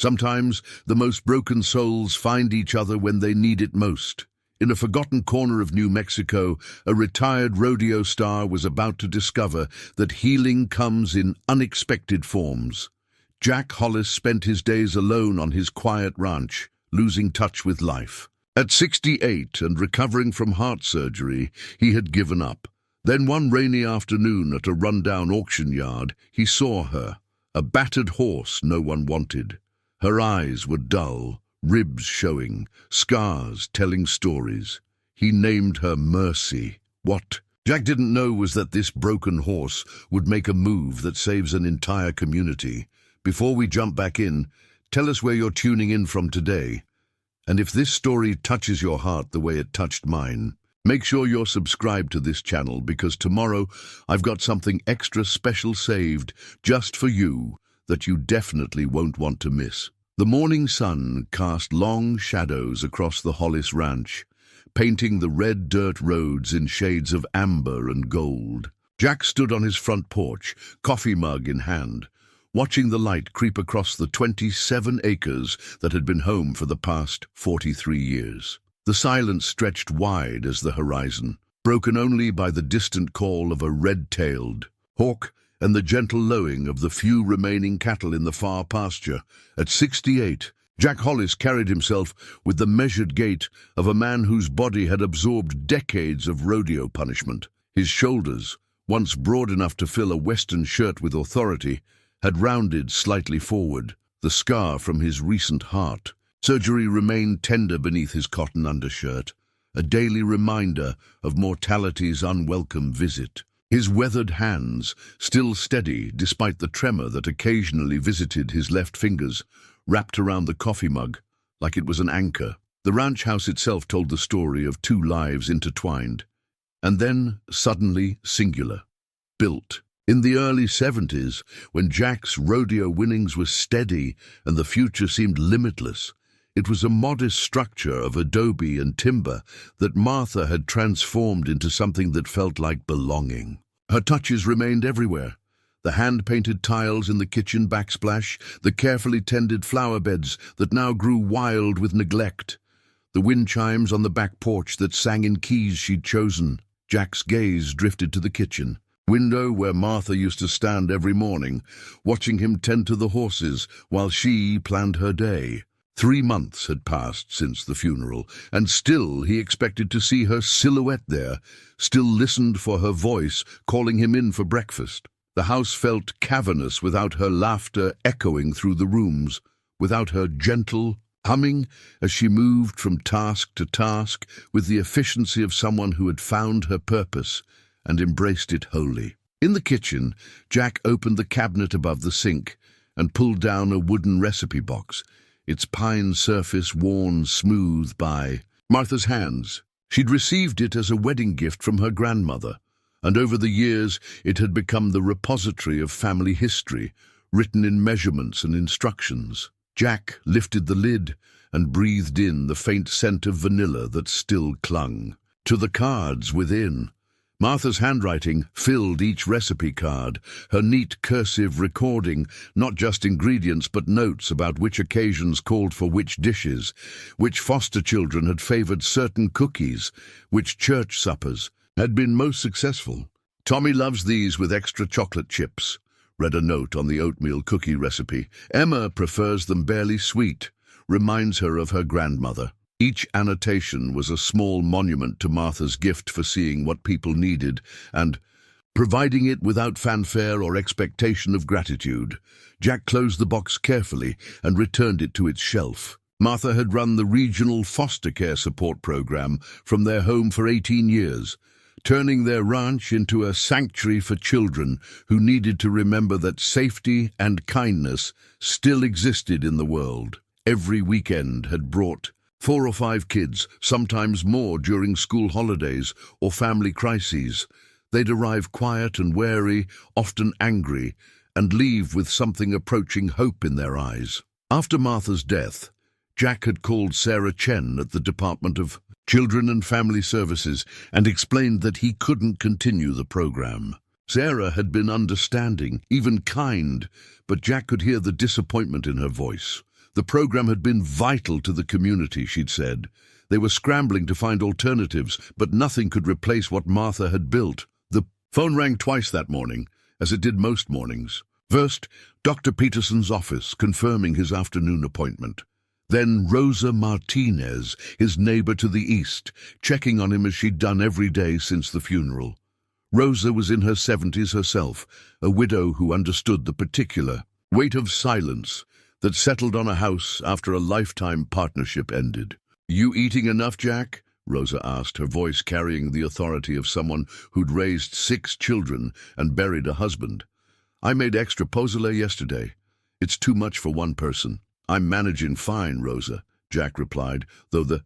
Sometimes the most broken souls find each other when they need it most. In a forgotten corner of New Mexico, a retired rodeo star was about to discover that healing comes in unexpected forms. Jack Hollis spent his days alone on his quiet ranch, losing touch with life. At 68 and recovering from heart surgery, he had given up. Then one rainy afternoon at a rundown auction yard, he saw her, a battered horse no one wanted. Her eyes were dull, ribs showing, scars telling stories. He named her Mercy. What Jack didn't know was that this broken horse would make a move that saves an entire community. Before we jump back in, tell us where you're tuning in from today. And if this story touches your heart the way it touched mine, make sure you're subscribed to this channel, because tomorrow I've got something extra special saved just for you that you definitely won't want to miss. The morning sun cast long shadows across the Hollis ranch, painting the red dirt roads in shades of amber and gold. Jack stood on his front porch, coffee mug in hand, watching the light creep across the 27 acres that had been home for the past 43 years. The silence stretched wide as the horizon, broken only by the distant call of a red-tailed hawk and the gentle lowing of the few remaining cattle in the far pasture. At 68, Jack Hollis carried himself with the measured gait of a man whose body had absorbed decades of rodeo punishment. His shoulders, once broad enough to fill a Western shirt with authority, had rounded slightly forward, the scar from his recent heart surgery remained tender beneath his cotton undershirt, a daily reminder of mortality's unwelcome visit. His weathered hands, still steady despite the tremor that occasionally visited his left fingers, wrapped around the coffee mug like it was an anchor. The ranch house itself told the story of two lives intertwined, and then suddenly singular. Built in the early 70s, when Jack's rodeo winnings were steady and the future seemed limitless, it was a modest structure of adobe and timber that Martha had transformed into something that felt like belonging. Her touches remained everywhere. The hand-painted tiles in the kitchen backsplash, the carefully tended flower beds that now grew wild with neglect, the wind chimes on the back porch that sang in keys she'd chosen. Jack's gaze drifted to the kitchen window where Martha used to stand every morning, watching him tend to the horses while she planned her day. 3 months had passed since the funeral, and still he expected to see her silhouette there, still listened for her voice calling him in for breakfast. The house felt cavernous without her laughter echoing through the rooms, without her gentle humming as she moved from task to task with the efficiency of someone who had found her purpose and embraced it wholly. In the kitchen, Jack opened the cabinet above the sink and pulled down a wooden recipe box, its pine surface worn smooth by Martha's hands. She'd received it as a wedding gift from her grandmother, and over the years it had become the repository of family history, written in measurements and instructions. Jack lifted the lid and breathed in the faint scent of vanilla that still clung to the cards within. Martha's handwriting filled each recipe card, her neat cursive recording not just ingredients but notes about which occasions called for which dishes, which foster children had favored certain cookies, which church suppers had been most successful. "Tommy loves these with extra chocolate chips," read a note on the oatmeal cookie recipe. "Emma prefers them barely sweet," reminds her of her grandmother. Each annotation was a small monument to Martha's gift for seeing what people needed and providing it without fanfare or expectation of gratitude. Jack closed the box carefully and returned it to its shelf. Martha had run the regional foster care support program from their home for 18 years, turning their ranch into a sanctuary for children who needed to remember that safety and kindness still existed in the world. Every weekend had brought 4 or 5 kids, sometimes more during school holidays or family crises. They'd arrive quiet and wary, often angry, and leave with something approaching hope in their eyes. After Martha's death, Jack had called Sarah Chen at the Department of Children and Family Services and explained that he couldn't continue the program. Sarah had been understanding, even kind, but Jack could hear the disappointment in her voice. The program had been vital to the community, she'd said. They were scrambling to find alternatives, but nothing could replace what Martha had built. The phone rang twice that morning, as it did most mornings. First, Dr. Peterson's office, confirming his afternoon appointment. Then Rosa Martinez, his neighbor to the east, checking on him as she'd done every day since the funeral. Rosa was in her 70s herself, a widow who understood the particular weight of silence that settled on a house after a lifetime partnership ended. "You eating enough, Jack?" Rosa asked, her voice carrying the authority of someone who'd raised 6 children and buried a husband. "I made extra pozole yesterday. It's too much for one person." "I'm managing fine, Rosa," Jack replied, though the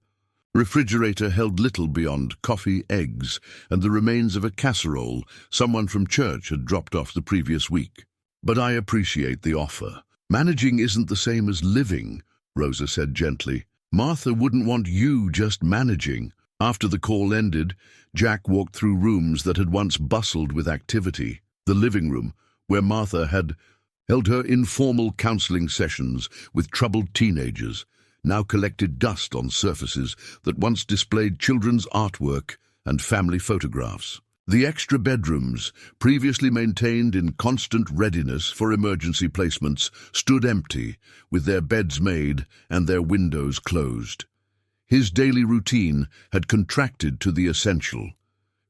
refrigerator held little beyond coffee, eggs, and the remains of a casserole someone from church had dropped off the previous week. "But I appreciate the offer. Managing isn't the same as living," Rosa said gently. "Martha wouldn't want you just managing." After the call ended, Jack walked through rooms that had once bustled with activity. The living room, where Martha had held her informal counseling sessions with troubled teenagers, now collected dust on surfaces that once displayed children's artwork and family photographs. The extra bedrooms, previously maintained in constant readiness for emergency placements, stood empty, with their beds made and their windows closed. His daily routine had contracted to the essential: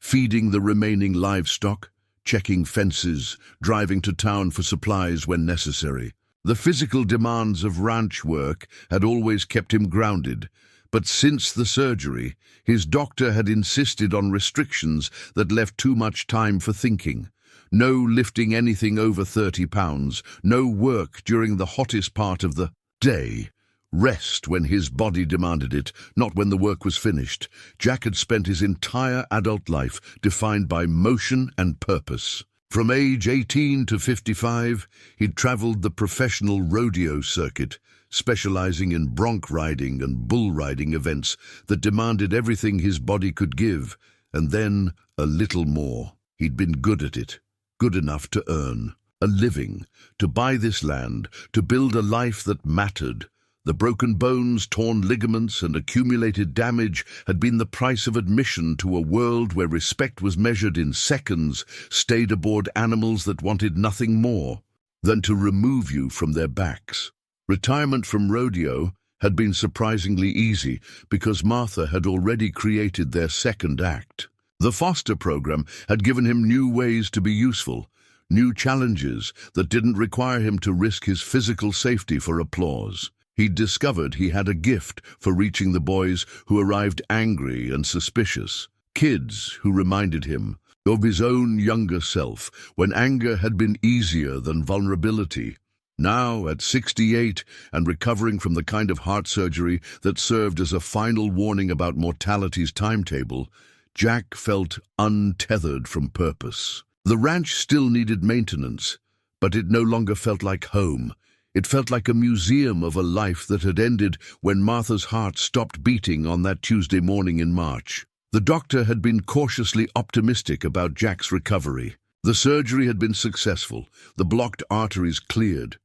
feeding the remaining livestock, checking fences, driving to town for supplies when necessary. The physical demands of ranch work had always kept him grounded, but since the surgery, his doctor had insisted on restrictions that left too much time for thinking. No lifting anything over 30 pounds, no work during the hottest part of the day. Rest when his body demanded it, not when the work was finished. Jack had spent his entire adult life defined by motion and purpose. From age 18 to 55, he'd traveled the professional rodeo circuit, specializing in bronc riding and bull riding events that demanded everything his body could give, and then a little more. He'd been good at it, good enough to earn a living, to buy this land, to build a life that mattered. The broken bones, torn ligaments, and accumulated damage had been the price of admission to a world where respect was measured in seconds, stayed aboard animals that wanted nothing more than to remove you from their backs. Retirement from rodeo had been surprisingly easy because Martha had already created their second act. The foster program had given him new ways to be useful, new challenges that didn't require him to risk his physical safety for applause. He'd discovered he had a gift for reaching the boys who arrived angry and suspicious, kids who reminded him of his own younger self when anger had been easier than vulnerability. Now, at 68 and recovering from the kind of heart surgery that served as a final warning about mortality's timetable, Jack felt untethered from purpose. The ranch still needed maintenance, but it no longer felt like home. It felt like a museum of a life that had ended when Martha's heart stopped beating on that Tuesday morning in March. The doctor had been cautiously optimistic about Jack's recovery. The surgery had been successful, the blocked arteries cleared,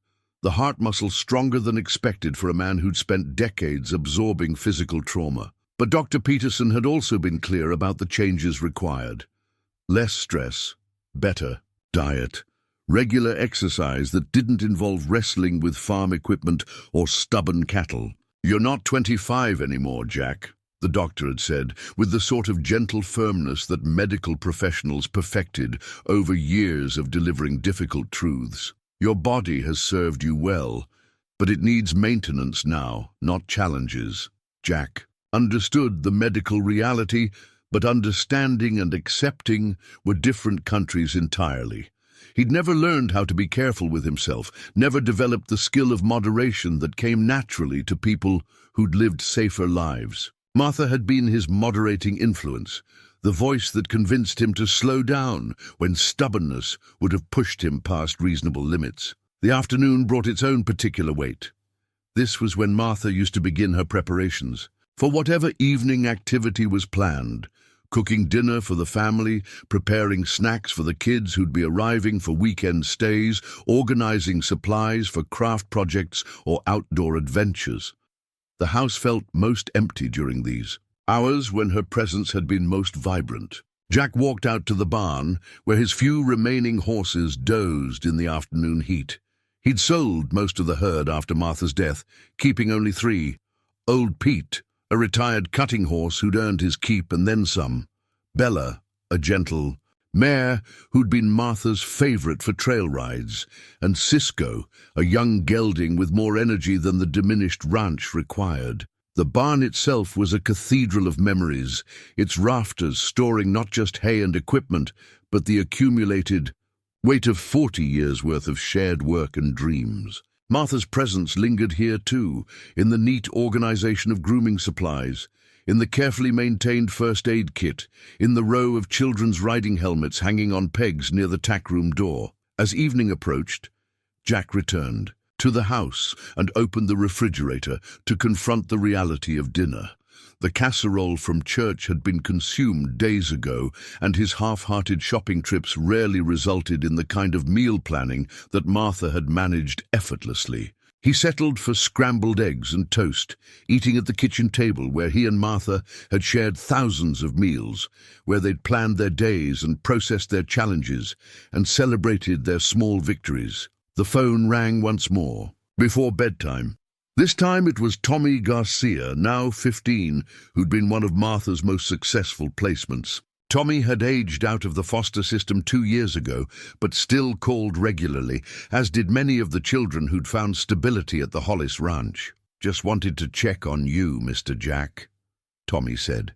the heart muscle stronger than expected for a man who'd spent decades absorbing physical trauma. But Dr. Peterson had also been clear about the changes required. Less stress, better diet, regular exercise that didn't involve wrestling with farm equipment or stubborn cattle. "You're not 25 anymore, Jack," the doctor had said, with the sort of gentle firmness that medical professionals perfected over years of delivering difficult truths. "Your body has served you well, but it needs maintenance now, not challenges." Jack understood the medical reality, but understanding and accepting were different countries entirely. He'd never learned how to be careful with himself, never developed the skill of moderation that came naturally to people who'd lived safer lives. Martha had been his moderating influence, the voice that convinced him to slow down when stubbornness would have pushed him past reasonable limits. The afternoon brought its own particular weight. This was when Martha used to begin her preparations. For whatever evening activity was planned, cooking dinner for the family, preparing snacks for the kids who'd be arriving for weekend stays, organizing supplies for craft projects or outdoor adventures. The house felt most empty during these hours when her presence had been most vibrant. Jack walked out to the barn, where his few remaining horses dozed in the afternoon heat. He'd sold most of the herd after Martha's death, keeping only 3. Old Pete, a retired cutting horse who'd earned his keep and then some. Bella, a gentle mare who'd been Martha's favorite for trail rides. And Cisco, a young gelding with more energy than the diminished ranch required. The barn itself was a cathedral of memories, its rafters storing not just hay and equipment, but the accumulated weight of 40 years' worth of shared work and dreams. Martha's presence lingered here too, in the neat organization of grooming supplies, in the carefully maintained first aid kit, in the row of children's riding helmets hanging on pegs near the tack room door. As evening approached, Jack returned to the house and opened the refrigerator to confront the reality of dinner. The casserole from church had been consumed days ago, and his half-hearted shopping trips rarely resulted in the kind of meal planning that Martha had managed effortlessly. He settled for scrambled eggs and toast, eating at the kitchen table where he and Martha had shared thousands of meals, where they'd planned their days and processed their challenges and celebrated their small victories. The phone rang once more, before bedtime. This time it was Tommy Garcia, now 15, who'd been one of Martha's most successful placements. Tommy had aged out of the foster system 2 years ago, but still called regularly, as did many of the children who'd found stability at the Hollis ranch. "Just wanted to check on you, Mr. Jack," Tommy said,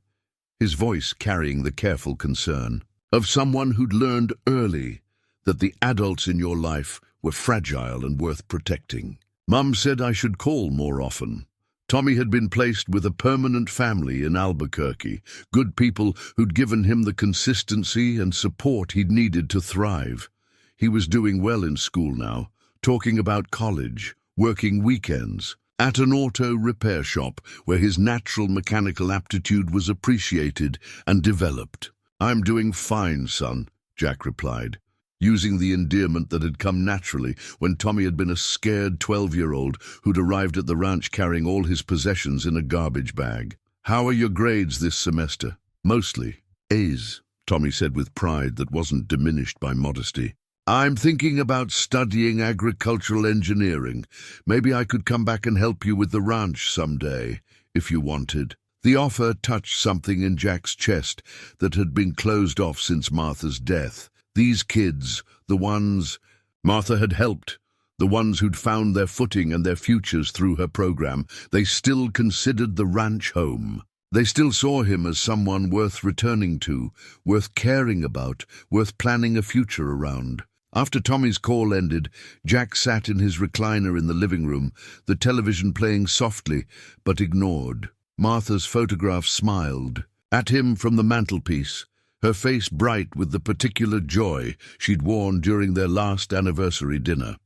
his voice carrying the careful concern of someone who'd learned early that the adults in your life were fragile and worth protecting. "Mum said I should call more often." Tommy had been placed with a permanent family in Albuquerque, good people who'd given him the consistency and support he'd needed to thrive. He was doing well in school now, talking about college, working weekends, at an auto repair shop where his natural mechanical aptitude was appreciated and developed. "I'm doing fine, son," Jack replied, using the endearment that had come naturally when Tommy had been a scared 12-year-old who'd arrived at the ranch carrying all his possessions in a garbage bag. "How are your grades this semester?" "Mostly A's," Tommy said with pride that wasn't diminished by modesty. "I'm thinking about studying agricultural engineering. Maybe I could come back and help you with the ranch someday, if you wanted." The offer touched something in Jack's chest that had been closed off since Martha's death. These kids, the ones Martha had helped, the ones who'd found their footing and their futures through her program, they still considered the ranch home. They still saw him as someone worth returning to, worth caring about, worth planning a future around. After Tommy's call ended, Jack sat in his recliner in the living room, the television playing softly but ignored. Martha's photograph smiled at him from the mantelpiece, her face bright with the particular joy she'd worn during their last anniversary dinner.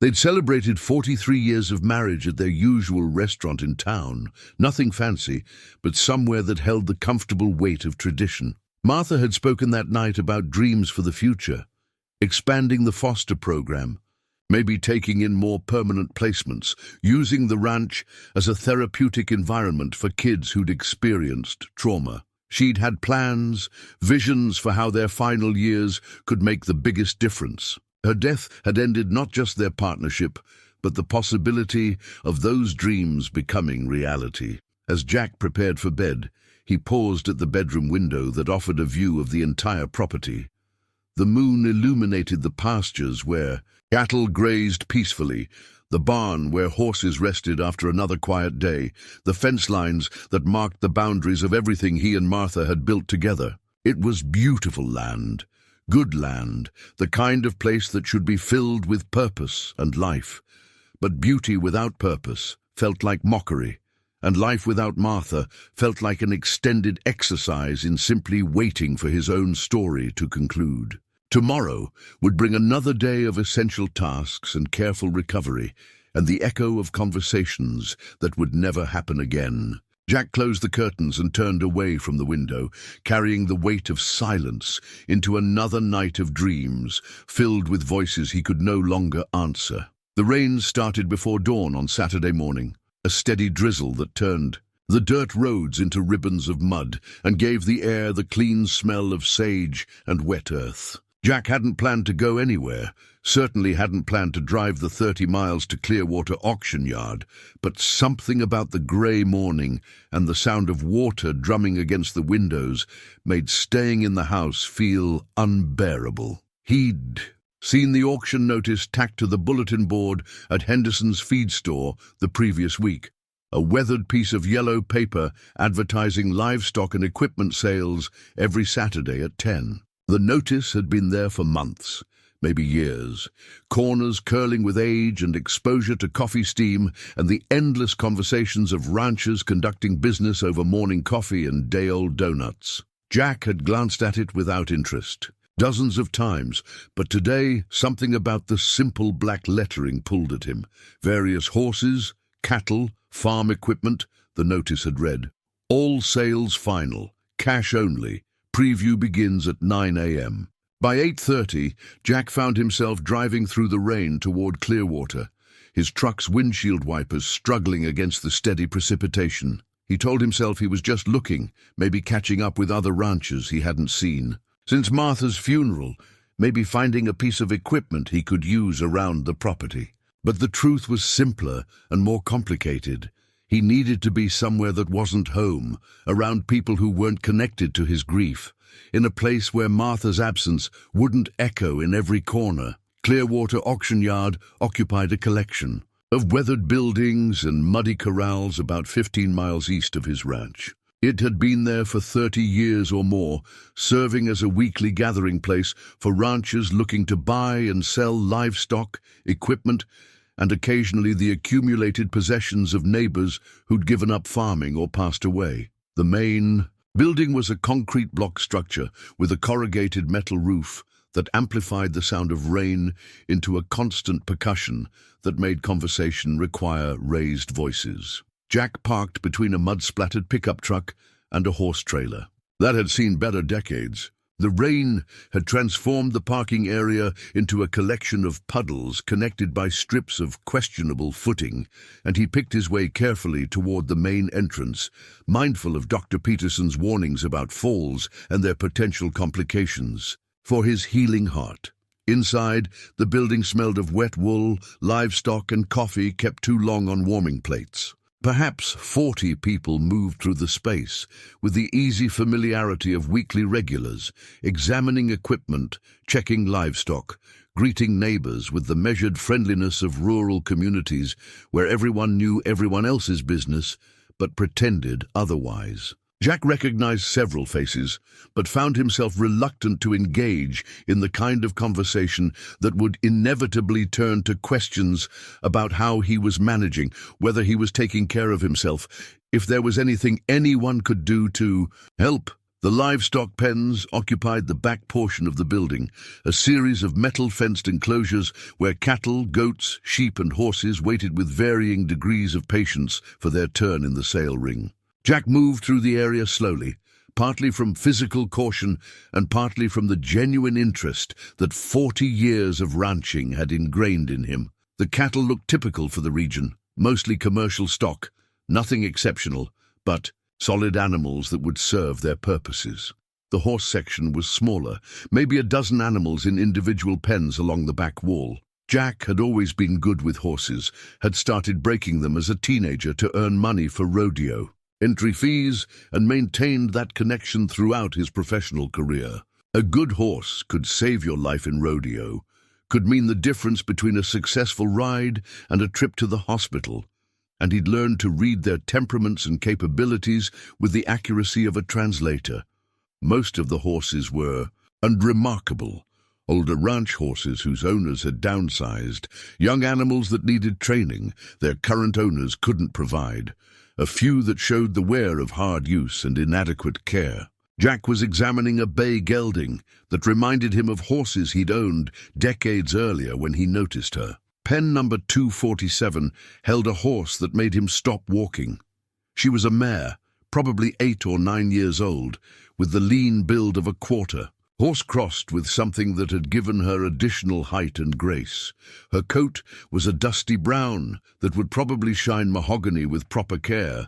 They'd celebrated 43 years of marriage at their usual restaurant in town, nothing fancy, but somewhere that held the comfortable weight of tradition. Martha had spoken that night about dreams for the future, expanding the foster program, maybe taking in more permanent placements, using the ranch as a therapeutic environment for kids who'd experienced trauma. She'd had plans, visions for how their final years could make the biggest difference. Her death had ended not just their partnership, but the possibility of those dreams becoming reality. As Jack prepared for bed, he paused at the bedroom window that offered a view of the entire property. The moon illuminated the pastures where cattle grazed peacefully, the barn where horses rested after another quiet day, the fence lines that marked the boundaries of everything he and Martha had built together. It was beautiful land, good land, the kind of place that should be filled with purpose and life. But beauty without purpose felt like mockery, and life without Martha felt like an extended exercise in simply waiting for his own story to conclude. Tomorrow would bring another day of essential tasks and careful recovery, and the echo of conversations that would never happen again. Jack closed the curtains and turned away from the window, carrying the weight of silence into another night of dreams, filled with voices he could no longer answer. The rain started before dawn on Saturday morning, a steady drizzle that turned the dirt roads into ribbons of mud and gave the air the clean smell of sage and wet earth. Jack hadn't planned to go anywhere, certainly hadn't planned to drive the 30 miles to Clearwater auction yard, but something about the grey morning and the sound of water drumming against the windows made staying in the house feel unbearable. He'd seen the auction notice tacked to the bulletin board at Henderson's feed store the previous week, a weathered piece of yellow paper advertising livestock and equipment sales every Saturday at 10. The notice had been there for months, maybe years, corners curling with age and exposure to coffee steam and the endless conversations of ranchers conducting business over morning coffee and day-old donuts. Jack had glanced at it without interest, dozens of times, but today something about the simple black lettering pulled at him. Various horses, cattle, farm equipment, the notice had read. All sales final, cash only. Preview begins at 9 a.m. By 8:30, Jack found himself driving through the rain toward Clearwater, his truck's windshield wipers struggling against the steady precipitation. He told himself he was just looking, maybe catching up with other ranchers he hadn't seen. Since Martha's funeral, maybe finding a piece of equipment he could use around the property. But the truth was simpler and more complicated. He needed to be somewhere that wasn't home, around people who weren't connected to his grief, in a place where Martha's absence wouldn't echo in every corner. Clearwater auction yard occupied a collection of weathered buildings and muddy corrals about 15 miles east of his ranch. It had been there for 30 years or more, serving as a weekly gathering place for ranchers looking to buy and sell livestock, equipment, and occasionally the accumulated possessions of neighbors who'd given up farming or passed away. The main building was a concrete block structure with a corrugated metal roof that amplified the sound of rain into a constant percussion that made conversation require raised voices. Jack parked between a mud-splattered pickup truck and a horse trailer. That had seen better decades. The rain had transformed the parking area into a collection of puddles connected by strips of questionable footing, and he picked his way carefully toward the main entrance, mindful of Dr. Peterson's warnings about falls and their potential complications, for his healing heart. Inside, the building smelled of wet wool, livestock, and coffee kept too long on warming plates. Perhaps 40 people moved through the space with the easy familiarity of weekly regulars, examining equipment, checking livestock, greeting neighbors with the measured friendliness of rural communities where everyone knew everyone else's business but pretended otherwise. Jack recognized several faces, but found himself reluctant to engage in the kind of conversation that would inevitably turn to questions about how he was managing, whether he was taking care of himself, if there was anything anyone could do to help. The livestock pens occupied the back portion of the building, a series of metal-fenced enclosures where cattle, goats, sheep, and horses waited with varying degrees of patience for their turn in the sale ring. Jack moved through the area slowly, partly from physical caution and partly from the genuine interest that 40 years of ranching had ingrained in him. The cattle looked typical for the region, mostly commercial stock, nothing exceptional, but solid animals that would serve their purposes. The horse section was smaller, maybe a dozen animals in individual pens along the back wall. Jack had always been good with horses, had started breaking them as a teenager to earn money for rodeo, entry fees, and maintained that connection throughout his professional career. A good horse could save your life in rodeo, could mean the difference between a successful ride and a trip to the hospital, and he'd learned to read their temperaments and capabilities with the accuracy of a translator. Most of the horses were unremarkable, older ranch horses whose owners had downsized, young animals that needed training their current owners couldn't provide, a few that showed the wear of hard use and inadequate care. Jack was examining a bay gelding that reminded him of horses he'd owned decades earlier when he noticed her. Pen number 247 held a horse that made him stop walking. She was a mare, probably 8 or 9 years old, with the lean build of a quarter, horse-crossed with something that had given her additional height and grace. Her coat was a dusty brown that would probably shine mahogany with proper care,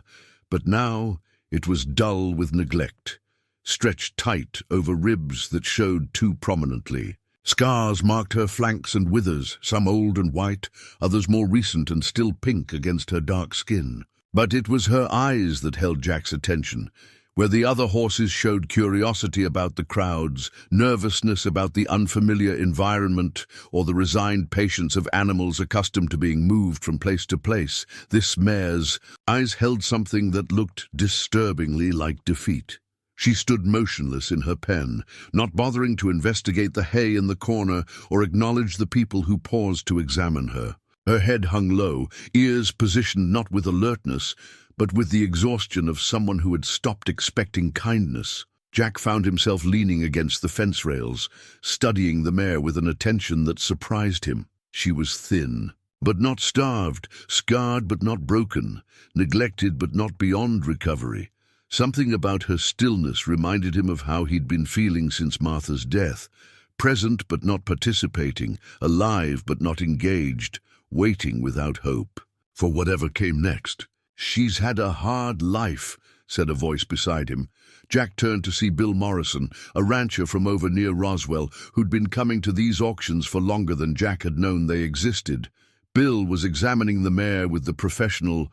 but now it was dull with neglect, stretched tight over ribs that showed too prominently. Scars marked her flanks and withers, some old and white, others more recent and still pink against her dark skin. But it was her eyes that held Jack's attention. Where the other horses showed curiosity about the crowds, nervousness about the unfamiliar environment, or the resigned patience of animals accustomed to being moved from place to place, this mare's eyes held something that looked disturbingly like defeat. She stood motionless in her pen, not bothering to investigate the hay in the corner or acknowledge the people who paused to examine her. Her head hung low, ears positioned not with alertness, but with the exhaustion of someone who had stopped expecting kindness. Jack found himself leaning against the fence rails, studying the mare with an attention that surprised him. She was thin, but not starved, scarred but not broken, neglected but not beyond recovery. Something about her stillness reminded him of how he'd been feeling since Martha's death, present but not participating, alive but not engaged, waiting without hope for whatever came next. "She's had a hard life," said a voice beside him. Jack turned to see Bill Morrison, a rancher from over near Roswell, who'd been coming to these auctions for longer than Jack had known they existed. Bill was examining the mare with the professional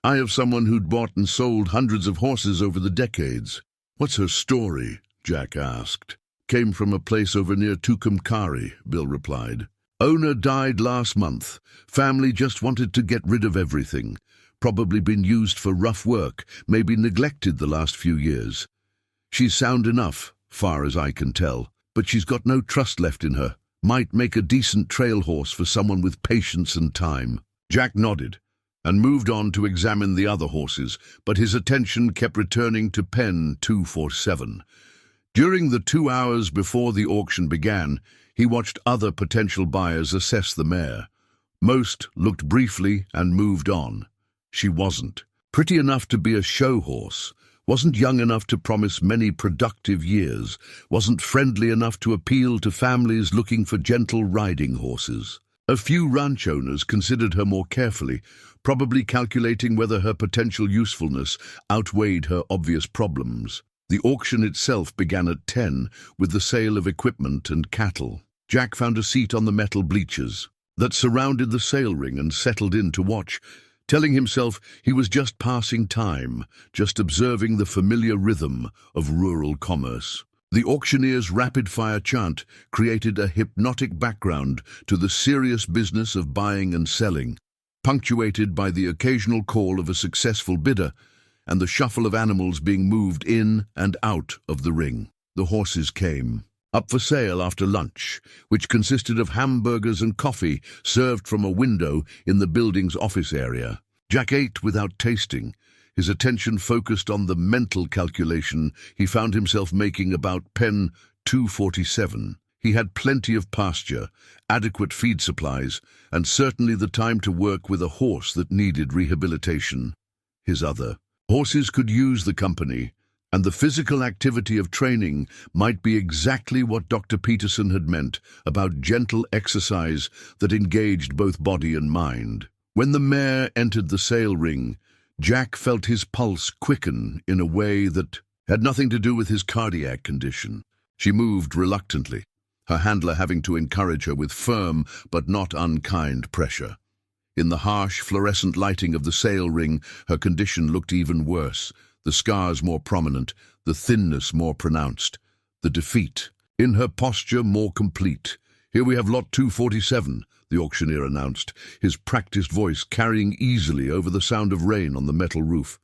eye of someone who'd bought and sold hundreds of horses over the decades. "What's her story?" Jack asked. "Came from a place over near Tucumcari," Bill replied. "Owner died last month. Family just wanted to get rid of everything. Probably been used for rough work, maybe neglected the last few years. She's sound enough, far as I can tell, but she's got no trust left in her. Might make a decent trail horse for someone with patience and time." Jack nodded and moved on to examine the other horses, but his attention kept returning to pen 247. During the 2 hours before the auction began, he watched other potential buyers assess the mare. Most looked briefly and moved on. She wasn't. Pretty enough to be a show horse, wasn't young enough to promise many productive years, wasn't friendly enough to appeal to families looking for gentle riding horses. A few ranch owners considered her more carefully, probably calculating whether her potential usefulness outweighed her obvious problems. The auction itself began at 10, with the sale of equipment and cattle. Jack found a seat on the metal bleachers that surrounded the sale ring and settled in to watch, telling himself he was just passing time, just observing the familiar rhythm of rural commerce. The auctioneer's rapid-fire chant created a hypnotic background to the serious business of buying and selling, punctuated by the occasional call of a successful bidder and the shuffle of animals being moved in and out of the ring. The horses came up for sale after lunch, which consisted of hamburgers and coffee served from a window in the building's office area. Jack ate without tasting, his attention focused on the mental calculation he found himself making about pen 247. He had plenty of pasture, adequate feed supplies, and certainly the time to work with a horse that needed rehabilitation. His other horses could use the company, and the physical activity of training might be exactly what Dr. Peterson had meant about gentle exercise that engaged both body and mind. When the mare entered the sale ring, Jack felt his pulse quicken in a way that had nothing to do with his cardiac condition. She moved reluctantly, her handler having to encourage her with firm but not unkind pressure. In the harsh, fluorescent lighting of the sale ring, her condition looked even worse, the scars more prominent, the thinness more pronounced, the defeat in her posture more complete. "Here we have lot 247, the auctioneer announced, his practiced voice carrying easily over the sound of rain on the metal roof.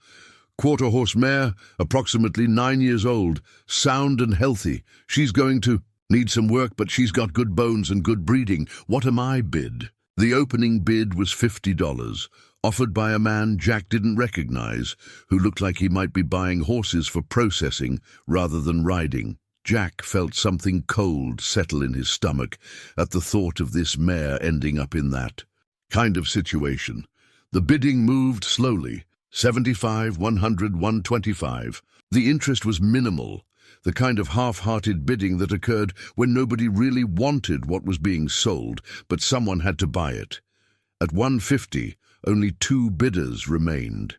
"Quarter-horse mare, approximately 9 years old, sound and healthy. She's going to need some work, but she's got good bones and good breeding. What am I bid?" The opening bid was $50, offered by a man Jack didn't recognize, who looked like he might be buying horses for processing rather than riding. Jack felt something cold settle in his stomach at the thought of this mare ending up in that kind of situation. The bidding moved slowly, 75, 100, 125. The interest was minimal, the kind of half-hearted bidding that occurred when nobody really wanted what was being sold, but someone had to buy it. At 150, only 2 bidders remained.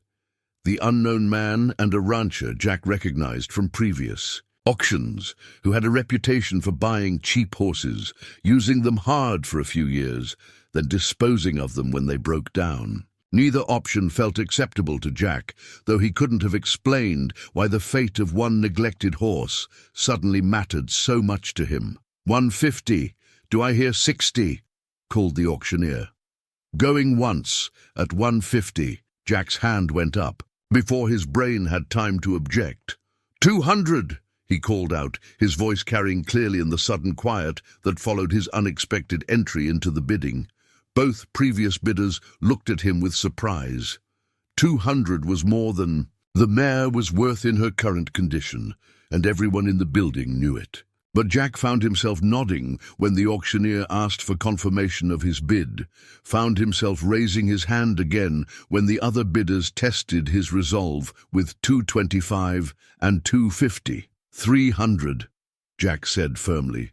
The unknown man and a rancher Jack recognized from previous auctions, who had a reputation for buying cheap horses, using them hard for a few years, then disposing of them when they broke down. Neither option felt acceptable to Jack, though he couldn't have explained why the fate of one neglected horse suddenly mattered so much to him. 150, do I hear 60? Called the auctioneer. Going once, at 150, Jack's hand went up, before his brain had time to object. 200, he called out, his voice carrying clearly in the sudden quiet that followed his unexpected entry into the bidding. Both previous bidders looked at him with surprise. 200 was more than the mare was worth in her current condition, and everyone in the building knew it. But Jack found himself nodding when the auctioneer asked for confirmation of his bid, found himself raising his hand again when the other bidders tested his resolve with 225 and 250. 300, Jack said firmly,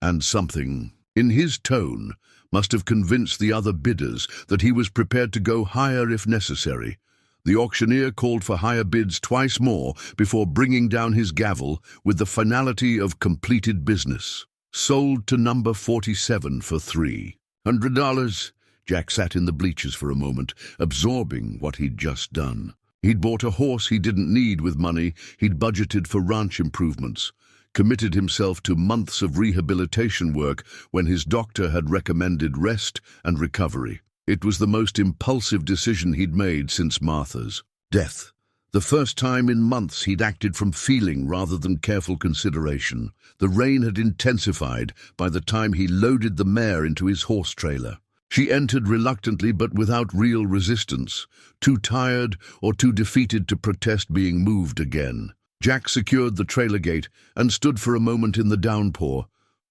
and something in his tone must have convinced the other bidders that he was prepared to go higher if necessary. The auctioneer called for higher bids twice more before bringing down his gavel with the finality of completed business. Sold to number 47 for $300. Jack sat in the bleachers for a moment, absorbing what he'd just done. He'd bought a horse he didn't need with money he'd budgeted for ranch improvements, committed himself to months of rehabilitation work when his doctor had recommended rest and recovery. It was the most impulsive decision he'd made since Martha's death. The first time in months he'd acted from feeling rather than careful consideration. The rain had intensified by the time he loaded the mare into his horse trailer. She entered reluctantly but without real resistance, too tired or too defeated to protest being moved again. Jack secured the trailer gate and stood for a moment in the downpour,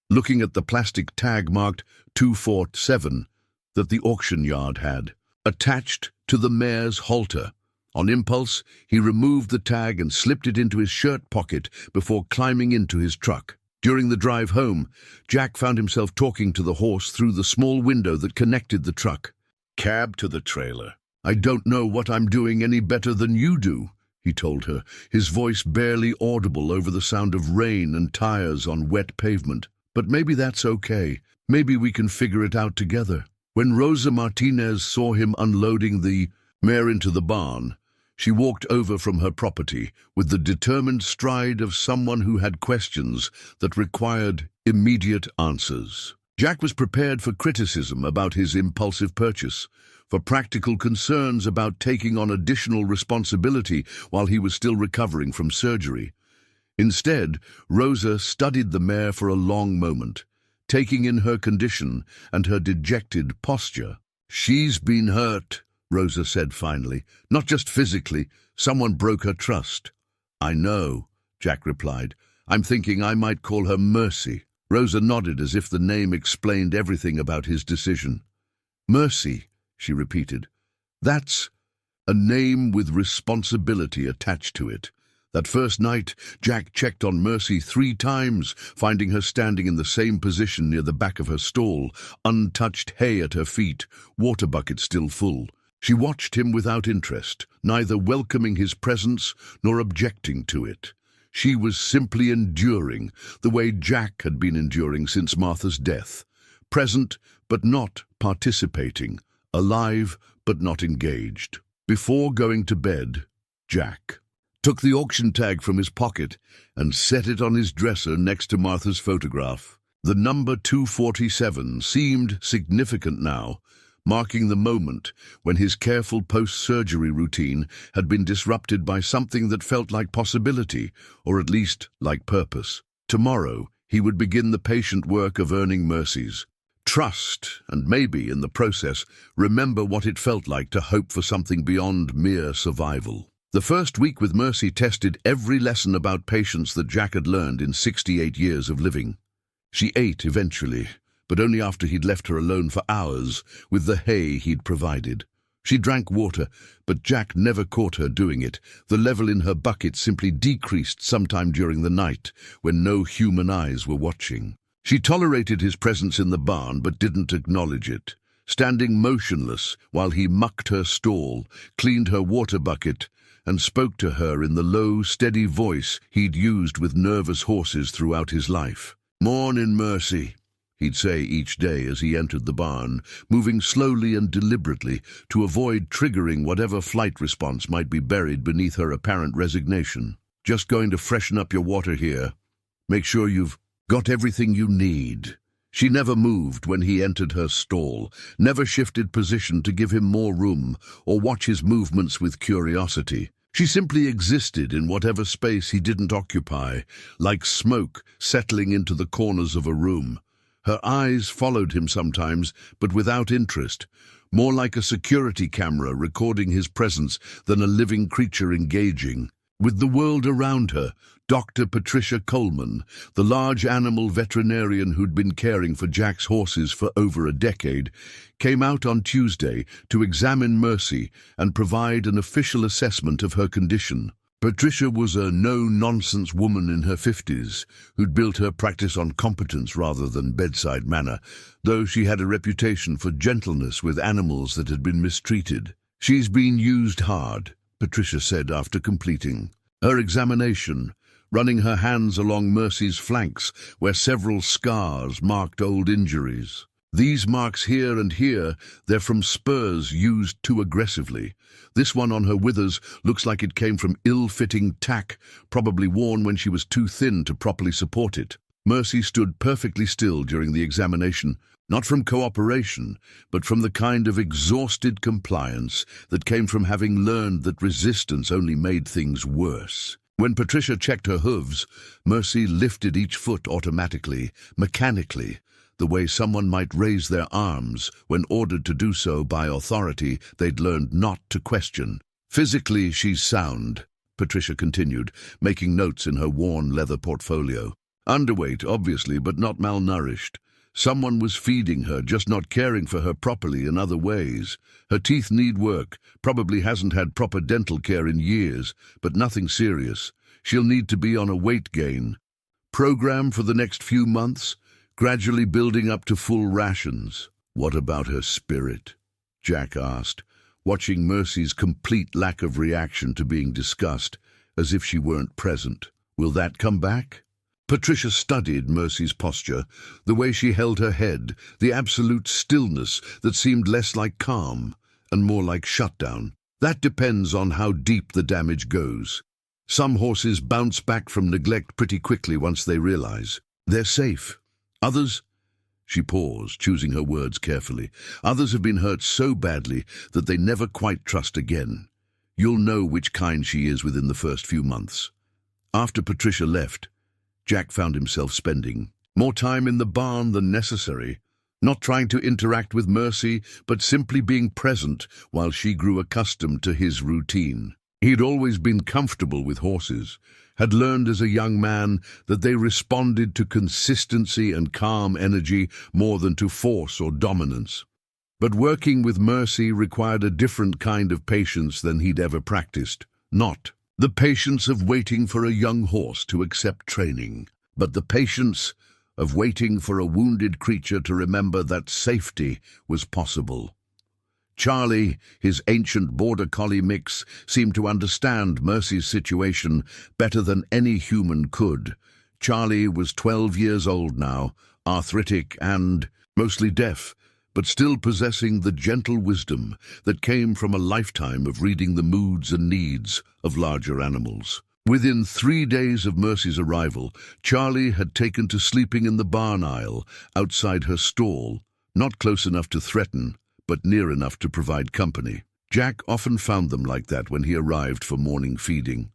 looking at the plastic tag marked 247 that the auction yard had, attached to the mare's halter. On impulse, he removed the tag and slipped it into his shirt pocket before climbing into his truck. During the drive home, Jack found himself talking to the horse through the small window that connected the truck. "Cab to the trailer. I don't know what I'm doing any better than you do," he told her, his voice barely audible over the sound of rain and tires on wet pavement. "But maybe that's okay. Maybe we can figure it out together." When Rosa Martinez saw him unloading the mare into the barn, she walked over from her property with the determined stride of someone who had questions that required immediate answers. Jack was prepared for criticism about his impulsive purchase, for practical concerns about taking on additional responsibility while he was still recovering from surgery. Instead, Rosa studied the mare for a long moment, taking in her condition and her dejected posture. "She's been hurt," Rosa said finally. "Not just physically. Someone broke her trust." "I know," Jack replied. "I'm thinking I might call her Mercy." Rosa nodded as if the name explained everything about his decision. "Mercy," she repeated. "That's a name with responsibility attached to it." That first night, Jack checked on Mercy 3 times, finding her standing in the same position near the back of her stall, untouched hay at her feet, water bucket still full. She watched him without interest, neither welcoming his presence nor objecting to it. She was simply enduring, the way Jack had been enduring since Martha's death. Present, but not participating. Alive, but not engaged. Before going to bed, Jack took the auction tag from his pocket and set it on his dresser next to Martha's photograph. The number 247 seemed significant now, marking the moment when his careful post-surgery routine had been disrupted by something that felt like possibility, or at least like purpose. Tomorrow, he would begin the patient work of earning Mercy's trust, and maybe, in the process, remember what it felt like to hope for something beyond mere survival. The first week with Mercy tested every lesson about patience that Jack had learned in 68 years of living. She ate eventually, but only after he'd left her alone for hours with the hay he'd provided. She drank water, but Jack never caught her doing it. The level in her bucket simply decreased sometime during the night, when no human eyes were watching. She tolerated his presence in the barn, but didn't acknowledge it, standing motionless while he mucked her stall, cleaned her water bucket, and spoke to her in the low, steady voice he'd used with nervous horses throughout his life. "Mornin', Mercy," he'd say each day as he entered the barn, moving slowly and deliberately to avoid triggering whatever flight response might be buried beneath her apparent resignation. "Just going to freshen up your water here. Make sure you've got everything you need." She never moved when he entered her stall, never shifted position to give him more room or watch his movements with curiosity. She simply existed in whatever space he didn't occupy, like smoke settling into the corners of a room. Her eyes followed him sometimes, but without interest, more like a security camera recording his presence than a living creature engaging with the world around her. Dr. Patricia Coleman, the large animal veterinarian who'd been caring for Jack's horses for over a decade, came out on Tuesday to examine Mercy and provide an official assessment of her condition. Patricia was a no-nonsense woman in her 50s who'd built her practice on competence rather than bedside manner, though she had a reputation for gentleness with animals that had been mistreated. "She's been used hard," Patricia said after completing her examination, running her hands along Mercy's flanks where several scars marked old injuries. "These marks here and here, they're from spurs used too aggressively. This one on her withers looks like it came from ill-fitting tack, probably worn when she was too thin to properly support it." Mercy stood perfectly still during the examination, not from cooperation, but from the kind of exhausted compliance that came from having learned that resistance only made things worse. When Patricia checked her hooves, Mercy lifted each foot automatically, mechanically, the way someone might raise their arms when ordered to do so by authority they'd learned not to question. "Physically, she's sound," Patricia continued, making notes in her worn leather portfolio. "Underweight, obviously, but not malnourished. Someone was feeding her, just not caring for her properly in other ways. Her teeth need work, probably hasn't had proper dental care in years, but nothing serious. She'll need to be on a weight gain program for the next few months, gradually building up to full rations." "What about her spirit?" Jack asked, watching Mercy's complete lack of reaction to being discussed, as if she weren't present. "Will that come back?" Patricia studied Mercy's posture, the way she held her head, the absolute stillness that seemed less like calm and more like shutdown. "That depends on how deep the damage goes. Some horses bounce back from neglect pretty quickly once they realize they're safe. Others—" she paused, choosing her words carefully. "Others have been hurt so badly that they never quite trust again. You'll know which kind she is within the first few months." After Patricia left, Jack found himself spending more time in the barn than necessary, not trying to interact with Mercy, but simply being present while she grew accustomed to his routine. He'd always been comfortable with horses, had learned as a young man that they responded to consistency and calm energy more than to force or dominance. But working with Mercy required a different kind of patience than he'd ever practiced. Not the patience of waiting for a young horse to accept training, but the patience of waiting for a wounded creature to remember that safety was possible. Charlie, his ancient border collie mix, seemed to understand Mercy's situation better than any human could. Charlie was 12 years old now, arthritic and mostly deaf, but still possessing the gentle wisdom that came from a lifetime of reading the moods and needs of larger animals. Within 3 days of Mercy's arrival, Charlie had taken to sleeping in the barn aisle outside her stall, not close enough to threaten, but near enough to provide company. Jack often found them like that when he arrived for morning feeding.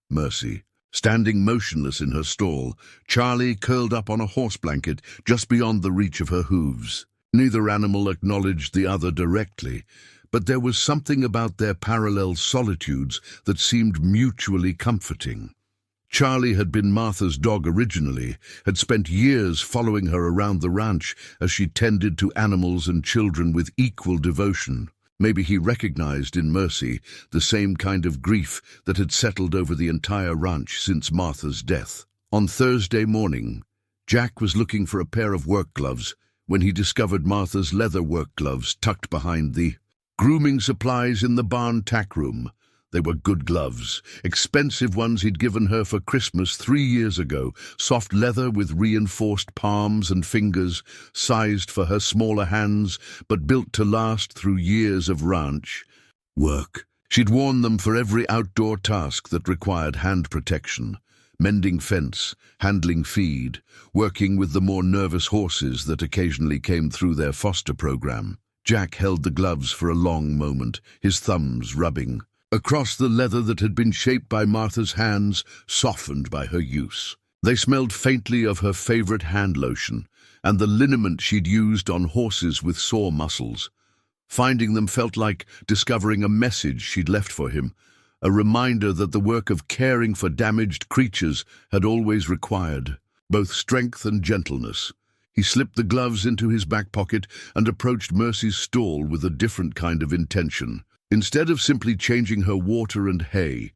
Mercy, standing motionless in her stall, Charlie curled up on a horse blanket just beyond the reach of her hooves. Neither animal acknowledged the other directly, but there was something about their parallel solitudes that seemed mutually comforting. Charlie had been Martha's dog originally, had spent years following her around the ranch as she tended to animals and children with equal devotion. Maybe he recognized in Mercy the same kind of grief that had settled over the entire ranch since Martha's death. On Thursday morning, Jack was looking for a pair of work gloves when he discovered Martha's leather work gloves tucked behind the grooming supplies in the barn tack room. They were good gloves, expensive ones he'd given her for Christmas 3 years ago, soft leather with reinforced palms and fingers, sized for her smaller hands, but built to last through years of ranch work. She'd worn them for every outdoor task that required hand protection, mending fence, handling feed, working with the more nervous horses that occasionally came through their foster program. Jack held the gloves for a long moment, his thumbs rubbing across the leather that had been shaped by Martha's hands, softened by her use. They smelled faintly of her favorite hand lotion and the liniment she'd used on horses with sore muscles. Finding them felt like discovering a message she'd left for him, a reminder that the work of caring for damaged creatures had always required both strength and gentleness. He slipped the gloves into his back pocket and approached Mercy's stall with a different kind of intention. Instead of simply changing her water and hay,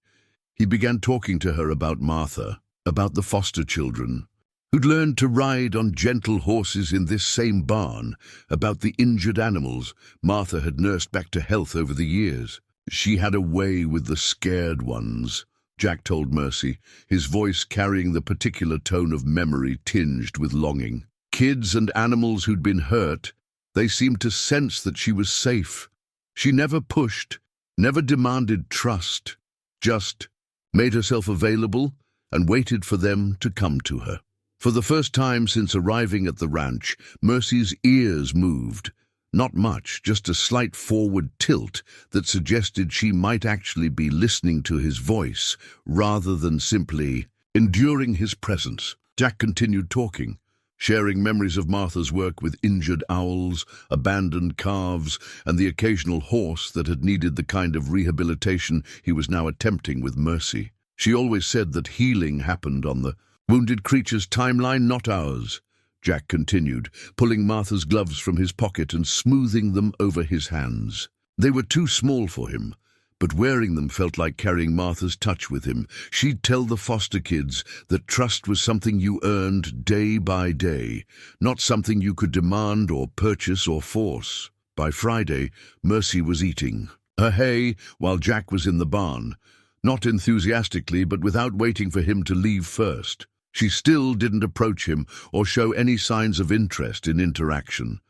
he began talking to her about Martha, about the foster children, who'd learned to ride on gentle horses in this same barn, about the injured animals Martha had nursed back to health over the years. She had a way with the scared ones, Jack told Mercy, his voice carrying the particular tone of memory tinged with longing. Kids and animals who'd been hurt, they seemed to sense that she was safe. She never pushed, never demanded trust, just made herself available and waited for them to come to her. For the first time since arriving at the ranch, Mercy's ears moved. Not much, just a slight forward tilt that suggested she might actually be listening to his voice rather than simply enduring his presence. Jack continued talking, sharing memories of Martha's work with injured owls, abandoned calves, and the occasional horse that had needed the kind of rehabilitation he was now attempting with Mercy. She always said that healing happened on the wounded creature's timeline, not ours, Jack continued, pulling Martha's gloves from his pocket and smoothing them over his hands. They were too small for him, but wearing them felt like carrying Martha's touch with him. She'd tell the foster kids that trust was something you earned day by day, not something you could demand or purchase or force. By Friday, Mercy was eating her hay while Jack was in the barn, not enthusiastically but without waiting for him to leave first. She still didn't approach him or show any signs of interest in interaction,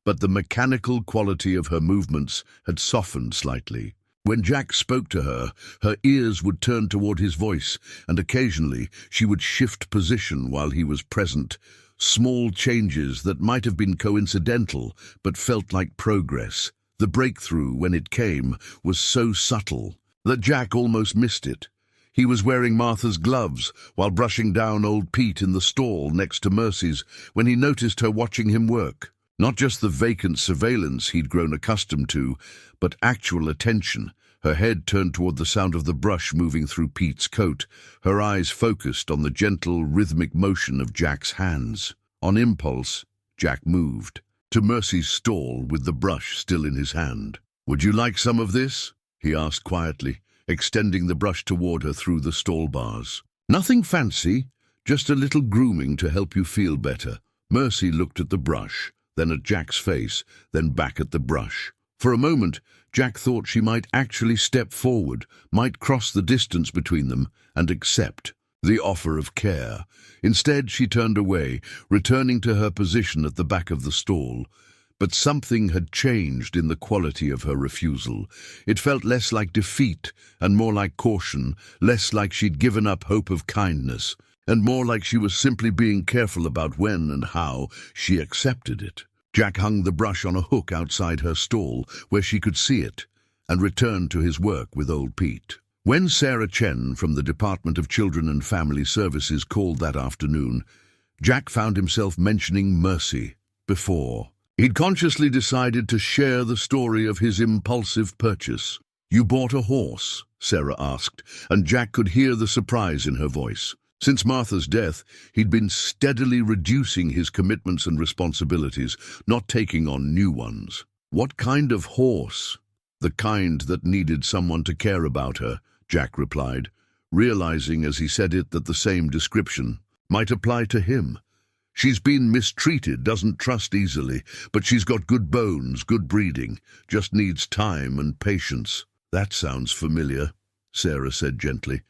but the mechanical quality of her movements had softened slightly. When Jack spoke to her, her ears would turn toward his voice, and occasionally she would shift position while he was present, small changes that might have been coincidental but felt like progress. The breakthrough, when it came, was so subtle that Jack almost missed it. He was wearing Martha's gloves while brushing down old Pete in the stall next to Mercy's when he noticed her watching him work. Not just the vacant surveillance he'd grown accustomed to, but actual attention, her head turned toward the sound of the brush moving through Pete's coat, her eyes focused on the gentle, rhythmic motion of Jack's hands. On impulse, Jack moved to Mercy's stall with the brush still in his hand. "Would you like some of this?" he asked quietly, extending the brush toward her through the stall bars. "Nothing fancy, just a little grooming to help you feel better." Mercy looked at the brush, then at Jack's face, then back at the brush. For a moment, Jack thought she might actually step forward, might cross the distance between them, and accept the offer of care. Instead, she turned away, returning to her position at the back of the stall. But something had changed in the quality of her refusal. It felt less like defeat and more like caution, less like she'd given up hope of kindness, and more like she was simply being careful about when and how she accepted it. Jack hung the brush on a hook outside her stall, where she could see it, and returned to his work with old Pete. When Sarah Chen from the Department of Children and Family Services called that afternoon, Jack found himself mentioning Mercy before. He'd consciously decided to share the story of his impulsive purchase. "You bought a horse?" Sarah asked, and Jack could hear the surprise in her voice. Since Martha's death, he'd been steadily reducing his commitments and responsibilities, not taking on new ones. "What kind of horse?" The kind that needed someone to care about her, Jack replied, realizing as he said it that the same description might apply to him. She's been mistreated, doesn't trust easily, but she's got good bones, good breeding, just needs time and patience. That sounds familiar, Sarah said gently.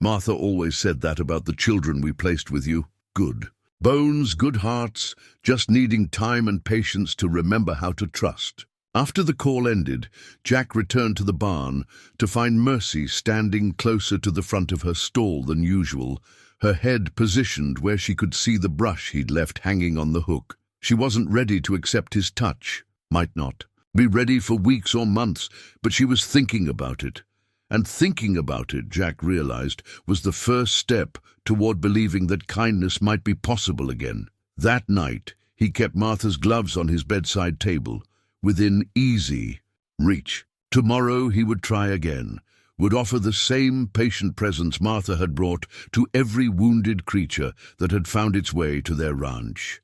Martha always said that about the children we placed with you. Good. Bones, good hearts, just needing time and patience to remember how to trust. After the call ended, Jack returned to the barn to find Mercy standing closer to the front of her stall than usual, her head positioned where she could see the brush he'd left hanging on the hook. She wasn't ready to accept his touch, might not be ready for weeks or months, but she was thinking about it. And thinking about it, Jack realized, was the first step toward believing that kindness might be possible again. That night, he kept Martha's gloves on his bedside table, within easy reach. Tomorrow he would try again, would offer the same patient presence Martha had brought to every wounded creature that had found its way to their ranch.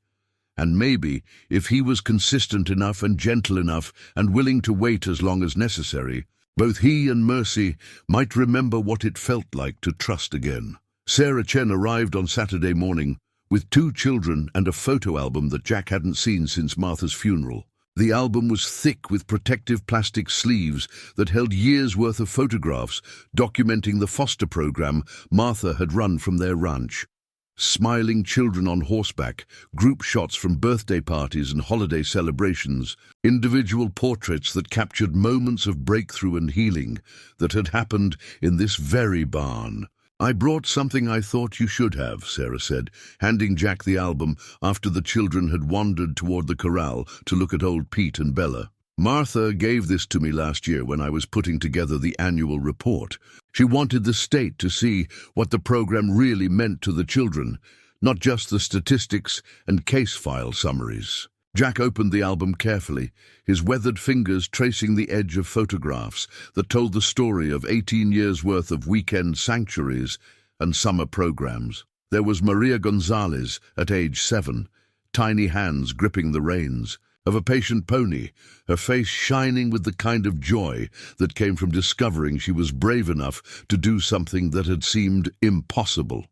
And maybe, if he was consistent enough and gentle enough and willing to wait as long as necessary, both he and Mercy might remember what it felt like to trust again. Sarah Chen arrived on Saturday morning with 2 children and a photo album that Jack hadn't seen since Martha's funeral. The album was thick with protective plastic sleeves that held years' worth of photographs documenting the foster program Martha had run from their ranch. Smiling children on horseback, group shots from birthday parties and holiday celebrations, individual portraits that captured moments of breakthrough and healing that had happened in this very barn. I brought something I thought you should have, Sarah said, handing Jack the album after the children had wandered toward the corral to look at old Pete and Bella. Martha gave this to me last year when I was putting together the annual report. She wanted the state to see what the program really meant to the children, not just the statistics and case file summaries. Jack opened the album carefully, his weathered fingers tracing the edge of photographs that told the story of 18 years' worth of weekend sanctuaries and summer programs. There was Maria Gonzalez at age 7, tiny hands gripping the reins, of a patient pony, her face shining with the kind of joy that came from discovering she was brave enough to do something that had seemed impossible.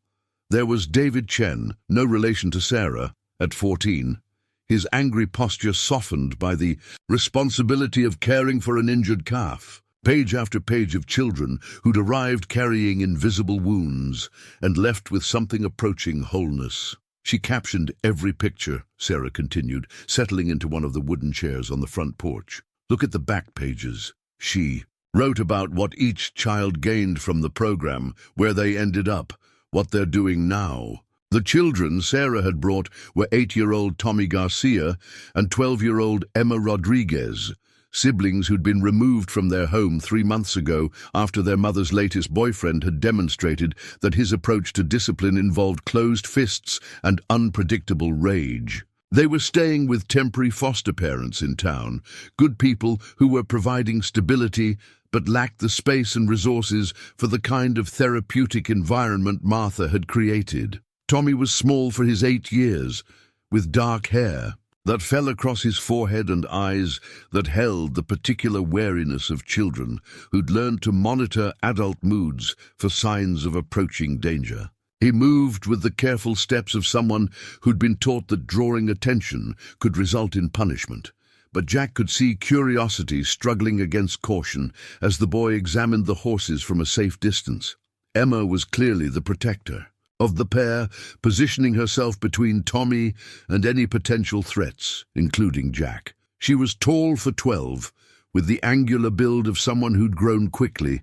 There was David Chen, no relation to Sarah, at 14, his angry posture softened by the responsibility of caring for an injured calf. Page after page of children who'd arrived carrying invisible wounds and left with something approaching wholeness. She captioned every picture, Sarah continued, settling into one of the wooden chairs on the front porch. Look at the back pages. She wrote about what each child gained from the program, where they ended up, what they're doing now. The children Sarah had brought were 8-year-old Tommy Garcia and 12-year-old Emma Rodriguez, siblings who'd been removed from their home 3 months ago after their mother's latest boyfriend had demonstrated that his approach to discipline involved closed fists and unpredictable rage. They were staying with temporary foster parents in town, good people who were providing stability but lacked the space and resources for the kind of therapeutic environment Martha had created. Tommy was small for his 8 years, with dark hair that fell across his forehead and eyes that held the particular wariness of children who'd learned to monitor adult moods for signs of approaching danger. He moved with the careful steps of someone who'd been taught that drawing attention could result in punishment. But Jack could see curiosity struggling against caution as the boy examined the horses from a safe distance. Emma was clearly the protector of the pair, positioning herself between Tommy and any potential threats, including Jack. She was tall for 12, with the angular build of someone who'd grown quickly,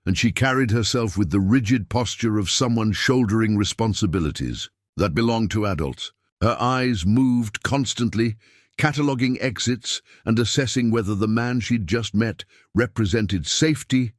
and she carried herself with the rigid posture of someone shouldering responsibilities that belonged to adults. Her eyes moved constantly, cataloging exits and assessing whether the man she'd just met represented safety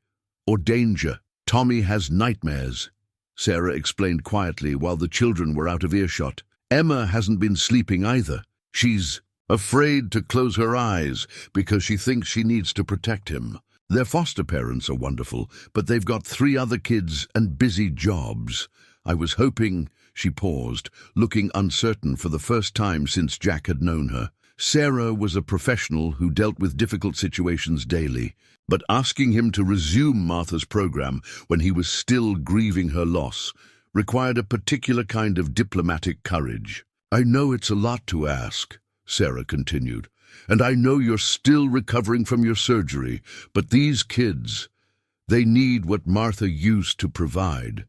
or danger. Tommy has nightmares, Sarah explained quietly while the children were out of earshot. Emma hasn't been sleeping either. She's afraid to close her eyes because she thinks she needs to protect him. Their foster parents are wonderful, but they've got 3 other kids and busy jobs. I was hoping, she paused, looking uncertain for the first time since Jack had known her. Sarah was a professional who dealt with difficult situations daily, but asking him to resume Martha's program when he was still grieving her loss required a particular kind of diplomatic courage. "I know it's a lot to ask," Sarah continued, "and I know you're still recovering from your surgery, but these kids, they need what Martha used to provide.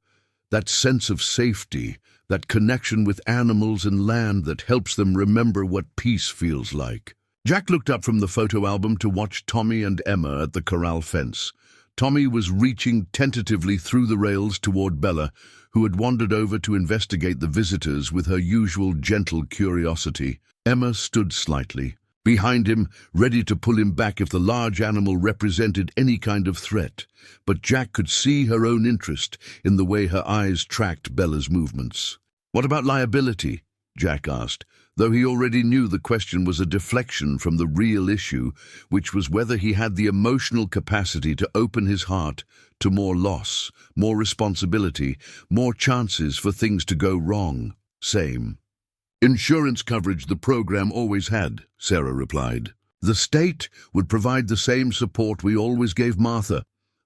That sense of safety, that connection with animals and land that helps them remember what peace feels like." Jack looked up from the photo album to watch Tommy and Emma at the corral fence. Tommy was reaching tentatively through the rails toward Bella, who had wandered over to investigate the visitors with her usual gentle curiosity. Emma stood slightly behind him, ready to pull him back if the large animal represented any kind of threat. But Jack could see her own interest in the way her eyes tracked Bella's movements. "What about liability?" Jack asked, though he already knew the question was a deflection from the real issue, which was whether he had the emotional capacity to open his heart to more loss, more responsibility, more chances for things to go wrong. "Same. Insurance coverage the program always had," Sarah replied. "The state would provide the same support we always gave Martha.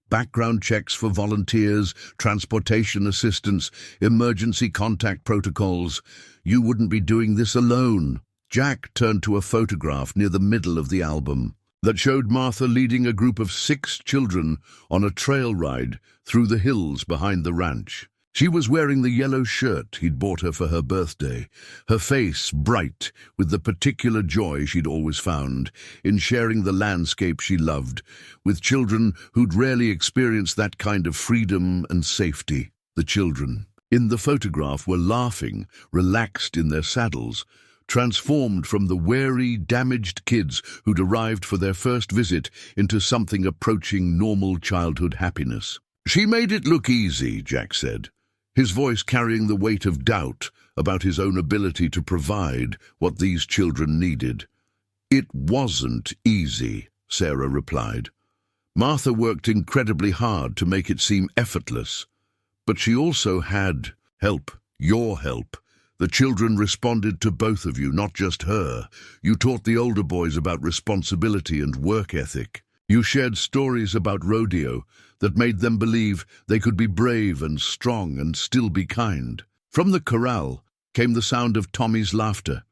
Background checks for volunteers, transportation assistance, emergency contact protocols. You wouldn't be doing this alone." Jack turned to a photograph near the middle of the album that showed Martha leading a group of 6 children on a trail ride through the hills behind the ranch. She was wearing the yellow shirt he'd bought her for her birthday, her face bright with the particular joy she'd always found in sharing the landscape she loved with children who'd rarely experienced that kind of freedom and safety. The children in the photograph were laughing, relaxed in their saddles, transformed from the wary, damaged kids who'd arrived for their first visit into something approaching normal childhood happiness. "She made it look easy," Jack said, his voice carrying the weight of doubt about his own ability to provide what these children needed. "It wasn't easy," Sarah replied. "Martha worked incredibly hard to make it seem effortless, but she also had help, your help. The children responded to both of you, not just her. You taught the older boys about responsibility and work ethic. You shared stories about rodeo that made them believe they could be brave and strong and still be kind." From the corral came the sound of Tommy's laughter,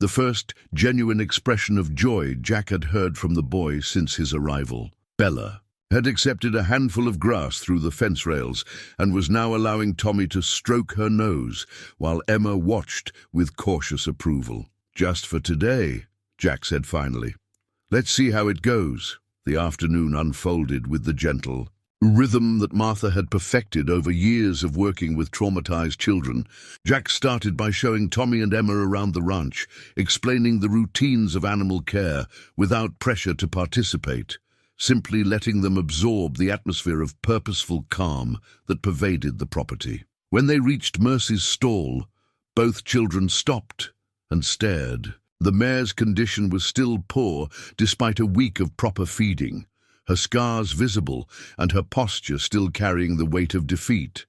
the first genuine expression of joy Jack had heard from the boy since his arrival. Bella had accepted a handful of grass through the fence rails and was now allowing Tommy to stroke her nose, while Emma watched with cautious approval. "Just for today," Jack said finally. "Let's see how it goes." The afternoon unfolded with the gentle rhythm that Martha had perfected over years of working with traumatized children. Jack started by showing Tommy and Emma around the ranch, explaining the routines of animal care without pressure to participate, simply letting them absorb the atmosphere of purposeful calm that pervaded the property. When they reached Mercy's stall, both children stopped and stared. The mare's condition was still poor despite a week of proper feeding, her scars visible and her posture still carrying the weight of defeat.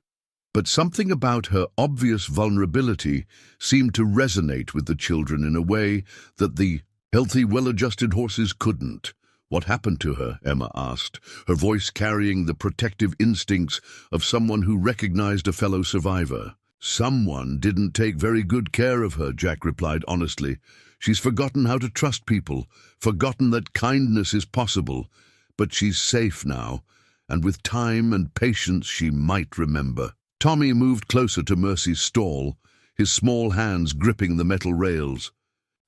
But something about her obvious vulnerability seemed to resonate with the children in a way that the healthy, well-adjusted horses couldn't. "What happened to her?" Emma asked, her voice carrying the protective instincts of someone who recognized a fellow survivor. "Someone didn't take very good care of her," Jack replied honestly. "She's forgotten how to trust people, forgotten that kindness is possible. But she's safe now, and with time and patience she might remember." Tommy moved closer to Mercy's stall, his small hands gripping the metal rails.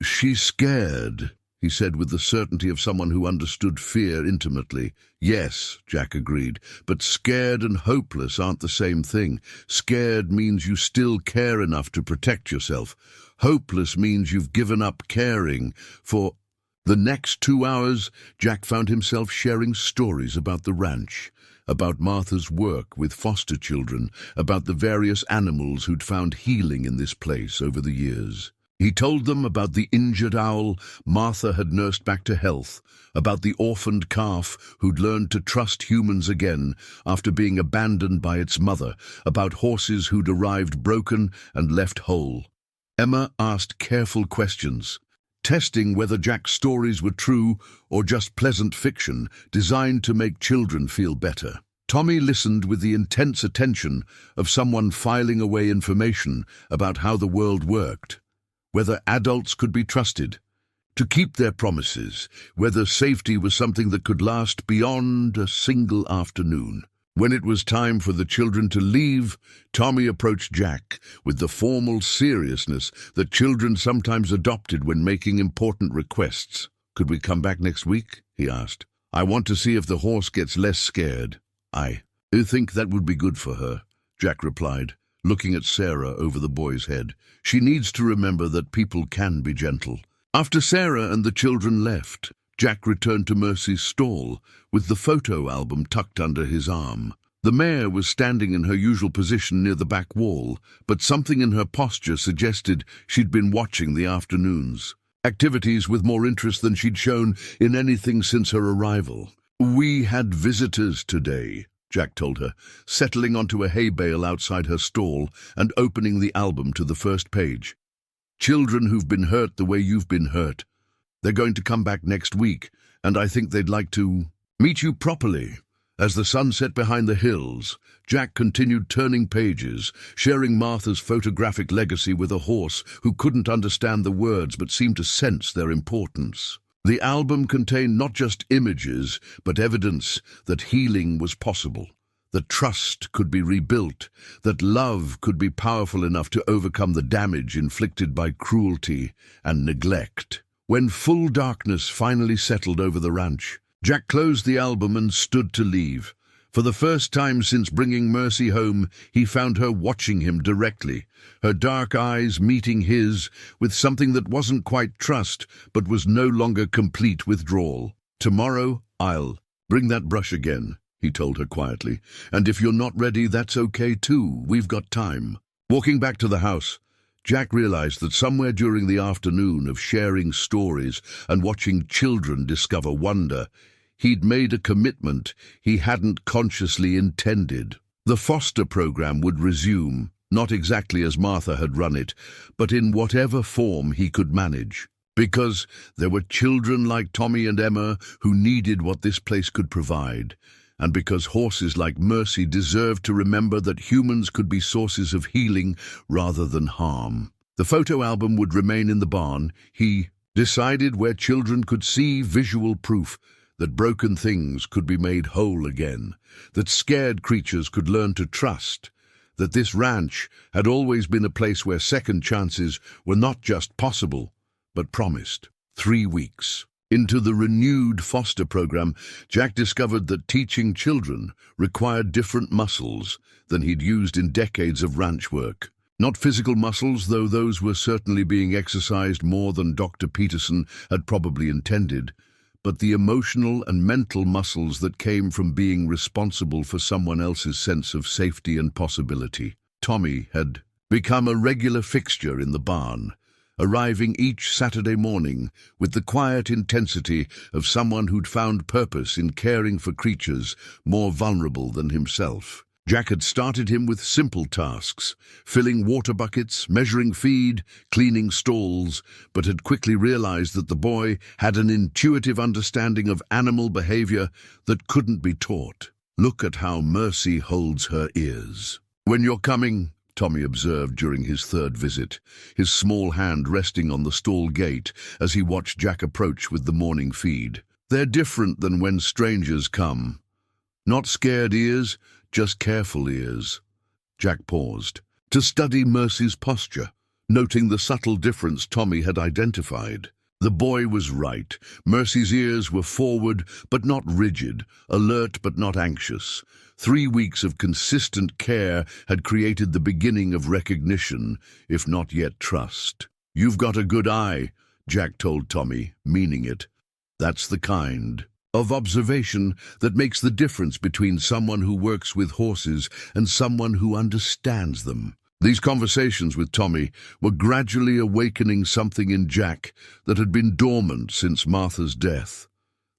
"She's scared," he said with the certainty of someone who understood fear intimately. "Yes," Jack agreed, "but scared and hopeless aren't the same thing. Scared means you still care enough to protect yourself. Hopeless means you've given up caring for..." The next 2 hours, Jack found himself sharing stories about the ranch, about Martha's work with foster children, about the various animals who'd found healing in this place over the years. He told them about the injured owl Martha had nursed back to health, about the orphaned calf who'd learned to trust humans again after being abandoned by its mother, about horses who'd arrived broken and left whole. Emma asked careful questions. testing whether Jack's stories were true or just pleasant fiction designed to make children feel better. Tommy listened with the intense attention of someone filing away information about how the world worked, whether adults could be trusted to keep their promises, whether safety was something that could last beyond a single afternoon. When it was time for the children to leave, Tommy approached Jack with the formal seriousness that children sometimes adopted when making important requests. "Could we come back next week?" he asked. "I want to see if the horse gets less scared." "I think that would be good for her," Jack replied, looking at Sarah over the boy's head. "She needs to remember that people can be gentle." After Sarah and the children left, Jack returned to Mercy's stall with the photo album tucked under his arm. The mare was standing in her usual position near the back wall, but something in her posture suggested she'd been watching the afternoons. Activities with more interest than she'd shown in anything since her arrival. "We had visitors today," Jack told her, settling onto a hay bale outside her stall and opening the album to the first page. "Children who've been hurt the way you've been hurt. They're going to come back next week, and I think they'd like to meet you properly." As the sun set behind the hills, Jack continued turning pages, sharing Martha's photographic legacy with a horse who couldn't understand the words but seemed to sense their importance. The album contained not just images, but evidence that healing was possible, that trust could be rebuilt, that love could be powerful enough to overcome the damage inflicted by cruelty and neglect. When full darkness finally settled over the ranch, Jack closed the album and stood to leave. For the first time since bringing Mercy home, he found her watching him directly, her dark eyes meeting his with something that wasn't quite trust, but was no longer complete withdrawal. "Tomorrow, I'll bring that brush again," he told her quietly. "And if you're not ready, that's okay too. We've got time." Walking back to the house, Jack realized that somewhere during the afternoon of sharing stories and watching children discover wonder, he'd made a commitment he hadn't consciously intended. The foster program would resume, not exactly as Martha had run it, but in whatever form he could manage. Because there were children like Tommy and Emma who needed what this place could provide, and because horses like Mercy deserved to remember that humans could be sources of healing rather than harm. The photo album would remain in the barn. He decided where children could see visual proof that broken things could be made whole again, that scared creatures could learn to trust, that this ranch had always been a place where second chances were not just possible, but promised. 3 weeks into the renewed foster program, Jack discovered that teaching children required different muscles than he'd used in decades of ranch work. Not physical muscles, though those were certainly being exercised more than Dr. Peterson had probably intended, but the emotional and mental muscles that came from being responsible for someone else's sense of safety and possibility. Tommy had become a regular fixture in the barn, arriving each Saturday morning with the quiet intensity of someone who'd found purpose in caring for creatures more vulnerable than himself. Jack had started him with simple tasks, filling water buckets, measuring feed, cleaning stalls, but had quickly realized that the boy had an intuitive understanding of animal behavior that couldn't be taught. "Look at how Mercy holds her ears." "When you're coming," Tommy observed during his third visit, his small hand resting on the stall gate as he watched Jack approach with the morning feed. "They're different than when strangers come. Not scared ears, just careful ears." Jack paused to study Mercy's posture, noting the subtle difference Tommy had identified. The boy was right. Mercy's ears were forward but not rigid, alert but not anxious. 3 weeks of consistent care had created the beginning of recognition, if not yet trust. "You've got a good eye," Jack told Tommy, meaning it. "That's the kind of observation that makes the difference between someone who works with horses and someone who understands them." These conversations with Tommy were gradually awakening something in Jack that had been dormant since Martha's death.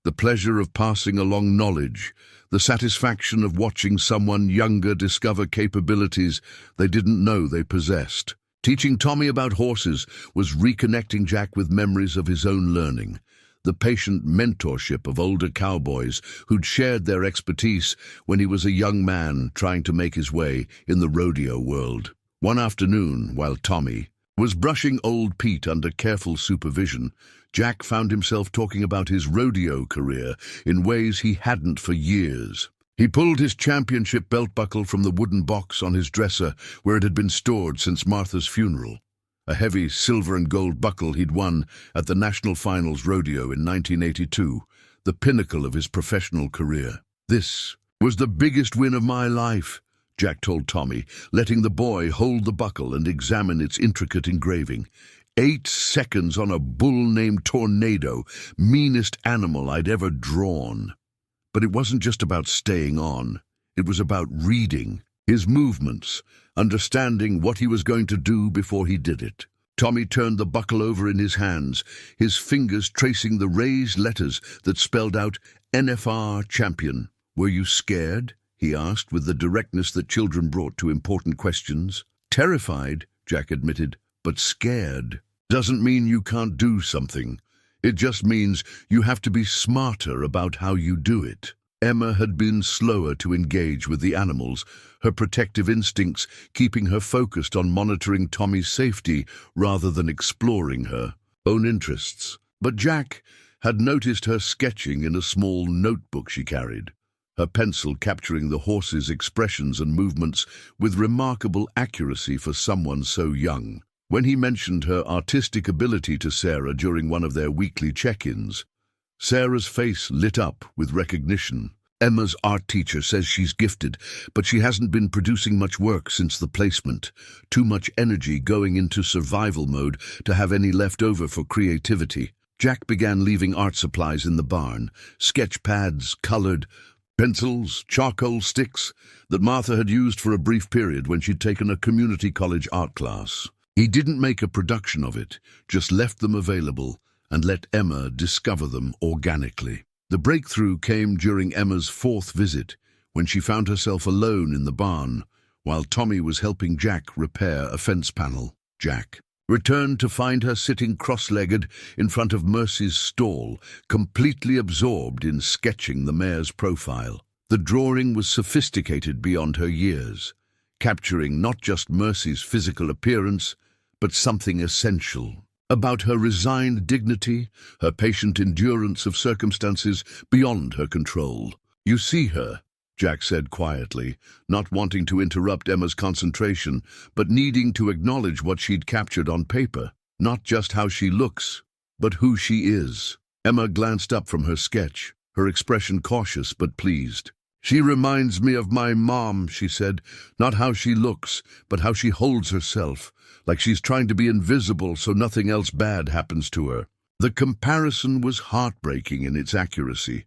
The pleasure of passing along knowledge, the satisfaction of watching someone younger discover capabilities they didn't know they possessed. Teaching Tommy about horses was reconnecting Jack with memories of his own learning, the patient mentorship of older cowboys who'd shared their expertise when he was a young man trying to make his way in the rodeo world. One afternoon, while Tommy was brushing old Pete under careful supervision, Jack found himself talking about his rodeo career in ways he hadn't for years. He pulled his championship belt buckle from the wooden box on his dresser where it had been stored since Martha's funeral, a heavy silver and gold buckle he'd won at the National Finals Rodeo in 1982, the pinnacle of his professional career. "This was the biggest win of my life," Jack told Tommy, letting the boy hold the buckle and examine its intricate engraving. 8 seconds on a bull named Tornado, meanest animal I'd ever drawn. But it wasn't just about staying on. It was about reading his movements, understanding what he was going to do before he did it. Tommy turned the buckle over in his hands, his fingers tracing the raised letters that spelled out NFR Champion. "Were you scared?" he asked with the directness that children brought to important questions. "Terrified," Jack admitted, "but scared doesn't mean you can't do something. It just means you have to be smarter about how you do it." Emma had been slower to engage with the animals, her protective instincts keeping her focused on monitoring Tommy's safety rather than exploring her own interests. But Jack had noticed her sketching in a small notebook she carried, her pencil capturing the horse's expressions and movements with remarkable accuracy for someone so young. When he mentioned her artistic ability to Sarah during one of their weekly check-ins, Sarah's face lit up with recognition. "Emma's art teacher says she's gifted, but she hasn't been producing much work since the placement. Too much energy going into survival mode to have any left over for creativity." Jack began leaving art supplies in the barn, sketch pads, colored pencils, charcoal sticks that Martha had used for a brief period when she'd taken a community college art class. He didn't make a production of it, just left them available and let Emma discover them organically. The breakthrough came during Emma's 4th visit, when she found herself alone in the barn, while Tommy was helping Jack repair a fence panel. Jack returned to find her sitting cross-legged in front of Mercy's stall, completely absorbed in sketching the mare's profile. The drawing was sophisticated beyond her years, capturing not just Mercy's physical appearance, but something essential about her resigned dignity, her patient endurance of circumstances beyond her control. "You see her," Jack said quietly, not wanting to interrupt Emma's concentration, but needing to acknowledge what she'd captured on paper. "Not just how she looks, but who she is." Emma glanced up from her sketch, her expression cautious but pleased. "She reminds me of my mom," she said, "not how she looks, but how she holds herself, like she's trying to be invisible so nothing else bad happens to her." The comparison was heartbreaking in its accuracy,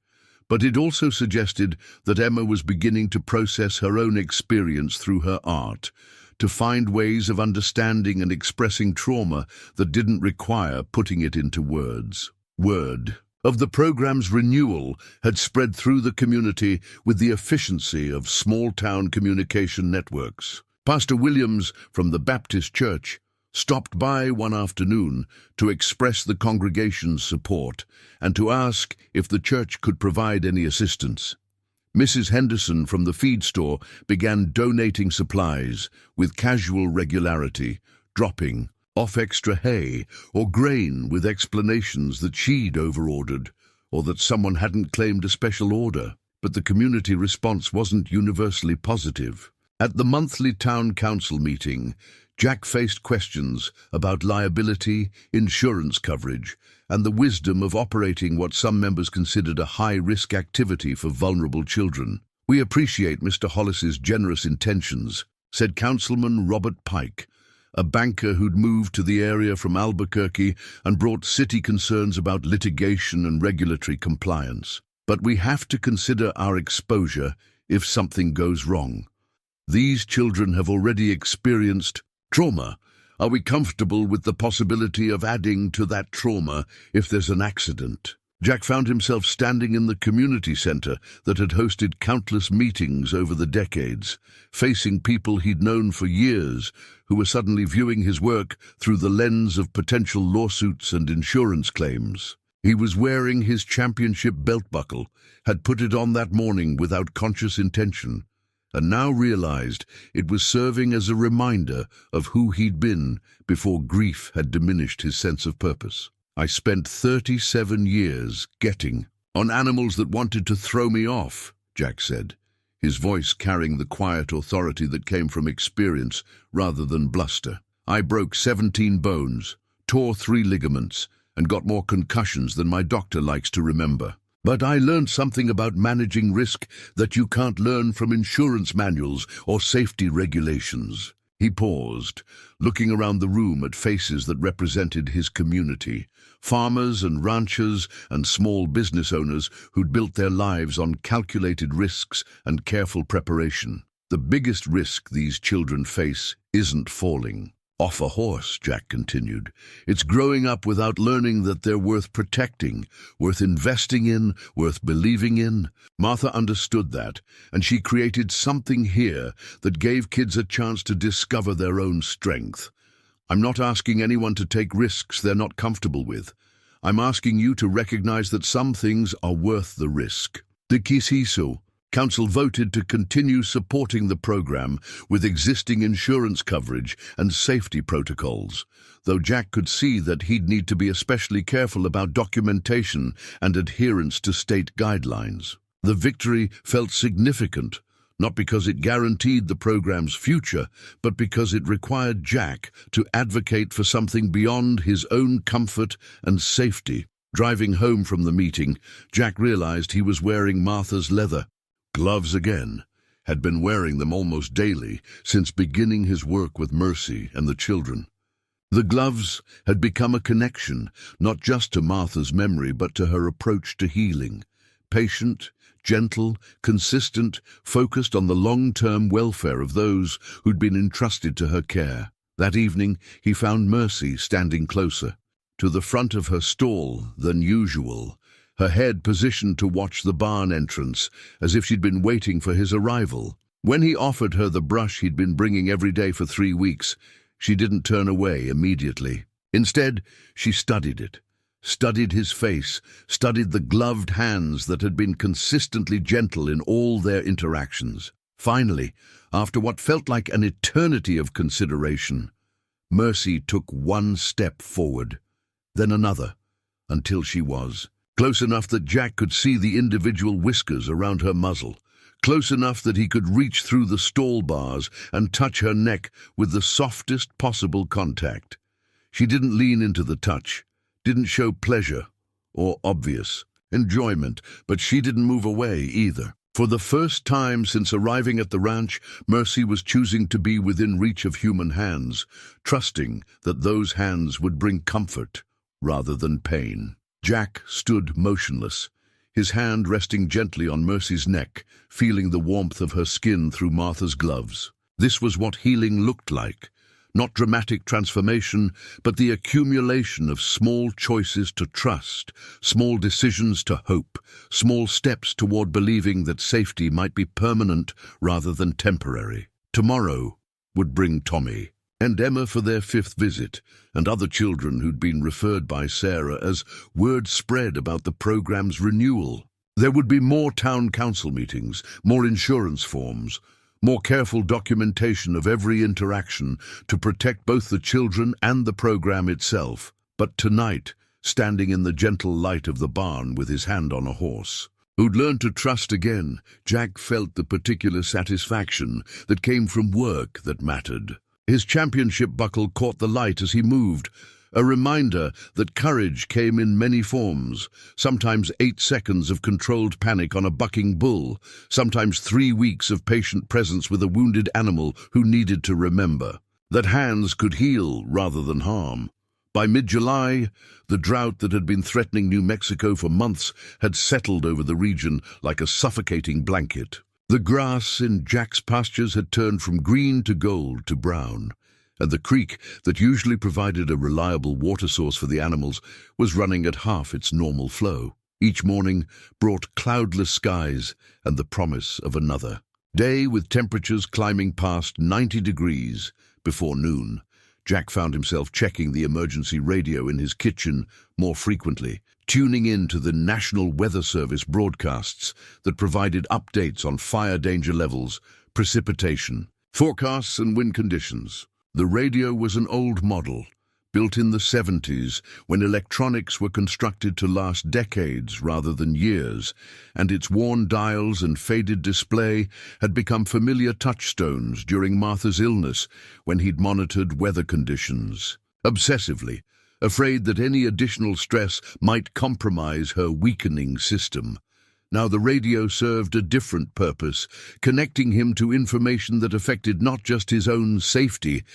but it also suggested that Emma was beginning to process her own experience through her art, to find ways of understanding and expressing trauma that didn't require putting it into words. Word of the program's renewal had spread through the community with the efficiency of small-town communication networks. Pastor Williams from the Baptist Church stopped by one afternoon to express the congregation's support and to ask if the church could provide any assistance. Mrs. Henderson from the feed store began donating supplies with casual regularity, dropping off extra hay or grain with explanations that she'd overordered or that someone hadn't claimed a special order. But the community response wasn't universally positive. At the monthly town council meeting, Jack faced questions about liability, insurance coverage, and the wisdom of operating what some members considered a high-risk activity for vulnerable children. "We appreciate Mr. Hollis's generous intentions," said Councilman Robert Pike, a banker who'd moved to the area from Albuquerque and brought city concerns about litigation and regulatory compliance. "But we have to consider our exposure if something goes wrong. These children have already experienced trauma. Are we comfortable with the possibility of adding to that trauma if there's an accident?" Jack found himself standing in the community center that had hosted countless meetings over the decades, facing people he'd known for years who were suddenly viewing his work through the lens of potential lawsuits and insurance claims. He was wearing his championship belt buckle, had put it on that morning without conscious intention, and now realized it was serving as a reminder of who he'd been before grief had diminished his sense of purpose. I spent 37 years getting on animals that wanted to throw me off, Jack said, his voice carrying the quiet authority that came from experience rather than bluster. I broke 17 bones, tore 3 ligaments, and got more concussions than my doctor likes to remember. But I learned something about managing risk that you can't learn from insurance manuals or safety regulations. He paused, looking around the room at faces that represented his community, farmers and ranchers and small business owners who'd built their lives on calculated risks and careful preparation. The biggest risk these children face isn't falling off a horse, Jack continued. It's growing up without learning that they're worth protecting, worth investing in, worth believing in. Martha understood that, and she created something here that gave kids a chance to discover their own strength. I'm not asking anyone to take risks they're not comfortable with. I'm asking you to recognize that some things are worth the risk. The Kisiso Council voted to continue supporting the program with existing insurance coverage and safety protocols, though Jack could see that he'd need to be especially careful about documentation and adherence to state guidelines. The victory felt significant, not because it guaranteed the program's future, but because it required Jack to advocate for something beyond his own comfort and safety. Driving home from the meeting, Jack realized he was wearing Martha's leather gloves again, had been wearing them almost daily since beginning his work with Mercy and the children. The gloves had become a connection, not just to Martha's memory, but to her approach to healing. Patient, gentle, consistent, focused on the long-term welfare of those who'd been entrusted to her care. That evening, he found Mercy standing closer to the front of her stall than usual, her head positioned to watch the barn entrance, as if she'd been waiting for his arrival. When he offered her the brush he'd been bringing every day for 3 weeks, she didn't turn away immediately. Instead, she studied it, studied his face, studied the gloved hands that had been consistently gentle in all their interactions. Finally, after what felt like an eternity of consideration, Mercy took one step forward, then another, until she was close enough that Jack could see the individual whiskers around her muzzle, close enough that he could reach through the stall bars and touch her neck with the softest possible contact. She didn't lean into the touch, didn't show pleasure or obvious enjoyment, but she didn't move away either. For the first time since arriving at the ranch, Mercy was choosing to be within reach of human hands, trusting that those hands would bring comfort rather than pain. Jack stood motionless, his hand resting gently on Mercy's neck, feeling the warmth of her skin through Martha's gloves. This was what healing looked like. Not dramatic transformation, but the accumulation of small choices to trust, small decisions to hope, small steps toward believing that safety might be permanent rather than temporary. Tomorrow would bring Tommy and Emma for their 5th visit, and other children who'd been referred by Sarah as word spread about the program's renewal. There would be more town council meetings, more insurance forms, more careful documentation of every interaction to protect both the children and the program itself. But tonight, standing in the gentle light of the barn with his hand on a horse, who'd learned to trust again, Jack felt the particular satisfaction that came from work that mattered. His championship buckle caught the light as he moved, a reminder that courage came in many forms, sometimes 8 seconds of controlled panic on a bucking bull, sometimes 3 weeks of patient presence with a wounded animal who needed to remember that hands could heal rather than harm. By mid-July, the drought that had been threatening New Mexico for months had settled over the region like a suffocating blanket. The grass in Jack's pastures had turned from green to gold to brown, and the creek that usually provided a reliable water source for the animals was running at half its normal flow. Each morning brought cloudless skies and the promise of another day with temperatures climbing past 90 degrees. Before noon, Jack found himself checking the emergency radio in his kitchen more frequently, tuning in to the National Weather Service broadcasts that provided updates on fire danger levels, precipitation, forecasts and wind conditions. The radio was an old model, built in the 70s when electronics were constructed to last decades rather than years, and its worn dials and faded display had become familiar touchstones during Martha's illness when he'd monitored weather conditions. Obsessively, afraid that any additional stress might compromise her weakening system. Now the radio served a different purpose, connecting him to information that affected not just his own safety,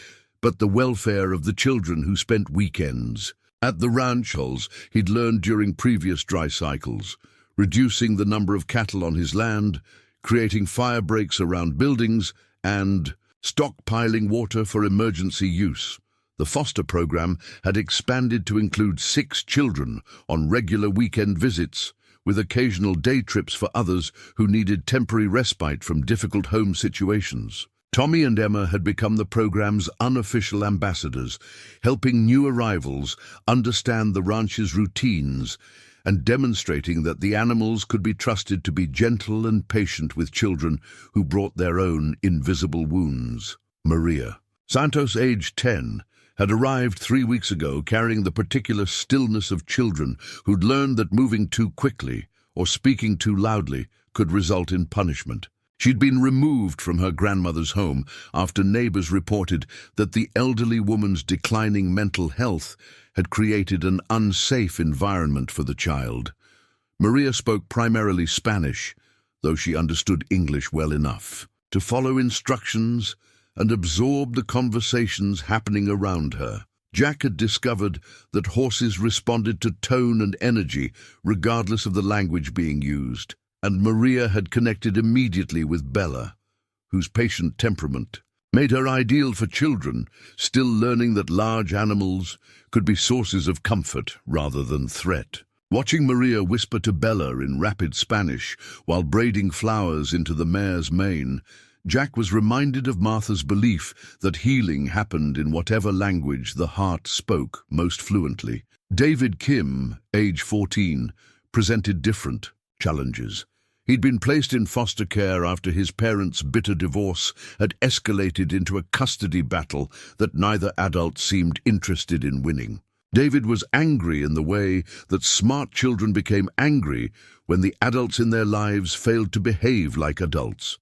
but the welfare of the children who spent weekends at the ranch holes he'd learned during previous dry cycles, reducing the number of cattle on his land, creating fire breaks around buildings, and stockpiling water for emergency use. The foster program had expanded to include 6 children on regular weekend visits, with occasional day trips for others who needed temporary respite from difficult home situations. Tommy and Emma had become the program's unofficial ambassadors, helping new arrivals understand the ranch's routines and demonstrating that the animals could be trusted to be gentle and patient with children who brought their own invisible wounds. Maria, Santos, aged 10, had arrived 3 weeks ago carrying the particular stillness of children who'd learned that moving too quickly or speaking too loudly could result in punishment. She'd been removed from her grandmother's home after neighbors reported that the elderly woman's declining mental health had created an unsafe environment for the child. Maria spoke primarily Spanish, though she understood English well enough to follow instructions and absorb the conversations happening around her. Jack had discovered that horses responded to tone and energy regardless of the language being used, and Maria had connected immediately with Bella, whose patient temperament made her ideal for children, still learning that large animals could be sources of comfort rather than threat. Watching Maria whisper to Bella in rapid Spanish while braiding flowers into the mare's mane, Jack was reminded of Martha's belief that healing happened in whatever language the heart spoke most fluently. David Kim, age 14, presented different challenges. He'd been placed in foster care after his parents' bitter divorce had escalated into a custody battle that neither adult seemed interested in winning. David was angry in the way that smart children became angry when the adults in their lives failed to behave like adults.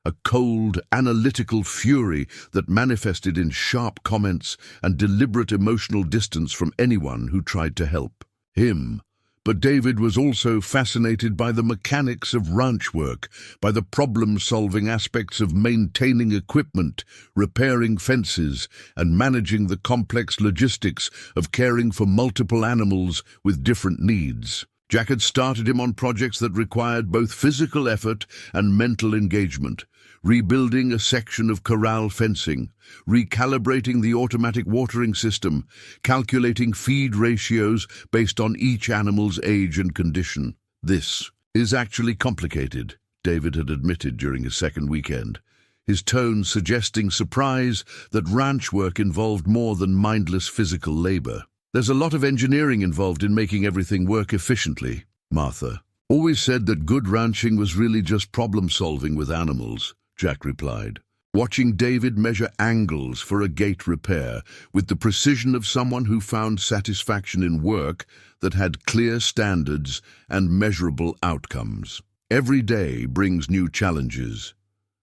A cold, analytical fury that manifested in sharp comments and deliberate emotional distance from anyone who tried to help him. But David was also fascinated by the mechanics of ranch work, by the problem-solving aspects of maintaining equipment, repairing fences, and managing the complex logistics of caring for multiple animals with different needs. Jack had started him on projects that required both physical effort and mental engagement, rebuilding a section of corral fencing, recalibrating the automatic watering system, calculating feed ratios based on each animal's age and condition. "This is actually complicated," David had admitted during his second weekend, his tone suggesting surprise that ranch work involved more than mindless physical labor. "There's a lot of engineering involved in making everything work efficiently." Martha always said that good ranching was really just problem-solving with animals, Jack replied, watching David measure angles for a gate repair with the precision of someone who found satisfaction in work that had clear standards and measurable outcomes. Every day brings new challenges,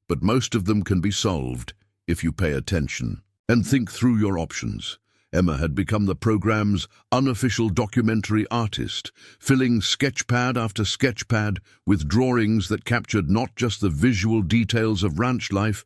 but most of them can be solved if you pay attention and think through your options. Emma had become the program's unofficial documentary artist, filling sketchpad after sketchpad with drawings that captured not just the visual details of ranch life,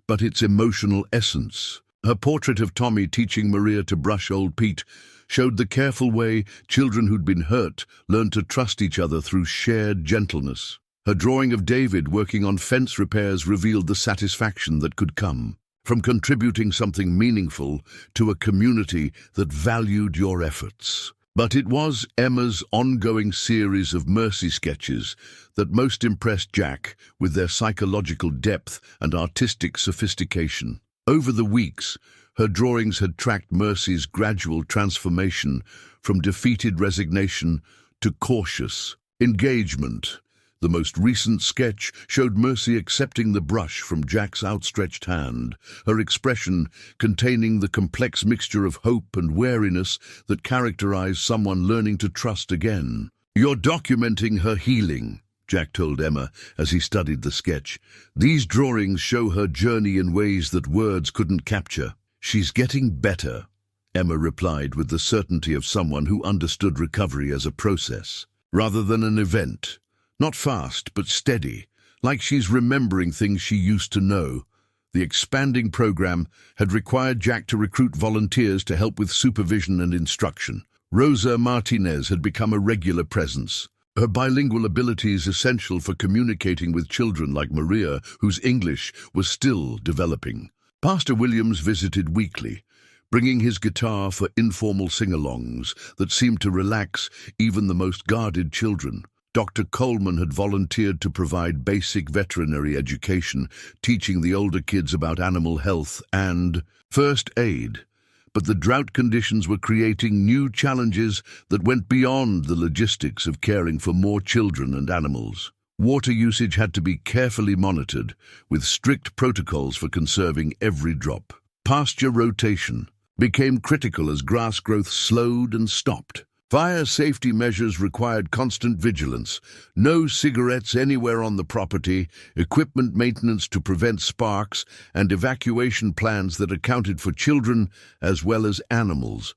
but its emotional essence. Her portrait of Tommy teaching Maria to brush old Pete showed the careful way children who'd been hurt learned to trust each other through shared gentleness. Her drawing of David working on fence repairs revealed the satisfaction that could come from contributing something meaningful to a community that valued your efforts. But it was Emma's ongoing series of mercy sketches that most impressed Jack, with their psychological depth and artistic sophistication. Over the weeks, her drawings had tracked Mercy's gradual transformation from defeated resignation to cautious engagement. The most recent sketch showed Mercy accepting the brush from Jack's outstretched hand, her expression containing the complex mixture of hope and wariness that characterized someone learning to trust again. "You're documenting her healing," Jack told Emma as he studied the sketch. "These drawings show her journey in ways that words couldn't capture." "She's getting better," Emma replied with the certainty of someone who understood recovery as a process, rather than an event. Not fast, but steady, like she's remembering things she used to know. The expanding program had required Jack to recruit volunteers to help with supervision and instruction. Rosa Martinez had become a regular presence, her bilingual abilities essential for communicating with children like Maria, whose English was still developing. Pastor Williams visited weekly, bringing his guitar for informal sing-alongs that seemed to relax even the most guarded children. Dr. Coleman had volunteered to provide basic veterinary education, teaching the older kids about animal health and first aid. But the drought conditions were creating new challenges that went beyond the logistics of caring for more children and animals. Water usage had to be carefully monitored, with strict protocols for conserving every drop. Pasture rotation became critical as grass growth slowed and stopped. Fire safety measures required constant vigilance. No cigarettes anywhere on the property, equipment maintenance to prevent sparks, and evacuation plans that accounted for children as well as animals.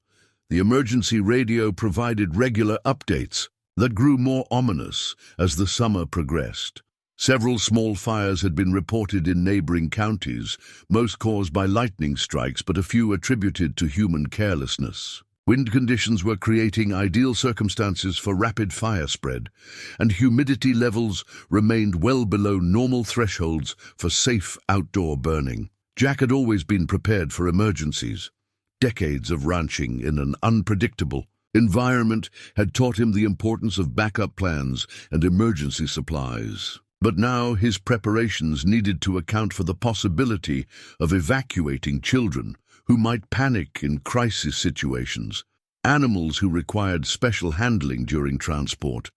The emergency radio provided regular updates that grew more ominous as the summer progressed. Several small fires had been reported in neighboring counties, most caused by lightning strikes, but a few attributed to human carelessness. Wind conditions were creating ideal circumstances for rapid fire spread, and humidity levels remained well below normal thresholds for safe outdoor burning. Jack had always been prepared for emergencies. Decades of ranching in an unpredictable environment had taught him the importance of backup plans and emergency supplies. But now his preparations needed to account for the possibility of evacuating children who might panic in crisis situations, animals who required special handling during transport,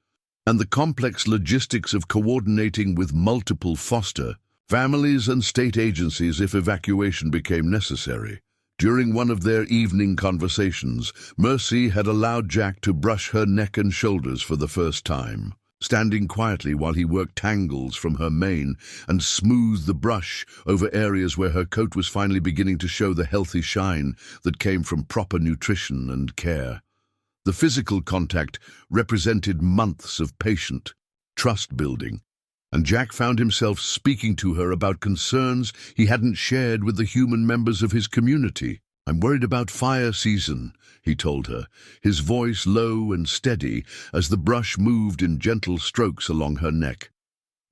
and the complex logistics of coordinating with multiple foster families and state agencies if evacuation became necessary. During one of their evening conversations, Mercy had allowed Jack to brush her neck and shoulders for the first time, standing quietly while he worked tangles from her mane and smoothed the brush over areas where her coat was finally beginning to show the healthy shine that came from proper nutrition and care. The physical contact represented months of patient trust building, and Jack found himself speaking to her about concerns he hadn't shared with the human members of his community. "I'm worried about fire season," he told her, his voice low and steady as the brush moved in gentle strokes along her neck.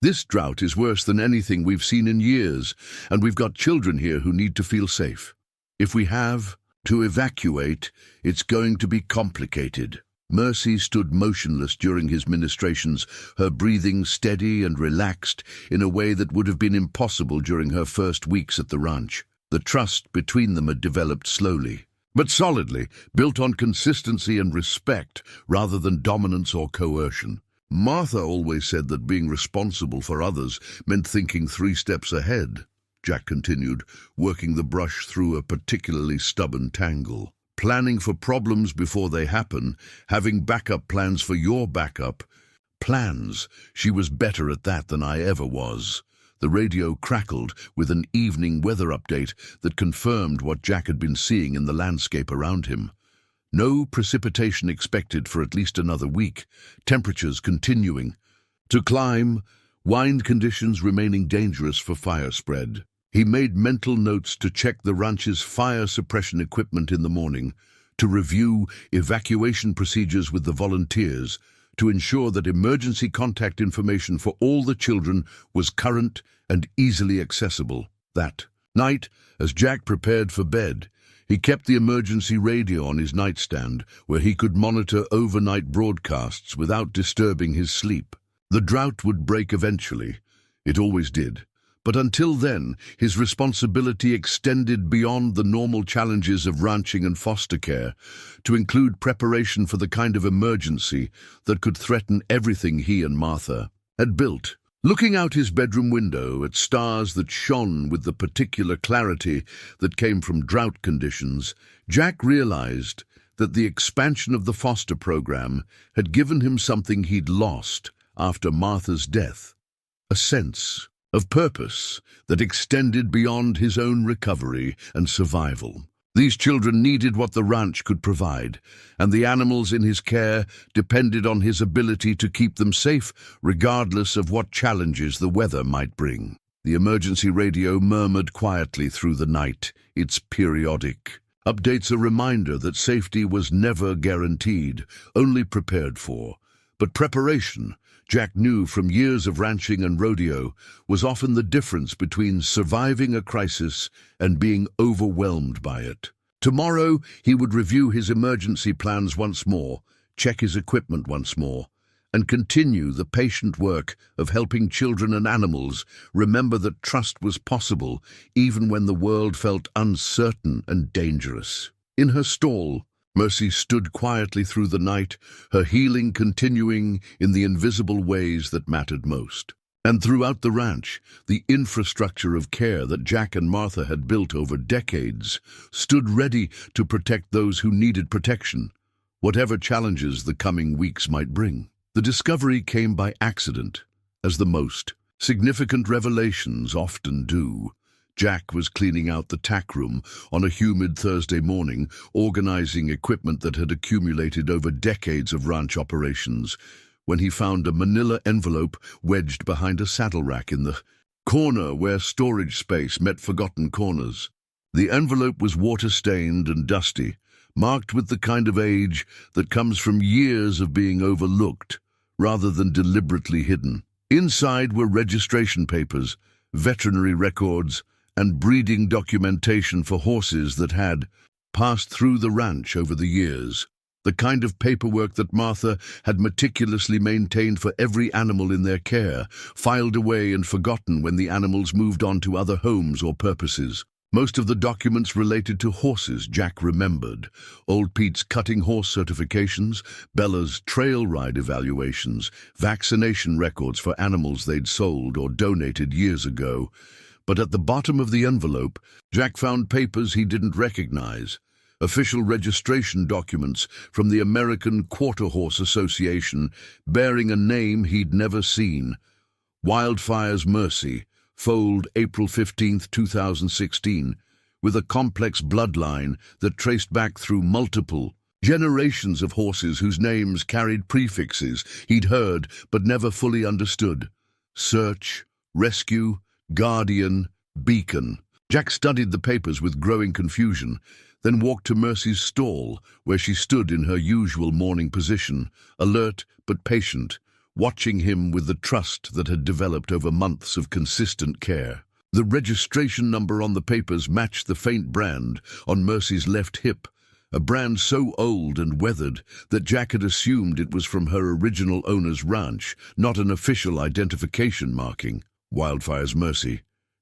"This drought is worse than anything we've seen in years, and we've got children here who need to feel safe. If we have to evacuate, it's going to be complicated." Mercy stood motionless during his ministrations, her breathing steady and relaxed in a way that would have been impossible during her first weeks at the ranch. The trust between them had developed slowly, but solidly, built on consistency and respect rather than dominance or coercion. "Martha always said that being responsible for others meant thinking 3 steps ahead," Jack continued, working the brush through a particularly stubborn tangle. "Planning for problems before they happen, having backup plans for your backup plans. She was better at that than I ever was." The radio crackled with an evening weather update that confirmed what Jack had been seeing in the landscape around him. No precipitation expected for at least another week, temperatures continuing to climb, wind conditions remaining dangerous for fire spread. He made mental notes to check the ranch's fire suppression equipment in the morning, to review evacuation procedures with the volunteers, to ensure that emergency contact information for all the children was current and easily accessible. That Night, as Jack prepared for bed, he kept the emergency radio on his nightstand where he could monitor overnight broadcasts without disturbing his sleep. The drought would break eventually. It always did. But until then, his responsibility extended beyond the normal challenges of ranching and foster care, to include preparation for the kind of emergency that could threaten everything he and Martha had built. Looking out his bedroom window at stars that shone with the particular clarity that came from drought conditions, Jack realized that the expansion of the foster program had given him something he'd lost after Martha's death: a sense of purpose that extended beyond his own recovery and survival. These children needed what the ranch could provide, and the animals in his care depended on his ability to keep them safe, regardless of what challenges the weather might bring. The emergency radio murmured quietly through the night, its periodic updates a reminder that safety was never guaranteed, only prepared for. But preparation, Jack knew from years of ranching and rodeo, was often the difference between surviving a crisis and being overwhelmed by it. Tomorrow, he would review his emergency plans once more, check his equipment once more, and continue the patient work of helping children and animals remember that trust was possible even when the world felt uncertain and dangerous. In her stall, Mercy stood quietly through the night, her healing continuing in the invisible ways that mattered most. And throughout the ranch, the infrastructure of care that Jack and Martha had built over decades stood ready to protect those who needed protection, whatever challenges the coming weeks might bring. The discovery came by accident, as the most significant revelations often do. Jack was cleaning out the tack room on a humid Thursday morning, organizing equipment that had accumulated over decades of ranch operations, when he found a manila envelope wedged behind a saddle rack in the corner where storage space met forgotten corners. The envelope was water-stained and dusty, marked with the kind of age that comes from years of being overlooked, rather than deliberately hidden. Inside were registration papers, veterinary records, and breeding documentation for horses that had passed through the ranch over the years. The kind of paperwork that Martha had meticulously maintained for every animal in their care, filed away and forgotten when the animals moved on to other homes or purposes. Most of the documents related to horses, Jack remembered. Old Pete's cutting horse certifications, Bella's trail ride evaluations, vaccination records for animals they'd sold or donated years ago. But at the bottom of the envelope, Jack found papers he didn't recognize. Official registration documents from the American Quarter Horse Association bearing a name he'd never seen. Wildfire's Mercy, foaled April 15, 2016, with a complex bloodline that traced back through multiple generations of horses whose names carried prefixes he'd heard but never fully understood. Search, Rescue, Guardian, Beacon. Jack studied the papers with growing confusion, then walked to Mercy's stall, where she stood in her usual morning position, alert but patient, watching him with the trust that had developed over months of consistent care. The registration number on the papers matched the faint brand on Mercy's left hip, a brand so old and weathered that Jack had assumed it was from her original owner's ranch, not an official identification marking. Wildfire's Mercy,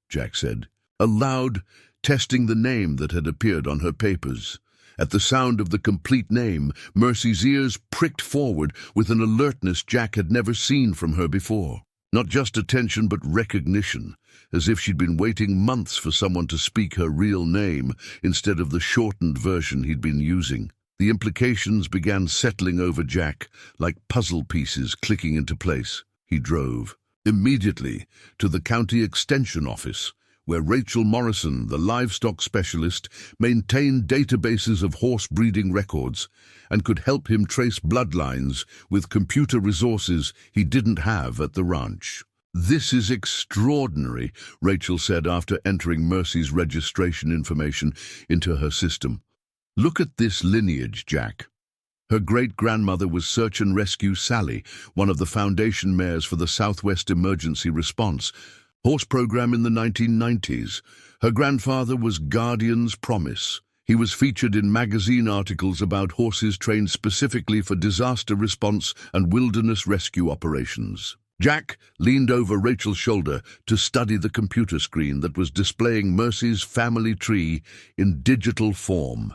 Jack said, aloud, testing the name that had appeared on her papers. At the sound of the complete name, Mercy's ears pricked forward with an alertness Jack had never seen from her before. Not just attention, but recognition, as if she'd been waiting months for someone to speak her real name instead of the shortened version he'd been using. The implications began settling over Jack like puzzle pieces clicking into place. He drove immediately to the county extension office, where Rachel Morrison, the livestock specialist, maintained databases of horse breeding records and could help him trace bloodlines with computer resources he didn't have at the ranch. "This is extraordinary," Rachel said after entering Mercy's registration information into her system. "Look at this lineage, Jack." Her great-grandmother was Search and Rescue Sally, one of the foundation mares for the Southwest Emergency Response. horse program in the 1990s. Her grandfather was Guardian's Promise. He was featured in magazine articles about horses trained specifically for disaster response and wilderness rescue operations. Jack leaned over Rachel's shoulder to study the computer screen that was displaying Mercy's family tree in digital form.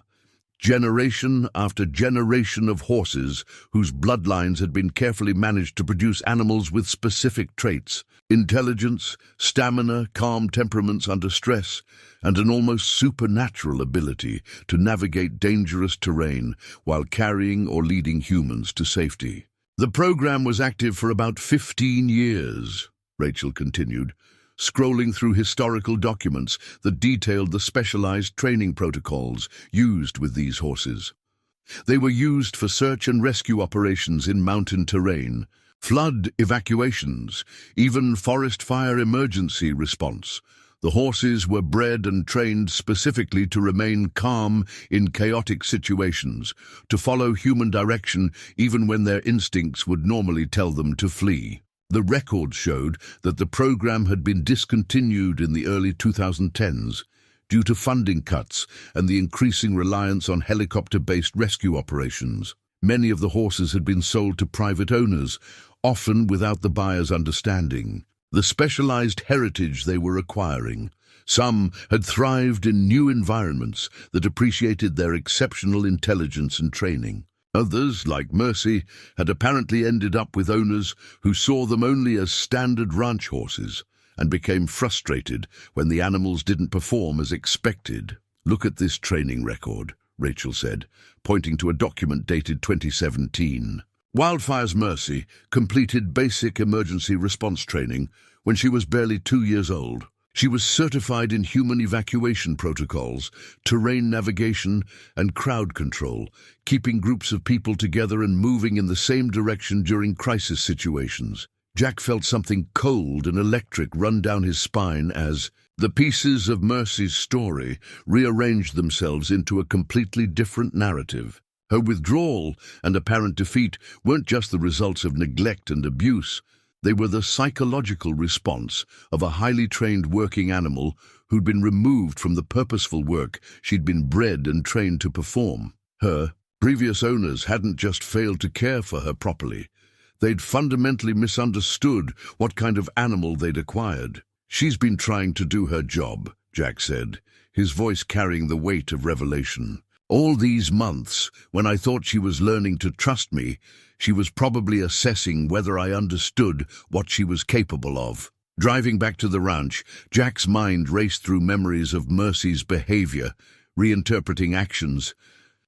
Generation after generation of horses whose bloodlines had been carefully managed to produce animals with specific traits: intelligence, stamina, calm temperaments under stress, and an almost supernatural ability to navigate dangerous terrain while carrying or leading humans to safety. The program was active for about 15 years, Rachel continued, scrolling through historical documents that detailed the specialized training protocols used with these horses. They were used for search and rescue operations in mountain terrain, flood evacuations, even forest fire emergency response. The horses were bred and trained specifically to remain calm in chaotic situations, to follow human direction even when their instincts would normally tell them to flee. The records showed that the program had been discontinued in the early 2010s due to funding cuts and the increasing reliance on helicopter-based rescue operations. Many of the horses had been sold to private owners, often without the buyer's understanding the specialized heritage they were acquiring. Some had thrived in new environments that appreciated their exceptional intelligence and training. Others, like Mercy, had apparently ended up with owners who saw them only as standard ranch horses and became frustrated when the animals didn't perform as expected. "Look at this training record," Rachel said, pointing to a document dated 2017. Wildfire's Mercy completed basic emergency response training when she was barely 2 years old. She was certified in human evacuation protocols, terrain navigation, and crowd control, keeping groups of people together and moving in the same direction during crisis situations. Jack felt something cold and electric run down his spine as the pieces of Mercy's story rearranged themselves into a completely different narrative. Her withdrawal and apparent defeat weren't just the results of neglect and abuse. They were the psychological response of a highly trained working animal who'd been removed from the purposeful work she'd been bred and trained to perform. Her previous owners hadn't just failed to care for her properly. They'd fundamentally misunderstood what kind of animal they'd acquired. "She's been trying to do her job," Jack said, his voice carrying the weight of revelation. "All these months, when I thought she was learning to trust me, she was probably assessing whether I understood what she was capable of." Driving back to the ranch, Jack's mind raced through memories of Mercy's behavior, reinterpreting actions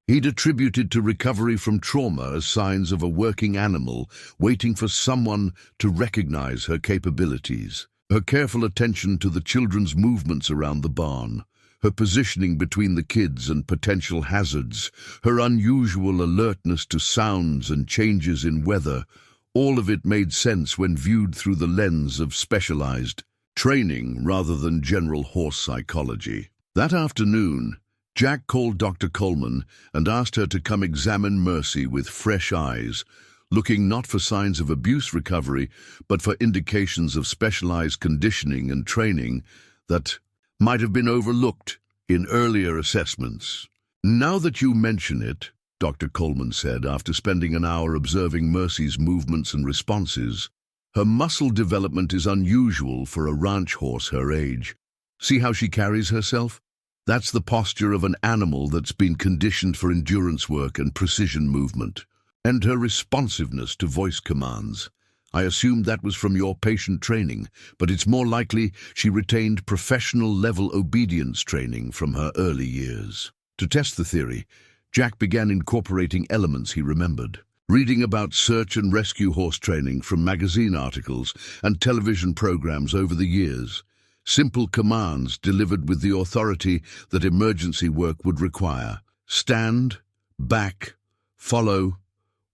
he'd attributed to recovery from trauma as signs of a working animal waiting for someone to recognize her capabilities. Her careful attention to the children's movements around the barn, her positioning between the kids and potential hazards, her unusual alertness to sounds and changes in weather, all of it made sense when viewed through the lens of specialized training rather than general horse psychology. That afternoon, Jack called Dr. Coleman and asked her to come examine Mercy with fresh eyes, looking not for signs of abuse recovery, but for indications of specialized conditioning and training that might have been overlooked in earlier assessments. "Now that you mention it," Dr. Coleman said after spending an hour observing Mercy's movements and responses, "her muscle development is unusual for a ranch horse her age. See how she carries herself? That's the posture of an animal that's been conditioned for endurance work and precision movement. And her responsiveness to voice commands. I assumed that was from your patient training, but it's more likely she retained professional-level obedience training from her early years." To test the theory, Jack began incorporating elements he remembered. Reading about search and rescue horse training from magazine articles and television programs over the years, simple commands delivered with the authority that emergency work would require. Stand, back, follow,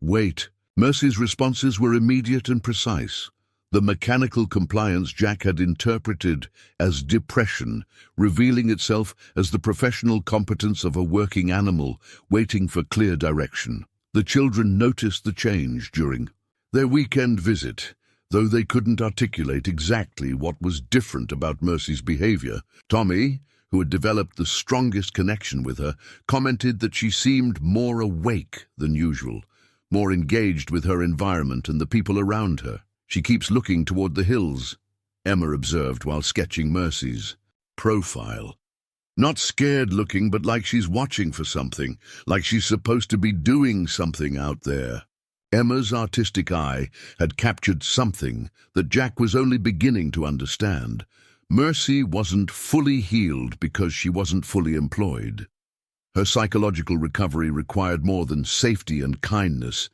wait. Mercy's responses were immediate and precise. The mechanical compliance Jack had interpreted as depression, revealing itself as the professional competence of a working animal waiting for clear direction. The children noticed the change during their weekend visit. Though they couldn't articulate exactly what was different about Mercy's behavior, Tommy, who had developed the strongest connection with her, commented that she seemed more awake than usual, more engaged with her environment and the people around her. "She keeps looking toward the hills," Emma observed while sketching Mercy's profile. "Not scared looking, but like she's watching for something, like she's supposed to be doing something out there." Emma's artistic eye had captured something that Jack was only beginning to understand. Mercy wasn't fully healed because she wasn't fully employed. Her psychological recovery required more than safety and kindness.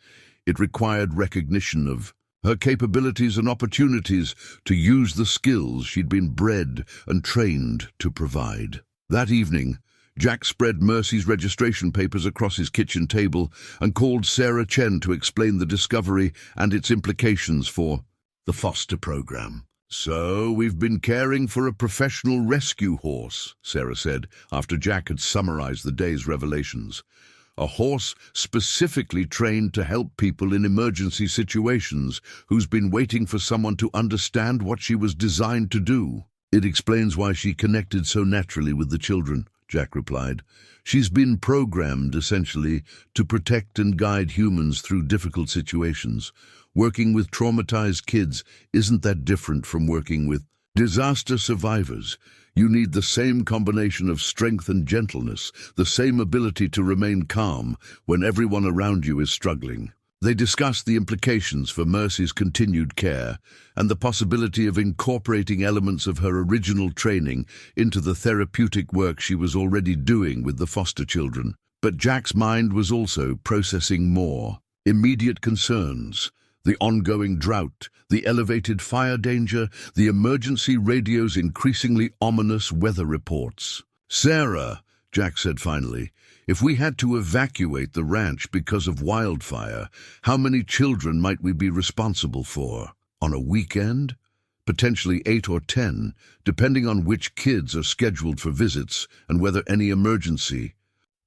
It required recognition of her capabilities and opportunities to use the skills she'd been bred and trained to provide. That evening, Jack spread Mercy's registration papers across his kitchen table and called Sarah Chen to explain the discovery and its implications for the foster program. "So we've been caring for a professional rescue horse," Sarah said, after Jack had summarized the day's revelations. "A horse specifically trained to help people in emergency situations, who's been waiting for someone to understand what she was designed to do." "It explains why she connected so naturally with the children," Jack replied. "She's been programmed, essentially, to protect and guide humans through difficult situations. Working with traumatized kids isn't that different from working with disaster survivors. You need the same combination of strength and gentleness, the same ability to remain calm when everyone around you is struggling." They discussed the implications for Mercy's continued care and the possibility of incorporating elements of her original training into the therapeutic work she was already doing with the foster children. But Jack's mind was also processing more. Immediate concerns, the ongoing drought, the elevated fire danger, the emergency radio's increasingly ominous weather reports. "Sarah," Jack said finally, "if we had to evacuate the ranch because of wildfire, how many children might we be responsible for? On a weekend? Potentially 8 or 10, depending on which kids are scheduled for visits and whether any emergency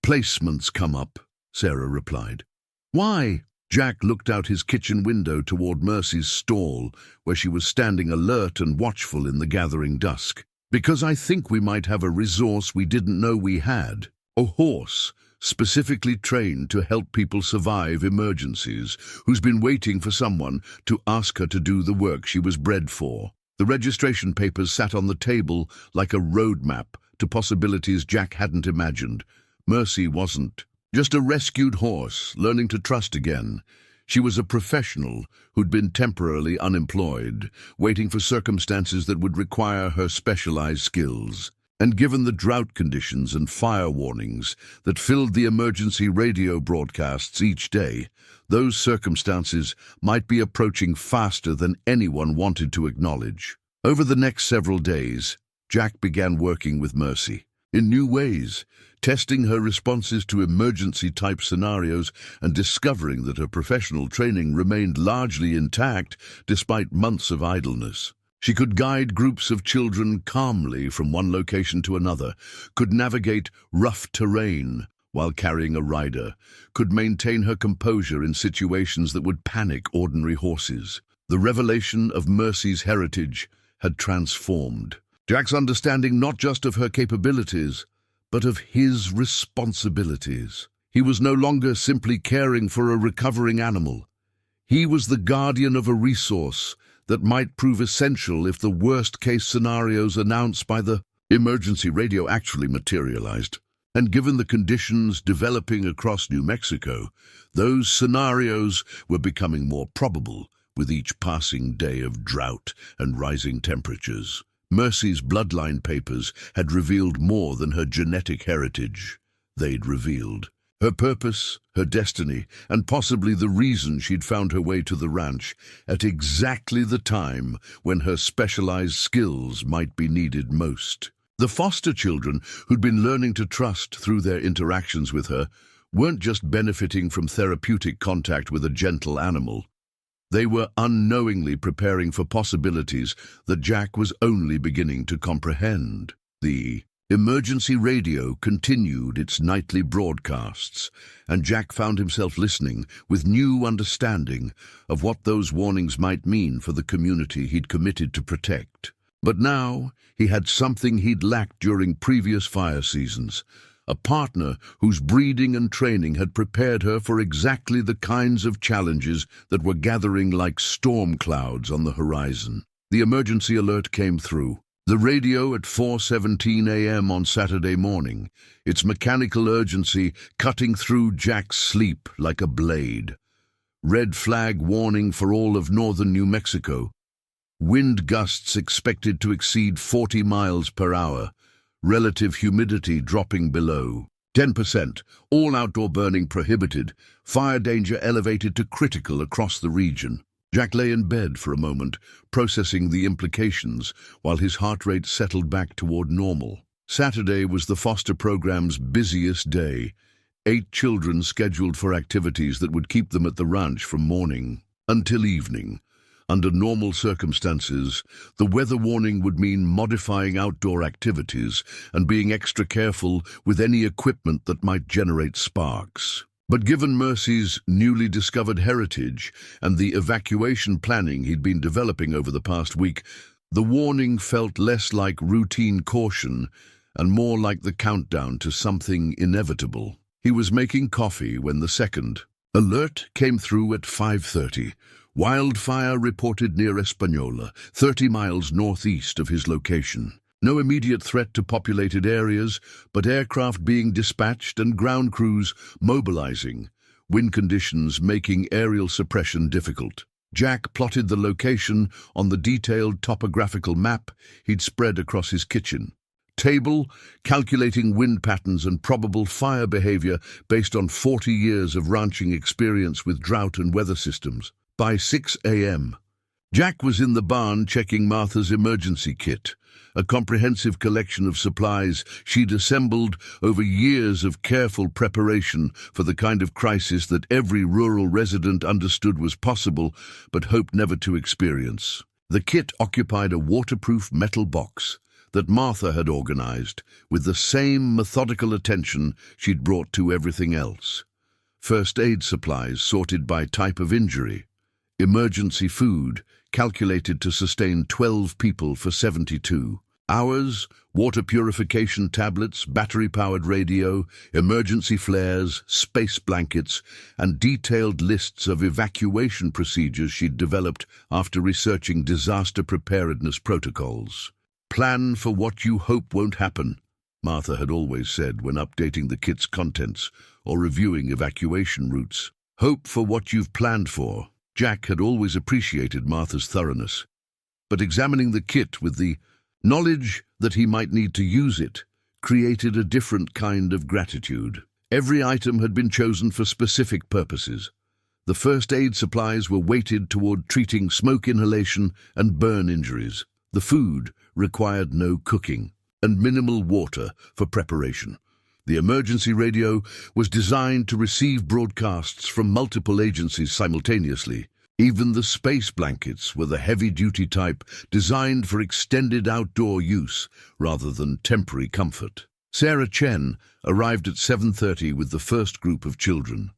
placements come up," Sarah replied. "Why?" Jack looked out his kitchen window toward Mercy's stall, where she was standing alert and watchful in the gathering dusk. "Because I think we might have a resource we didn't know we had. A horse, specifically trained to help people survive emergencies, who's been waiting for someone to ask her to do the work she was bred for." The registration papers sat on the table like a roadmap to possibilities Jack hadn't imagined. Mercy wasn't just a rescued horse learning to trust again. She was a professional who'd been temporarily unemployed, waiting for circumstances that would require her specialized skills. And given the drought conditions and fire warnings that filled the emergency radio broadcasts each day, those circumstances might be approaching faster than anyone wanted to acknowledge. Over the next several days, Jack began working with Mercy in new ways, testing her responses to emergency-type scenarios and discovering that her professional training remained largely intact despite months of idleness. She could guide groups of children calmly from one location to another, could navigate rough terrain while carrying a rider, could maintain her composure in situations that would panic ordinary horses. The revelation of Mercy's heritage had transformed Jack's understanding not just of her capabilities, but of his responsibilities. He was no longer simply caring for a recovering animal. He was the guardian of a resource that might prove essential if the worst-case scenarios announced by the emergency radio actually materialized. And given the conditions developing across New Mexico, those scenarios were becoming more probable with each passing day of drought and rising temperatures. Mercy's bloodline papers had revealed more than her genetic heritage. They'd revealed her purpose, her destiny, and possibly the reason she'd found her way to the ranch at exactly the time when her specialized skills might be needed most. The foster children, who'd been learning to trust through their interactions with her, weren't just benefiting from therapeutic contact with a gentle animal. They were unknowingly preparing for possibilities that Jack was only beginning to comprehend. The Emergency radio continued its nightly broadcasts, and Jack found himself listening with new understanding of what those warnings might mean for the community he'd committed to protect. But now he had something he'd lacked during previous fire seasons, a partner whose breeding and training had prepared her for exactly the kinds of challenges that were gathering like storm clouds on the horizon. The emergency alert came through. The radio at 4:17 a.m. on Saturday morning, its mechanical urgency cutting through Jack's sleep like a blade. Red flag warning for all of northern New Mexico. Wind gusts expected to exceed 40 miles per hour. Relative humidity dropping below 10%. All outdoor burning prohibited. Fire danger elevated to critical across the region. Jack lay in bed for a moment, processing the implications, while his heart rate settled back toward normal. Saturday was the foster program's busiest day. 8 children scheduled for activities that would keep them at the ranch from morning until evening. Under normal circumstances, the weather warning would mean modifying outdoor activities and being extra careful with any equipment that might generate sparks. But given Mercy's newly discovered heritage and the evacuation planning he'd been developing over the past week, the warning felt less like routine caution and more like the countdown to something inevitable. He was making coffee when the second alert came through at 5:30. Wildfire reported near Espanola, 30 miles northeast of his location. No immediate threat to populated areas, but aircraft being dispatched and ground crews mobilizing, wind conditions making aerial suppression difficult. Jack plotted the location on the detailed topographical map he'd spread across his kitchen table, calculating wind patterns and probable fire behavior based on 40 years of ranching experience with drought and weather systems. By 6 a.m., Jack was in the barn checking Martha's emergency kit, a comprehensive collection of supplies she'd assembled over years of careful preparation for the kind of crisis that every rural resident understood was possible but hoped never to experience. The kit occupied a waterproof metal box that Martha had organized with the same methodical attention she'd brought to everything else. First aid supplies sorted by type of injury, emergency food calculated to sustain 12 people for 72 hours, water purification tablets, battery-powered radio, emergency flares, space blankets, and detailed lists of evacuation procedures she'd developed after researching disaster preparedness protocols. "Plan for what you hope won't happen," Martha had always said when updating the kit's contents or reviewing evacuation routes. "Hope for what you've planned for." Jack had always appreciated Martha's thoroughness, but examining the kit with the knowledge that he might need to use it created a different kind of gratitude. Every item had been chosen for specific purposes. The first aid supplies were weighted toward treating smoke inhalation and burn injuries. The food required no cooking and minimal water for preparation. The emergency radio was designed to receive broadcasts from multiple agencies simultaneously. Even the space blankets were the heavy-duty type designed for extended outdoor use rather than temporary comfort. Sarah Chen arrived at 7:30 with the first group of children,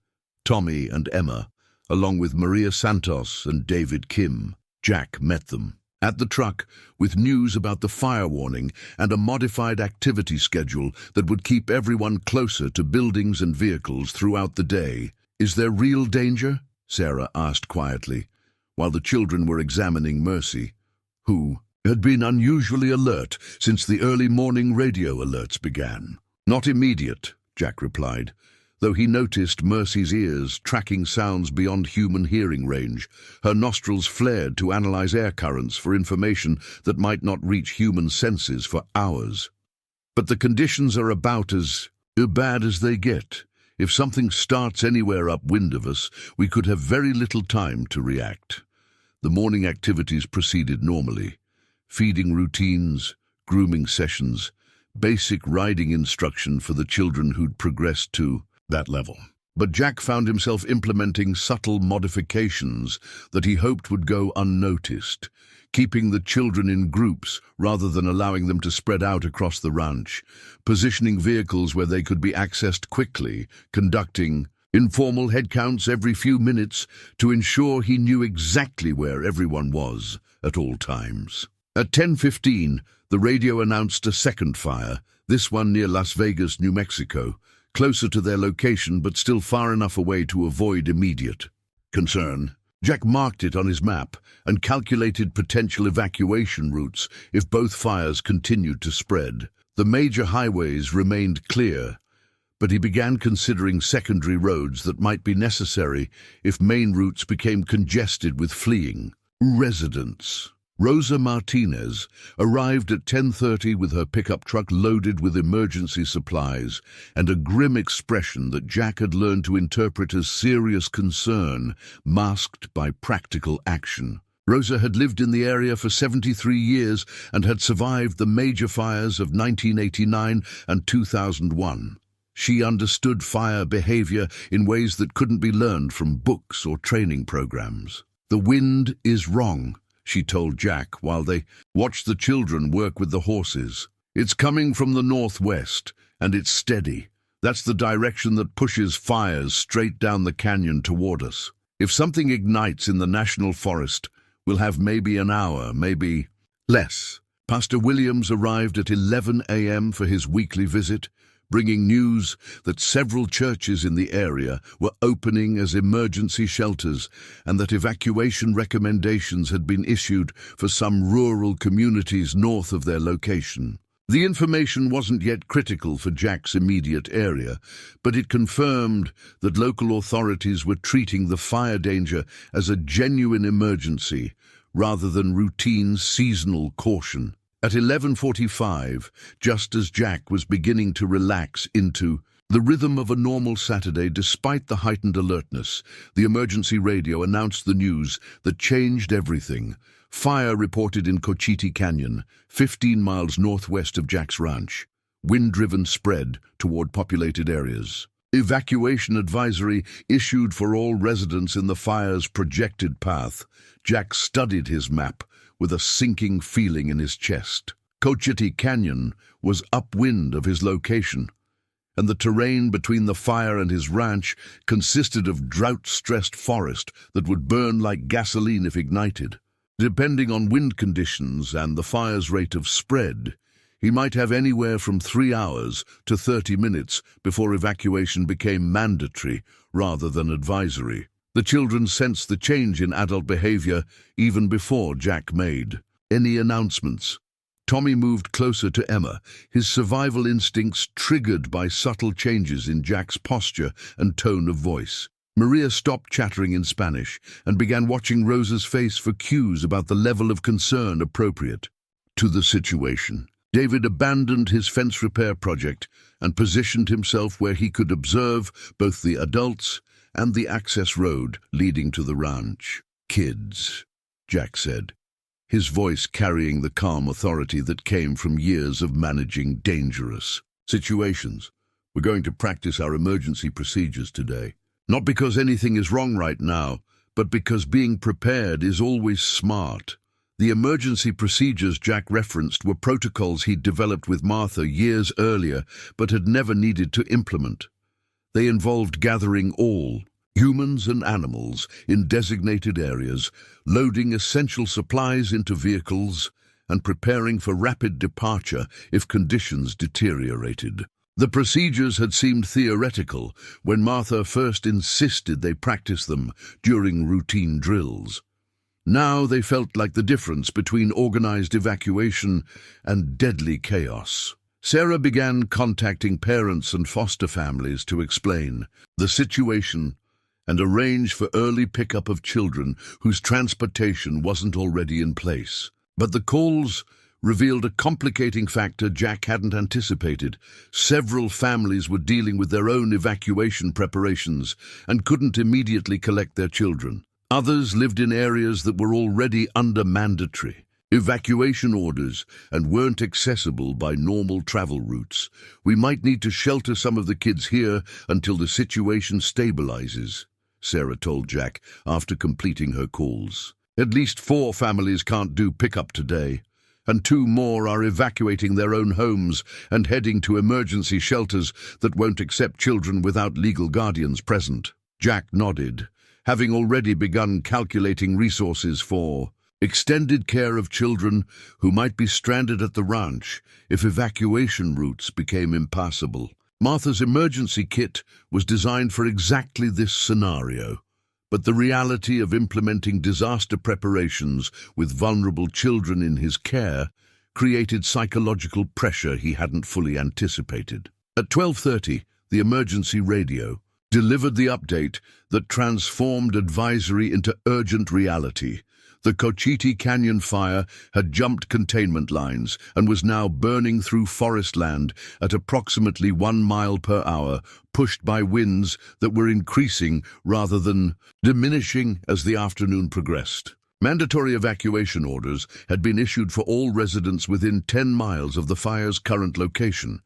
Tommy and Emma, along with Maria Santos and David Kim. Jack met them at the truck with news about the fire warning and a modified activity schedule that would keep everyone closer to buildings and vehicles throughout the day. "Is there real danger?" Sarah asked quietly, while the children were examining Mercy, who had been unusually alert since the early morning radio alerts began. "Not immediate," Jack replied, though he noticed Mercy's ears tracking sounds beyond human hearing range. Her nostrils flared to analyze air currents for information that might not reach human senses for hours. "But the conditions are about as bad as they get. If something starts anywhere upwind of us, we could have very little time to react." The morning activities proceeded normally. Feeding routines, grooming sessions, basic riding instruction for the children who'd progressed to that level. But Jack found himself implementing subtle modifications that he hoped would go unnoticed, keeping the children in groups rather than allowing them to spread out across the ranch, positioning vehicles where they could be accessed quickly, conducting informal headcounts every few minutes to ensure he knew exactly where everyone was at all times. At 10:15, the radio announced a second fire, this one near Las Vegas, New Mexico, closer to their location but still far enough away to avoid immediate concern. Jack marked it on his map and calculated potential evacuation routes if both fires continued to spread. The major highways remained clear, but he began considering secondary roads that might be necessary if main routes became congested with fleeing residents. Rosa Martinez arrived at 10:30 with her pickup truck loaded with emergency supplies and a grim expression that Jack had learned to interpret as serious concern, masked by practical action. Rosa had lived in the area for 73 years and had survived the major fires of 1989 and 2001. She understood fire behavior in ways that couldn't be learned from books or training programs. "The wind is wrong," she told Jack while they watched the children work with the horses. "It's coming from the northwest, and it's steady. That's the direction that pushes fires straight down the canyon toward us. If something ignites in the national forest, we'll have maybe an hour, maybe less." Pastor Williams arrived at 11 a.m. for his weekly visit, bringing news that several churches in the area were opening as emergency shelters and that evacuation recommendations had been issued for some rural communities north of their location. The information wasn't yet critical for Jack's immediate area, but it confirmed that local authorities were treating the fire danger as a genuine emergency rather than routine seasonal caution. At 11:45, just as Jack was beginning to relax into the rhythm of a normal Saturday despite the heightened alertness, the emergency radio announced the news that changed everything. Fire reported in Cochiti Canyon, 15 miles northwest of Jack's ranch. Wind-driven spread toward populated areas. Evacuation advisory issued for all residents in the fire's projected path. Jack studied his map with a sinking feeling in his chest. Cochiti Canyon was upwind of his location, and the terrain between the fire and his ranch consisted of drought-stressed forest that would burn like gasoline if ignited. Depending on wind conditions and the fire's rate of spread, he might have anywhere from 3 hours to 30 minutes before evacuation became mandatory rather than advisory. The children sensed the change in adult behavior even before Jack made any announcements. Tommy moved closer to Emma, his survival instincts triggered by subtle changes in Jack's posture and tone of voice. Maria stopped chattering in Spanish and began watching Rosa's face for cues about the level of concern appropriate to the situation. David abandoned his fence repair project and positioned himself where he could observe both the adults and the access road leading to the ranch. "Kids," Jack said, his voice carrying the calm authority that came from years of managing dangerous situations. "We're going to practice our emergency procedures today. Not because anything is wrong right now, but because being prepared is always smart." The emergency procedures Jack referenced were protocols he'd developed with Martha years earlier but had never needed to implement. They involved gathering all, humans and animals, in designated areas, loading essential supplies into vehicles, and preparing for rapid departure if conditions deteriorated. The procedures had seemed theoretical when Martha first insisted they practice them during routine drills. Now they felt like the difference between organized evacuation and deadly chaos. Sarah began contacting parents and foster families to explain the situation and arrange for early pickup of children whose transportation wasn't already in place. But the calls revealed a complicating factor Jack hadn't anticipated. Several families were dealing with their own evacuation preparations and couldn't immediately collect their children. Others lived in areas that were already under mandatory evacuation orders and weren't accessible by normal travel routes. "We might need to shelter some of the kids here until the situation stabilizes," Sarah told Jack after completing her calls. At least 4 families can't do pickup today, and 2 more are evacuating their own homes and heading to emergency shelters that won't accept children without legal guardians present. Jack nodded, having already begun calculating resources for extended care of children who might be stranded at the ranch if evacuation routes became impassable. Martha's emergency kit was designed for exactly this scenario, but the reality of implementing disaster preparations with vulnerable children in his care created psychological pressure he hadn't fully anticipated. At 12:30, the emergency radio delivered the update that transformed advisory into urgent reality. The Cochiti Canyon fire had jumped containment lines and was now burning through forest land at approximately 1 mile per hour, pushed by winds that were increasing rather than diminishing as the afternoon progressed. Mandatory evacuation orders had been issued for all residents within 10 miles of the fire's current location,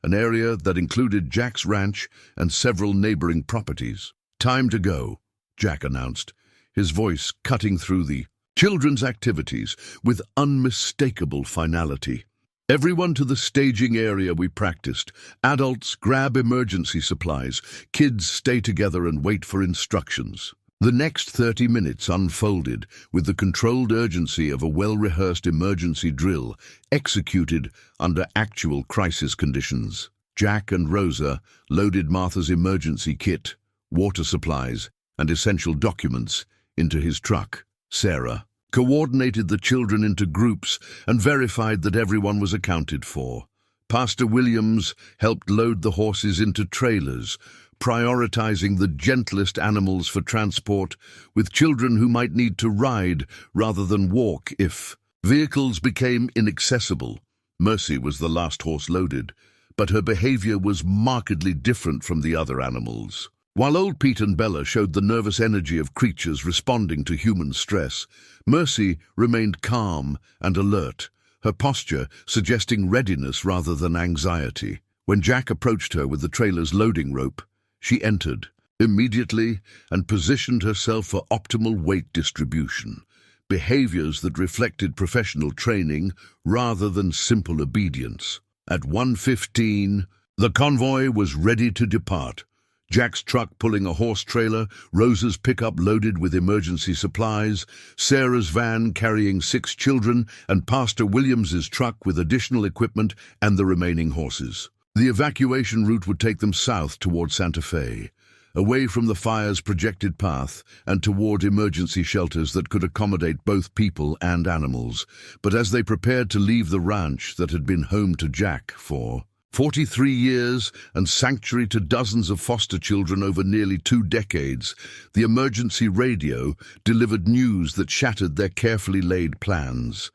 an area that included Jack's ranch and several neighboring properties. "Time to go," Jack announced, his voice cutting through the children's activities with unmistakable finality. "Everyone to the staging area we practiced. Adults, grab emergency supplies. Kids, stay together and wait for instructions." The next 30 minutes unfolded with the controlled urgency of a well-rehearsed emergency drill executed under actual crisis conditions. Jack and Rosa loaded Martha's emergency kit, water supplies, and essential documents into his truck. Sarah coordinated the children into groups and verified that everyone was accounted for. Pastor Williams helped load the horses into trailers, prioritizing the gentlest animals for transport, with children who might need to ride rather than walk if vehicles became inaccessible. Mercy was the last horse loaded, but her behavior was markedly different from the other animals. While old Pete and Bella showed the nervous energy of creatures responding to human stress, Mercy remained calm and alert, her posture suggesting readiness rather than anxiety. When Jack approached her with the trailer's loading rope, she entered immediately and positioned herself for optimal weight distribution, behaviors that reflected professional training rather than simple obedience. At 1:15, the convoy was ready to depart. Jack's truck pulling a horse trailer, Rosa's pickup loaded with emergency supplies, Sarah's van carrying 6 children, and Pastor Williams's truck with additional equipment and the remaining horses. The evacuation route would take them south toward Santa Fe, away from the fire's projected path and toward emergency shelters that could accommodate both people and animals. But as they prepared to leave the ranch that had been home to Jack for 43 years and sanctuary to dozens of foster children over nearly 2 decades, the emergency radio delivered news that shattered their carefully laid plans.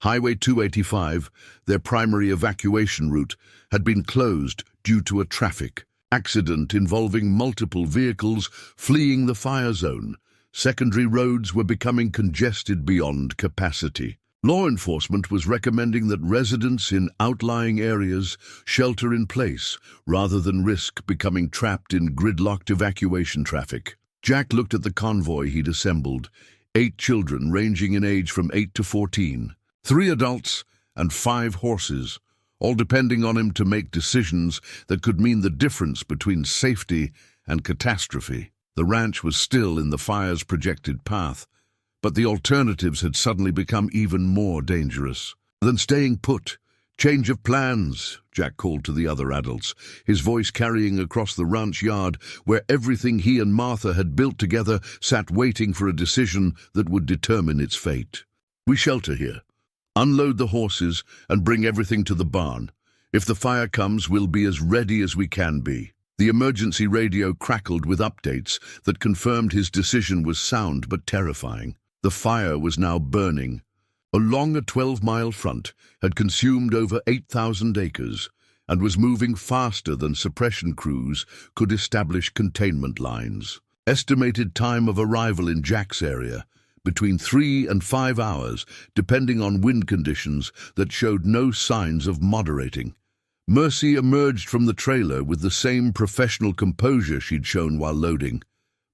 Highway 285, their primary evacuation route, had been closed due to a traffic accident involving multiple vehicles fleeing the fire zone. Secondary roads were becoming congested beyond capacity. Law enforcement was recommending that residents in outlying areas shelter in place rather than risk becoming trapped in gridlocked evacuation traffic. Jack looked at the convoy he'd assembled, 8 children ranging in age from 8 to 14, 3 adults and 5 horses, all depending on him to make decisions that could mean the difference between safety and catastrophe. The ranch was still in the fire's projected path, but the alternatives had suddenly become even more dangerous. Than staying put. "Change of plans," Jack called to the other adults, his voice carrying across the ranch yard where everything he and Martha had built together sat waiting for a decision that would determine its fate. "We shelter here. Unload the horses and bring everything to the barn. If the fire comes, we'll be as ready as we can be." The emergency radio crackled with updates that confirmed his decision was sound but terrifying. The fire was now burning. Along a 12-mile front, had consumed over 8,000 acres and was moving faster than suppression crews could establish containment lines. Estimated time of arrival in Jack's area, between 3 and 5 hours, depending on wind conditions that showed no signs of moderating. Mercy emerged from the trailer with the same professional composure she'd shown while loading,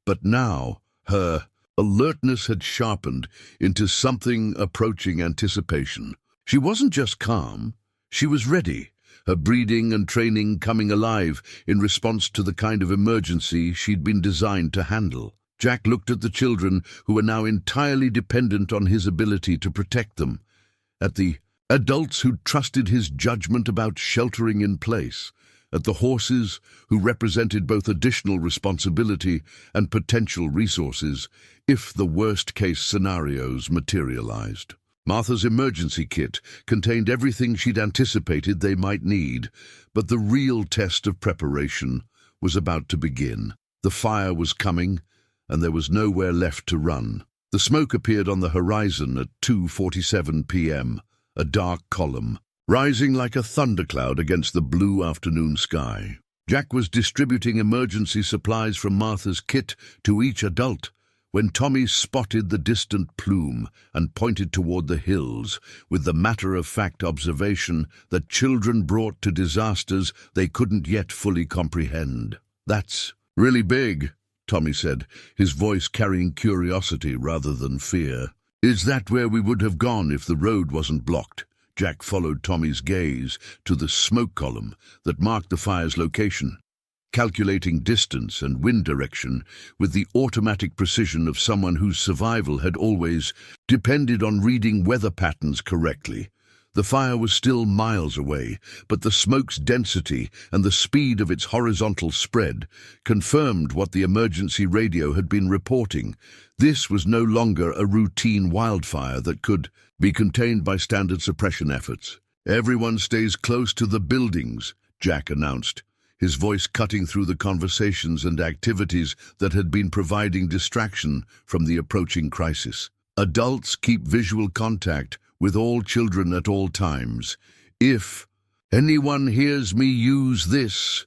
but now her alertness had sharpened into something approaching anticipation. She wasn't just calm, she was ready, her breeding and training coming alive in response to the kind of emergency she'd been designed to handle. Jack looked at the children, who were now entirely dependent on his ability to protect them, at the adults who trusted his judgment about sheltering in place, at the horses, who represented both additional responsibility and potential resources if the worst-case scenarios materialized. Martha's emergency kit contained everything she'd anticipated they might need, but the real test of preparation was about to begin. The fire was coming, and there was nowhere left to run. The smoke appeared on the horizon at 2:47 p.m., a dark column, rising like a thundercloud against the blue afternoon sky. Jack was distributing emergency supplies from Martha's kit to each adult when Tommy spotted the distant plume and pointed toward the hills with the matter-of-fact observation that children brought to disasters they couldn't yet fully comprehend. "That's really big," Tommy said, his voice carrying curiosity rather than fear. "Is that where we would have gone if the road wasn't blocked?" Jack followed Tommy's gaze to the smoke column that marked the fire's location, calculating distance and wind direction with the automatic precision of someone whose survival had always depended on reading weather patterns correctly. The fire was still miles away, but the smoke's density and the speed of its horizontal spread confirmed what the emergency radio had been reporting. This was no longer a routine wildfire that could be contained by standard suppression efforts. "Everyone stays close to the buildings," Jack announced, his voice cutting through the conversations and activities that had been providing distraction from the approaching crisis. "Adults keep visual contact with all children at all times. If anyone hears me use this—"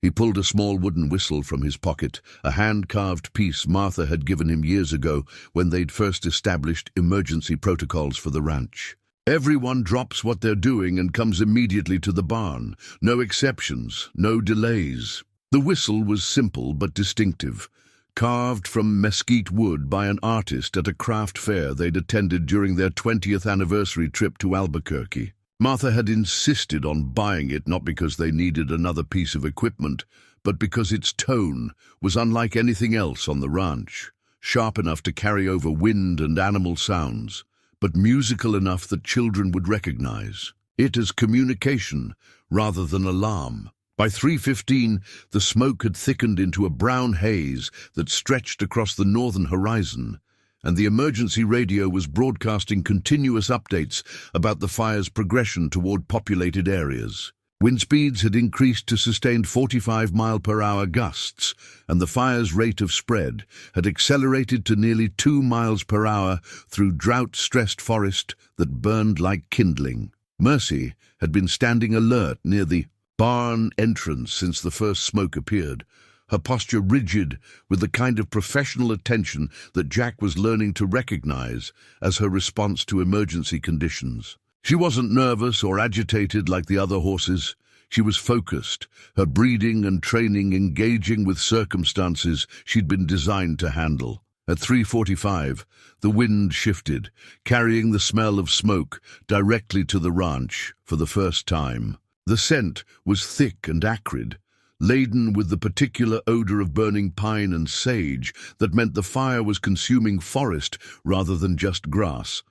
He pulled a small wooden whistle from his pocket, a hand-carved piece Martha had given him years ago when they'd first established emergency protocols for the ranch. "Everyone drops what they're doing and comes immediately to the barn. No exceptions, no delays." The whistle was simple but distinctive, carved from mesquite wood by an artist at a craft fair they'd attended during their 20th anniversary trip to Albuquerque. Martha had insisted on buying it not because they needed another piece of equipment, but because its tone was unlike anything else on the ranch, sharp enough to carry over wind and animal sounds, but musical enough that children would recognize it as communication rather than alarm. By 3:15, the smoke had thickened into a brown haze that stretched across the northern horizon, and the emergency radio was broadcasting continuous updates about the fire's progression toward populated areas. Wind speeds had increased to sustained 45-mile-per-hour gusts, and the fire's rate of spread had accelerated to nearly 2 miles per hour through drought-stressed forest that burned like kindling. Mercy had been standing alert near the barn entrance since the first smoke appeared, her posture rigid with the kind of professional attention that Jack was learning to recognize as her response to emergency conditions. She wasn't nervous or agitated like the other horses. She was focused, her breeding and training engaging with circumstances she'd been designed to handle. At 3:45, the wind shifted, carrying the smell of smoke directly to the ranch for the first time. The scent was thick and acrid, laden with the particular odor of burning pine and sage that meant the fire was consuming forest rather than just grass.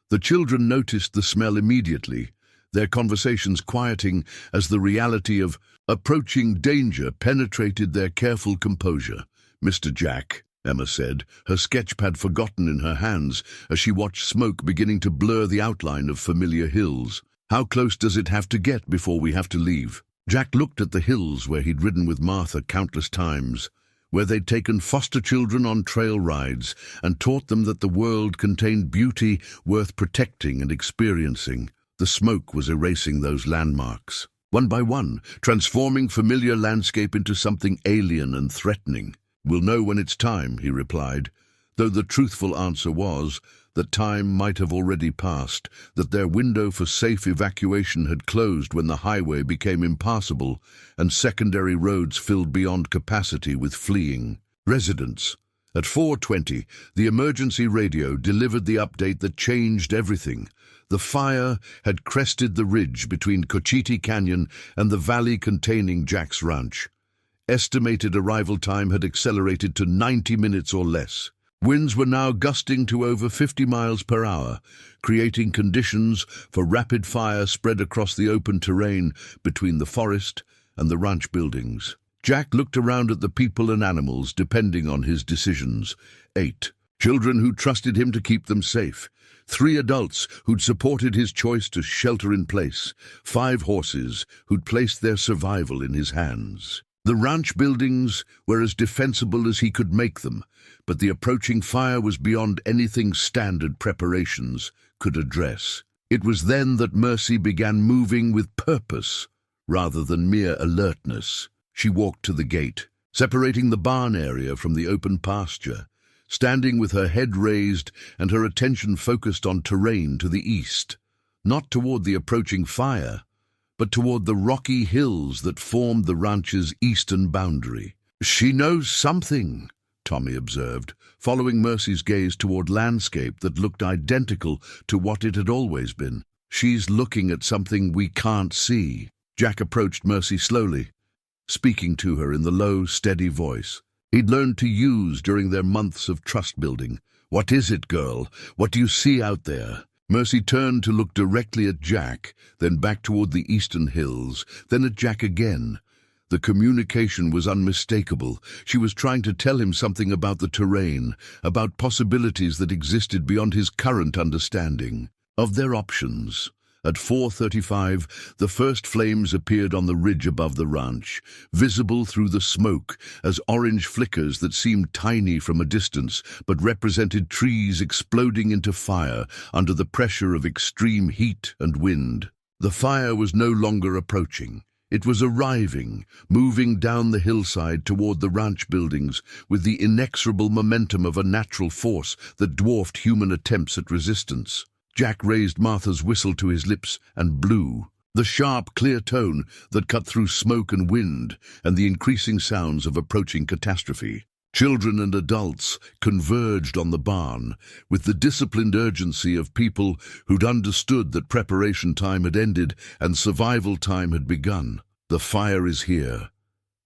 The children noticed the smell immediately, their conversations quieting as the reality of approaching danger penetrated their careful composure. "Mr. Jack," Emma said, her sketchpad forgotten in her hands as she watched smoke beginning to blur the outline of familiar hills. "How close does it have to get before we have to leave?" Jack looked at the hills where he'd ridden with Martha countless times, where they'd taken foster children on trail rides and taught them that the world contained beauty worth protecting and experiencing. The smoke was erasing those landmarks, one by one, transforming familiar landscape into something alien and threatening. "We'll know when it's time," he replied, though the truthful answer was that time might have already passed, that their window for safe evacuation had closed when the highway became impassable and secondary roads filled beyond capacity with fleeing residents. At 4:20, the emergency radio delivered the update that changed everything. The fire had crested the ridge between Cochiti Canyon and the valley containing Jack's ranch. Estimated arrival time had accelerated to 90 minutes or less. Winds were now gusting to over 50 miles per hour, creating conditions for rapid fire spread across the open terrain between the forest and the ranch buildings. Jack looked around at the people and animals depending on his decisions. 8 children who trusted him to keep them safe. 3 adults who'd supported his choice to shelter in place. 5 horses who'd placed their survival in his hands. The ranch buildings were as defensible as he could make them, but the approaching fire was beyond anything standard preparations could address. It was then that Mercy began moving with purpose rather than mere alertness. She walked to the gate, separating the barn area from the open pasture, standing with her head raised and her attention focused on terrain to the east, not toward the approaching fire, but toward the rocky hills that formed the ranch's eastern boundary. "She knows something," Tommy observed, following Mercy's gaze toward landscape that looked identical to what it had always been. "She's looking at something we can't see." Jack approached Mercy slowly, speaking to her in the low, steady voice he'd learned to use during their months of trust-building. "What is it, girl? What do you see out there?" Mercy turned to look directly at Jack, then back toward the eastern hills, then at Jack again. The communication was unmistakable. She was trying to tell him something about the terrain, about possibilities that existed beyond his current understanding of their options. At 4:35, the first flames appeared on the ridge above the ranch, visible through the smoke as orange flickers that seemed tiny from a distance but represented trees exploding into fire under the pressure of extreme heat and wind. The fire was no longer approaching. It was arriving, moving down the hillside toward the ranch buildings with the inexorable momentum of a natural force that dwarfed human attempts at resistance. Jack raised Martha's whistle to his lips and blew. The sharp, clear tone that cut through smoke and wind and the increasing sounds of approaching catastrophe. Children and adults converged on the barn with the disciplined urgency of people who'd understood that preparation time had ended and survival time had begun. "The fire is here,"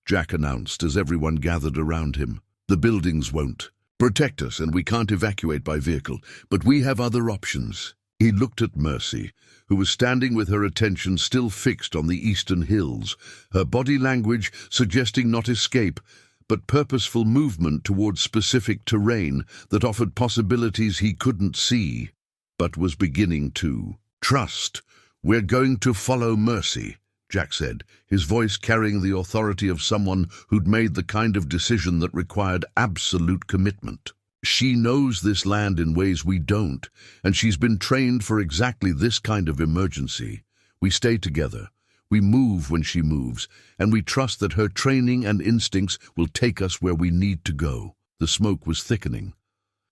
Jack announced as everyone gathered around him. "The buildings won't protect us and we can't evacuate by vehicle, but we have other options." He looked at Mercy, who was standing with her attention still fixed on the eastern hills, her body language suggesting not escape, but purposeful movement towards specific terrain that offered possibilities he couldn't see, but was beginning to. "Trust. We're going to follow Mercy," Jack said, his voice carrying the authority of someone who'd made the kind of decision that required absolute commitment. "She knows this land in ways we don't, and she's been trained for exactly this kind of emergency. We stay together. We move when she moves, and we trust that her training and instincts will take us where we need to go." The smoke was thickening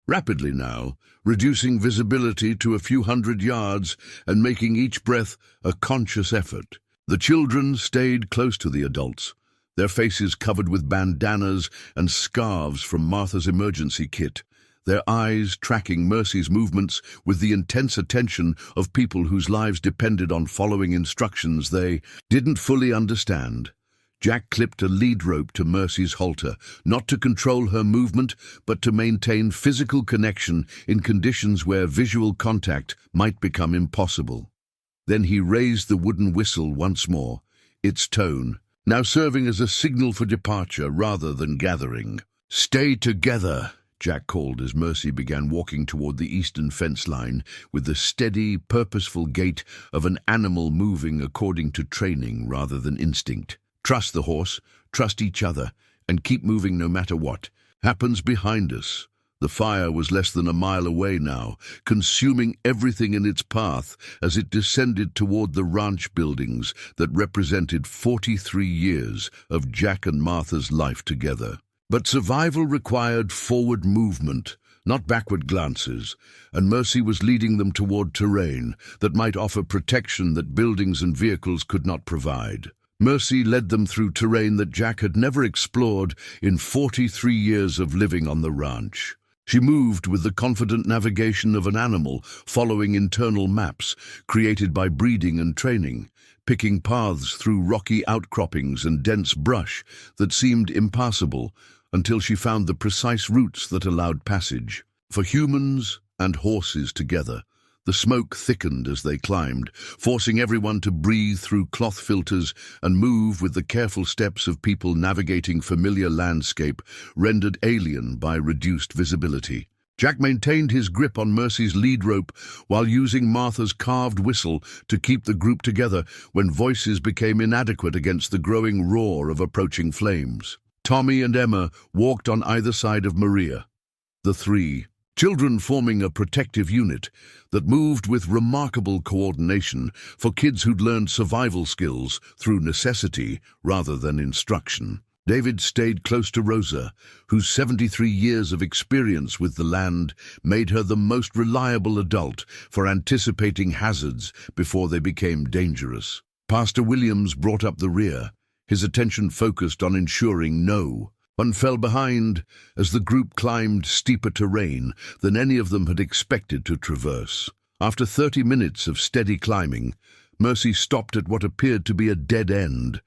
rapidly now, reducing visibility to a few hundred yards and making each breath a conscious effort. The children stayed close to the adults, their faces covered with bandanas and scarves from Martha's emergency kit, their eyes tracking Mercy's movements with the intense attention of people whose lives depended on following instructions they didn't fully understand. Jack clipped a lead rope to Mercy's halter, not to control her movement, but to maintain physical connection in conditions where visual contact might become impossible. Then he raised the wooden whistle once more, its tone now serving as a signal for departure rather than gathering. "Stay together," Jack called as Mercy began walking toward the eastern fence line with the steady, purposeful gait of an animal moving according to training rather than instinct. "Trust the horse, trust each other, and keep moving no matter what happens behind us." The fire was less than a mile away now, consuming everything in its path as it descended toward the ranch buildings that represented 43 years of Jack and Martha's life together. But survival required forward movement, not backward glances, and Mercy was leading them toward terrain that might offer protection that buildings and vehicles could not provide. Mercy led them through terrain that Jack had never explored in 43 years of living on the ranch. She moved with the confident navigation of an animal, following internal maps created by breeding and training, picking paths through rocky outcroppings and dense brush that seemed impassable until she found the precise routes that allowed passage. For humans and horses together, the smoke thickened as they climbed, forcing everyone to breathe through cloth filters and move with the careful steps of people navigating familiar landscape rendered alien by reduced visibility. Jack maintained his grip on Mercy's lead rope while using Martha's carved whistle to keep the group together when voices became inadequate against the growing roar of approaching flames. Tommy and Emma walked on either side of Maria, the three children forming a protective unit that moved with remarkable coordination for kids who'd learned survival skills through necessity rather than instruction. David stayed close to Rosa, whose 73 years of experience with the land made her the most reliable adult for anticipating hazards before they became dangerous. Pastor Williams brought up the rear, his attention focused on ensuring no one fell behind as the group climbed steeper terrain than any of them had expected to traverse. After 30 minutes of steady climbing, Mercy stopped at what appeared to be a dead end,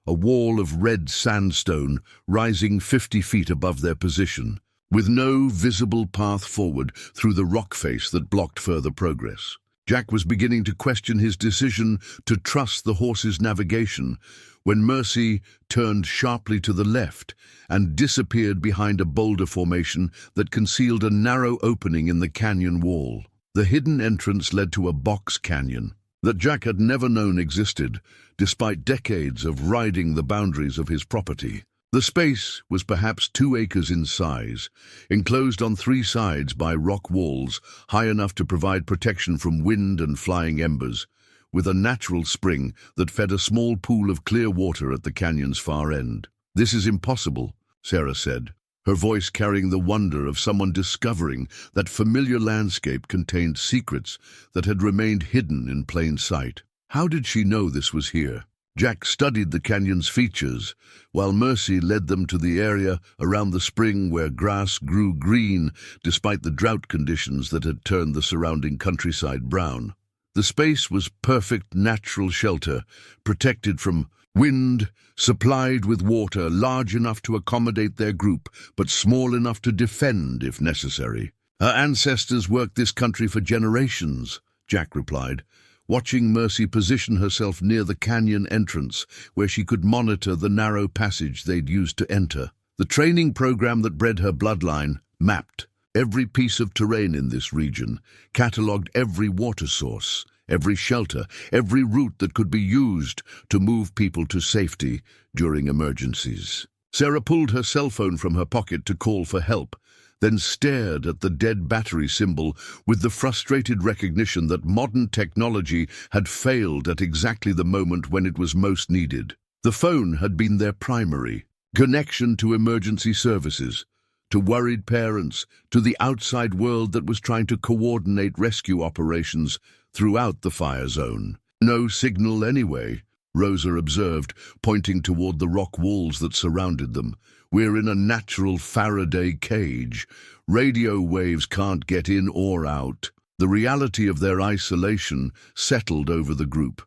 a wall of red sandstone rising 50 feet above their position, with no visible path forward through the rock face that blocked further progress. Jack was beginning to question his decision to trust the horse's navigation when Mercy turned sharply to the left and disappeared behind a boulder formation that concealed a narrow opening in the canyon wall. The hidden entrance led to a box canyon that Jack had never known existed, despite decades of riding the boundaries of his property. The space was perhaps 2 acres in size, enclosed on 3 sides by rock walls high enough to provide protection from wind and flying embers, with a natural spring that fed a small pool of clear water at the canyon's far end. "This is impossible," Sarah said, her voice carrying the wonder of someone discovering that familiar landscape contained secrets that had remained hidden in plain sight. How did she know this was here? Jack studied the canyon's features, while Mercy led them to the area around the spring where grass grew green despite the drought conditions that had turned the surrounding countryside brown. The space was perfect natural shelter, protected from wind, supplied with water large enough to accommodate their group, but small enough to defend if necessary. "Her ancestors worked this country for generations," Jack replied, watching Mercy position herself near the canyon entrance where she could monitor the narrow passage they'd used to enter. The training program that bred her bloodline mapped every piece of terrain in this region, catalogued every water source, every shelter, every route that could be used to move people to safety during emergencies. Sarah pulled her cell phone from her pocket to call for help, then stared at the dead battery symbol with the frustrated recognition that modern technology had failed at exactly the moment when it was most needed. The phone had been their primary connection to emergency services, to worried parents, to the outside world that was trying to coordinate rescue operations throughout the fire zone. "No signal anyway," Rosa observed, pointing toward the rock walls that surrounded them. "We're in a natural Faraday cage. Radio waves can't get in or out." The reality of their isolation settled over the group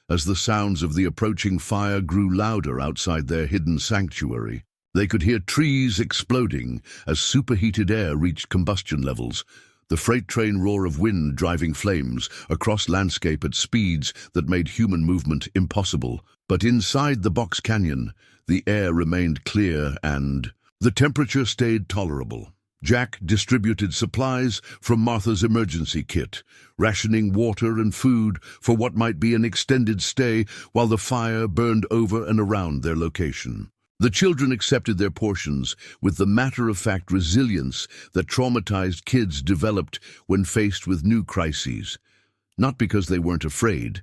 as the sounds of the approaching fire grew louder outside their hidden sanctuary. They could hear trees exploding as superheated air reached combustion levels, the freight train roar of wind driving flames across landscape at speeds that made human movement impossible. But inside the box canyon, the air remained clear and the temperature stayed tolerable. Jack distributed supplies from Martha's emergency kit, rationing water and food for what might be an extended stay while the fire burned over and around their location. The children accepted their portions with the matter-of-fact resilience that traumatized kids developed when faced with new crises, not because they weren't afraid,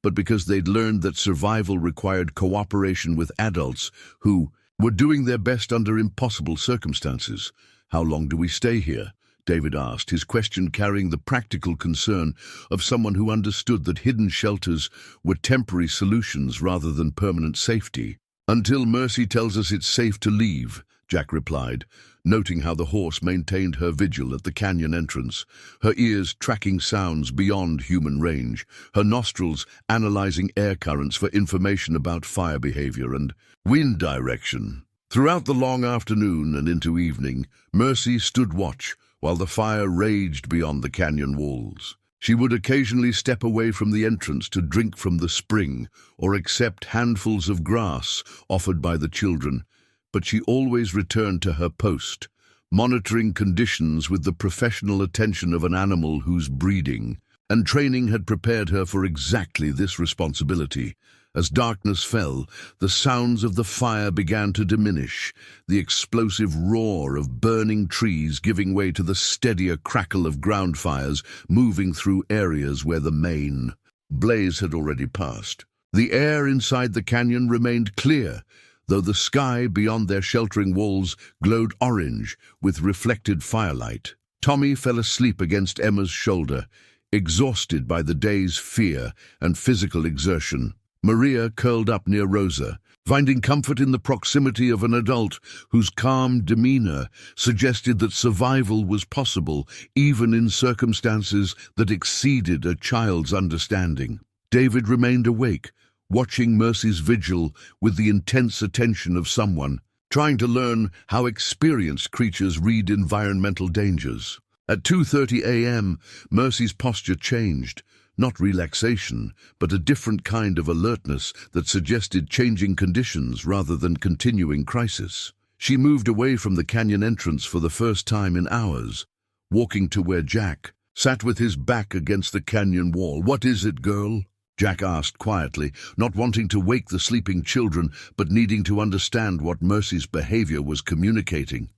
but because they'd learned that survival required cooperation with adults who were doing their best under impossible circumstances. "How long do we stay here?" David asked, his question carrying the practical concern of someone who understood that hidden shelters were temporary solutions rather than permanent safety. "Until Mercy tells us it's safe to leave," Jack replied, noting how the horse maintained her vigil at the canyon entrance, her ears tracking sounds beyond human range, her nostrils analyzing air currents for information about fire behavior and wind direction. Throughout the long afternoon and into evening, Mercy stood watch while the fire raged beyond the canyon walls. She would occasionally step away from the entrance to drink from the spring or accept handfuls of grass offered by the children, but she always returned to her post, monitoring conditions with the professional attention of an animal whose breeding and training had prepared her for exactly this responsibility. As darkness fell, the sounds of the fire began to diminish, the explosive roar of burning trees giving way to the steadier crackle of ground fires moving through areas where the main blaze had already passed. The air inside the canyon remained clear, though the sky beyond their sheltering walls glowed orange with reflected firelight. Tommy fell asleep against Emma's shoulder, exhausted by the day's fear and physical exertion. Maria curled up near Rosa, finding comfort in the proximity of an adult whose calm demeanor suggested that survival was possible even in circumstances that exceeded a child's understanding. David remained awake, watching Mercy's vigil with the intense attention of someone trying to learn how experienced creatures read environmental dangers. At 2:30 a.m., Mercy's posture changed. Not relaxation, but a different kind of alertness that suggested changing conditions rather than continuing crisis. She moved away from the canyon entrance for the first time in hours, walking to where Jack sat with his back against the canyon wall. "What is it, girl?" Jack asked quietly, not wanting to wake the sleeping children, but needing to understand what Mercy's behavior was communicating.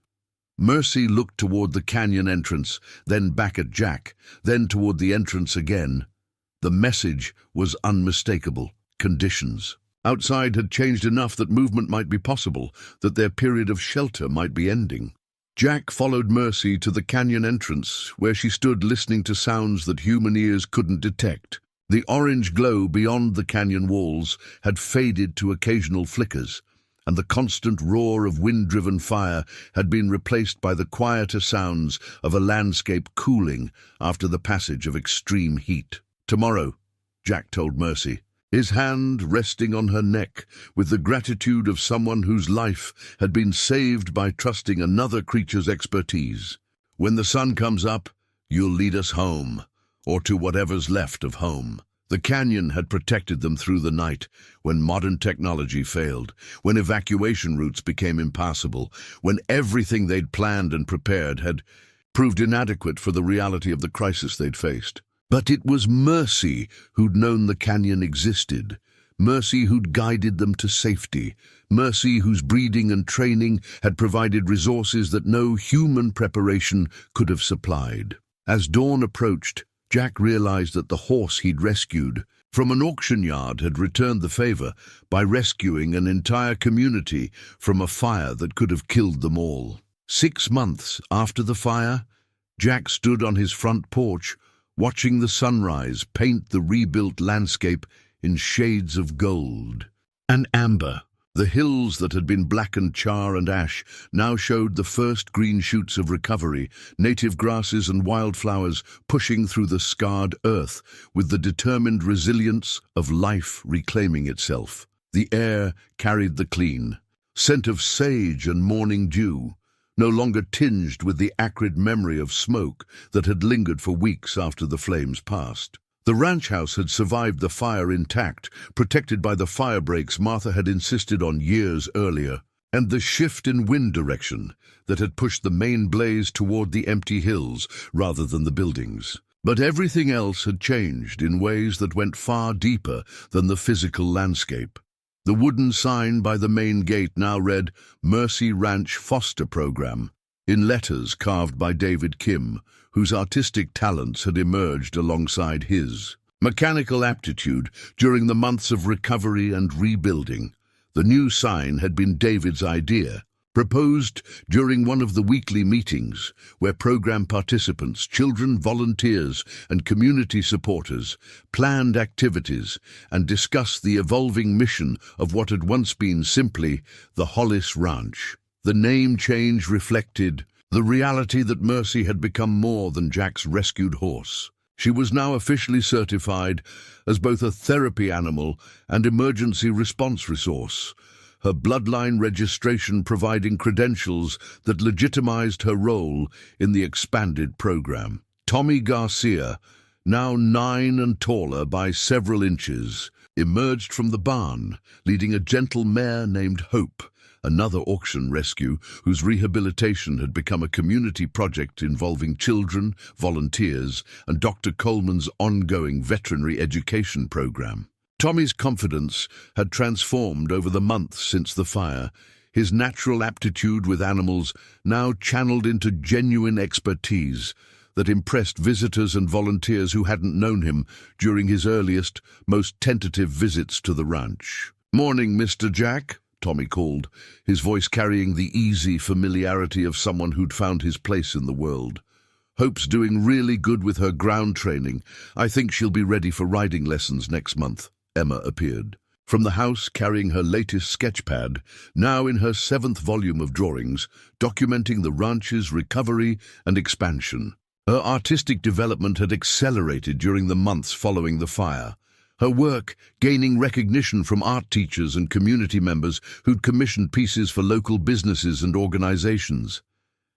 Mercy looked toward the canyon entrance, then back at Jack, then toward the entrance again. The message was unmistakable: conditions. Outside had changed enough that movement might be possible, that their period of shelter might be ending. Jack followed Mercy to the canyon entrance, where she stood listening to sounds that human ears couldn't detect. The orange glow beyond the canyon walls had faded to occasional flickers, and the constant roar of wind-driven fire had been replaced by the quieter sounds of a landscape cooling after the passage of extreme heat. "Tomorrow," Jack told Mercy, his hand resting on her neck with the gratitude of someone whose life had been saved by trusting another creature's expertise. "When the sun comes up, you'll lead us home, or to whatever's left of home." The canyon had protected them through the night, when modern technology failed, when evacuation routes became impassable, when everything they'd planned and prepared had proved inadequate for the reality of the crisis they'd faced. But it was Mercy who'd known the canyon existed, Mercy who'd guided them to safety, Mercy whose breeding and training had provided resources that no human preparation could have supplied. As dawn approached, Jack realized that the horse he'd rescued from an auction yard had returned the favor by rescuing an entire community from a fire that could have killed them all. 6 months after the fire, Jack stood on his front porch, watching the sunrise paint the rebuilt landscape in shades of gold and amber. The hills that had been blackened char and ash now showed the first green shoots of recovery, native grasses and wildflowers pushing through the scarred earth with the determined resilience of life reclaiming itself. The air carried the clean scent of sage and morning dew, no longer tinged with the acrid memory of smoke that had lingered for weeks after the flames passed. The ranch house had survived the fire intact, protected by the fire breaks Martha had insisted on years earlier, and the shift in wind direction that had pushed the main blaze toward the empty hills rather than the buildings. But everything else had changed in ways that went far deeper than the physical landscape. The wooden sign by the main gate now read, "Mercy Ranch Foster Program," in letters carved by David Kim, whose artistic talents had emerged alongside his mechanical aptitude during the months of recovery and rebuilding. The new sign had been David's idea, proposed during one of the weekly meetings where program participants, children, volunteers, and community supporters planned activities and discussed the evolving mission of what had once been simply the Hollis Ranch. The name change reflected the reality that Mercy had become more than Jack's rescued horse. She was now officially certified as both a therapy animal and emergency response resource, her bloodline registration providing credentials that legitimized her role in the expanded program. Tommy Garcia, now 9 and taller by several inches, emerged from the barn, leading a gentle mare named Hope, another auction rescue whose rehabilitation had become a community project involving children, volunteers, and Dr. Coleman's ongoing veterinary education program. Tommy's confidence had transformed over the months since the fire, his natural aptitude with animals now channeled into genuine expertise that impressed visitors and volunteers who hadn't known him during his earliest, most tentative visits to the ranch. "Morning, Mr. Jack," Tommy called, his voice carrying the easy familiarity of someone who'd found his place in the world. "Hope's doing really good with her ground training. I think she'll be ready for riding lessons next month." Emma appeared from the house carrying her latest sketchpad, now in her 7th volume of drawings, documenting the ranch's recovery and expansion. Her artistic development had accelerated during the months following the fire, her work gaining recognition from art teachers and community members who'd commissioned pieces for local businesses and organizations.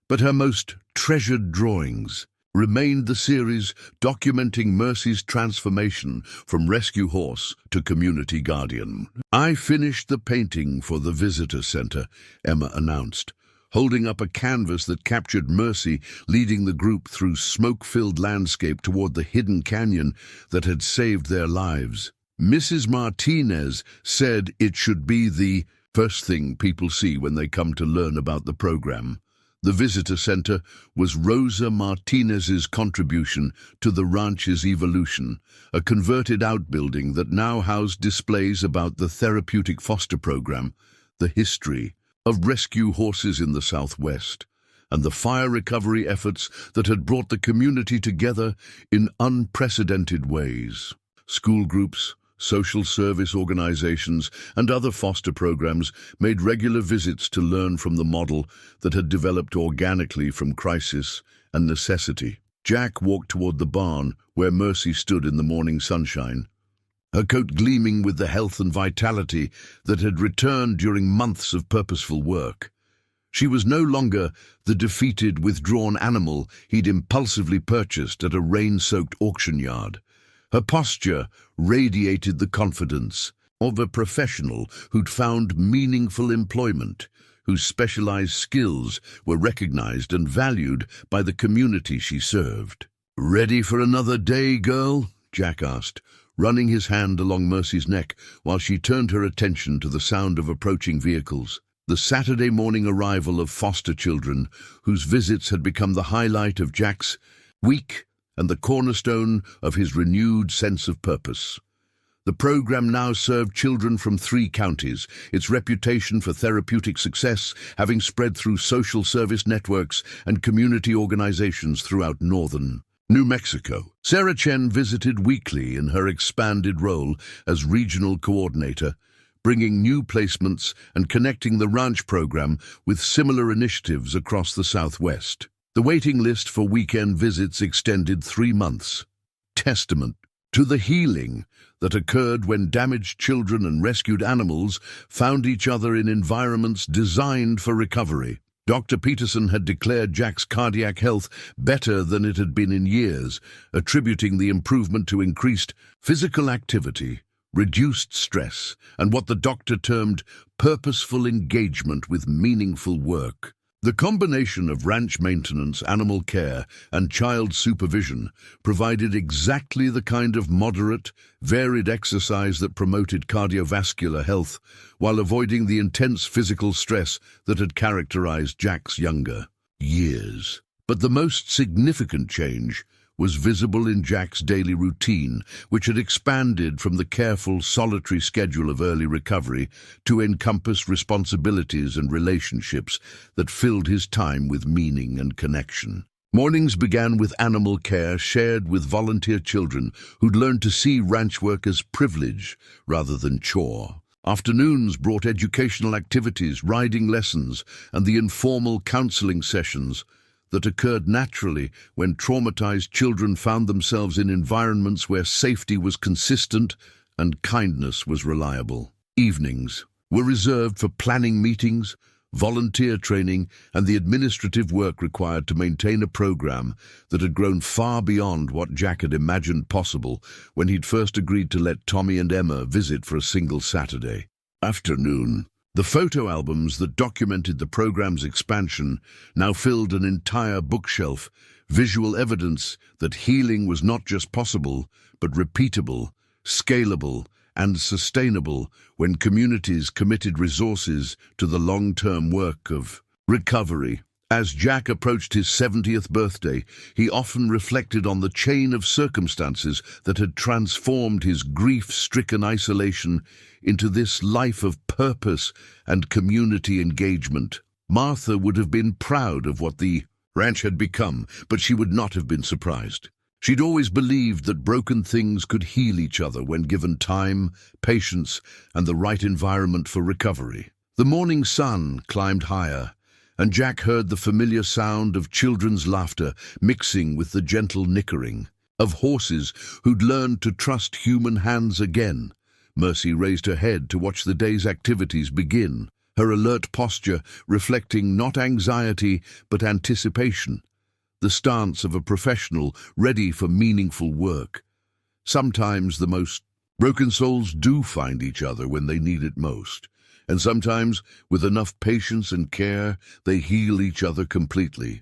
But her most treasured drawings remained the series documenting Mercy's transformation from rescue horse to community guardian. "I finished the painting for the visitor center," Emma announced, holding up a canvas that captured Mercy leading the group through smoke-filled landscape toward the hidden canyon that had saved their lives. "Mrs. Martinez said it should be the first thing people see when they come to learn about the program." The visitor center was Rosa Martinez's contribution to the ranch's evolution, a converted outbuilding that now housed displays about the therapeutic foster program, the history of rescue horses in the Southwest, and the fire recovery efforts that had brought the community together in unprecedented ways. School groups, social service organizations, and other foster programs made regular visits to learn from the model that had developed organically from crisis and necessity. Jack walked toward the barn where Mercy stood in the morning sunshine, her coat gleaming with the health and vitality that had returned during months of purposeful work. She was no longer the defeated, withdrawn animal he'd impulsively purchased at a rain-soaked auction yard. Her posture radiated the confidence of a professional who'd found meaningful employment, whose specialized skills were recognized and valued by the community she served. "Ready for another day, girl?" Jack asked, running his hand along Mercy's neck while she turned her attention to the sound of approaching vehicles. The Saturday morning arrival of foster children, whose visits had become the highlight of Jack's week and the cornerstone of his renewed sense of purpose. The program now served children from 3 counties, its reputation for therapeutic success having spread through social service networks and community organizations throughout northern New Mexico. Sarah Chen visited weekly in her expanded role as regional coordinator, bringing new placements and connecting the ranch program with similar initiatives across the Southwest. The waiting list for weekend visits extended 3 months, testament to the healing that occurred when damaged children and rescued animals found each other in environments designed for recovery. Dr. Peterson had declared Jack's cardiac health better than it had been in years, attributing the improvement to increased physical activity, reduced stress, and what the doctor termed purposeful engagement with meaningful work. The combination of ranch maintenance, animal care, and child supervision provided exactly the kind of moderate, varied exercise that promoted cardiovascular health while avoiding the intense physical stress that had characterized Jack's younger years. But the most significant change was visible in Jack's daily routine, which had expanded from the careful, solitary schedule of early recovery to encompass responsibilities and relationships that filled his time with meaning and connection. Mornings began with animal care shared with volunteer children who'd learned to see ranch work as privilege rather than chore. Afternoons brought educational activities, riding lessons, and the informal counseling sessions that occurred naturally when traumatized children found themselves in environments where safety was consistent and kindness was reliable. Evenings were reserved for planning meetings, volunteer training, and the administrative work required to maintain a program that had grown far beyond what Jack had imagined possible when he'd first agreed to let Tommy and Emma visit for a single Saturday afternoon. The photo albums that documented the program's expansion now filled an entire bookshelf, visual evidence that healing was not just possible, but repeatable, scalable, and sustainable when communities committed resources to the long-term work of recovery. As Jack approached his 70th birthday, he often reflected on the chain of circumstances that had transformed his grief-stricken isolation into this life of purpose and community engagement. Martha would have been proud of what the ranch had become, but she would not have been surprised. She'd always believed that broken things could heal each other when given time, patience, and the right environment for recovery. The morning sun climbed higher, and Jack heard the familiar sound of children's laughter mixing with the gentle nickering of horses who'd learned to trust human hands again. Mercy raised her head to watch the day's activities begin, her alert posture reflecting not anxiety but anticipation, the stance of a professional ready for meaningful work. Sometimes the most broken souls do find each other when they need it most, and sometimes, with enough patience and care, they heal each other completely.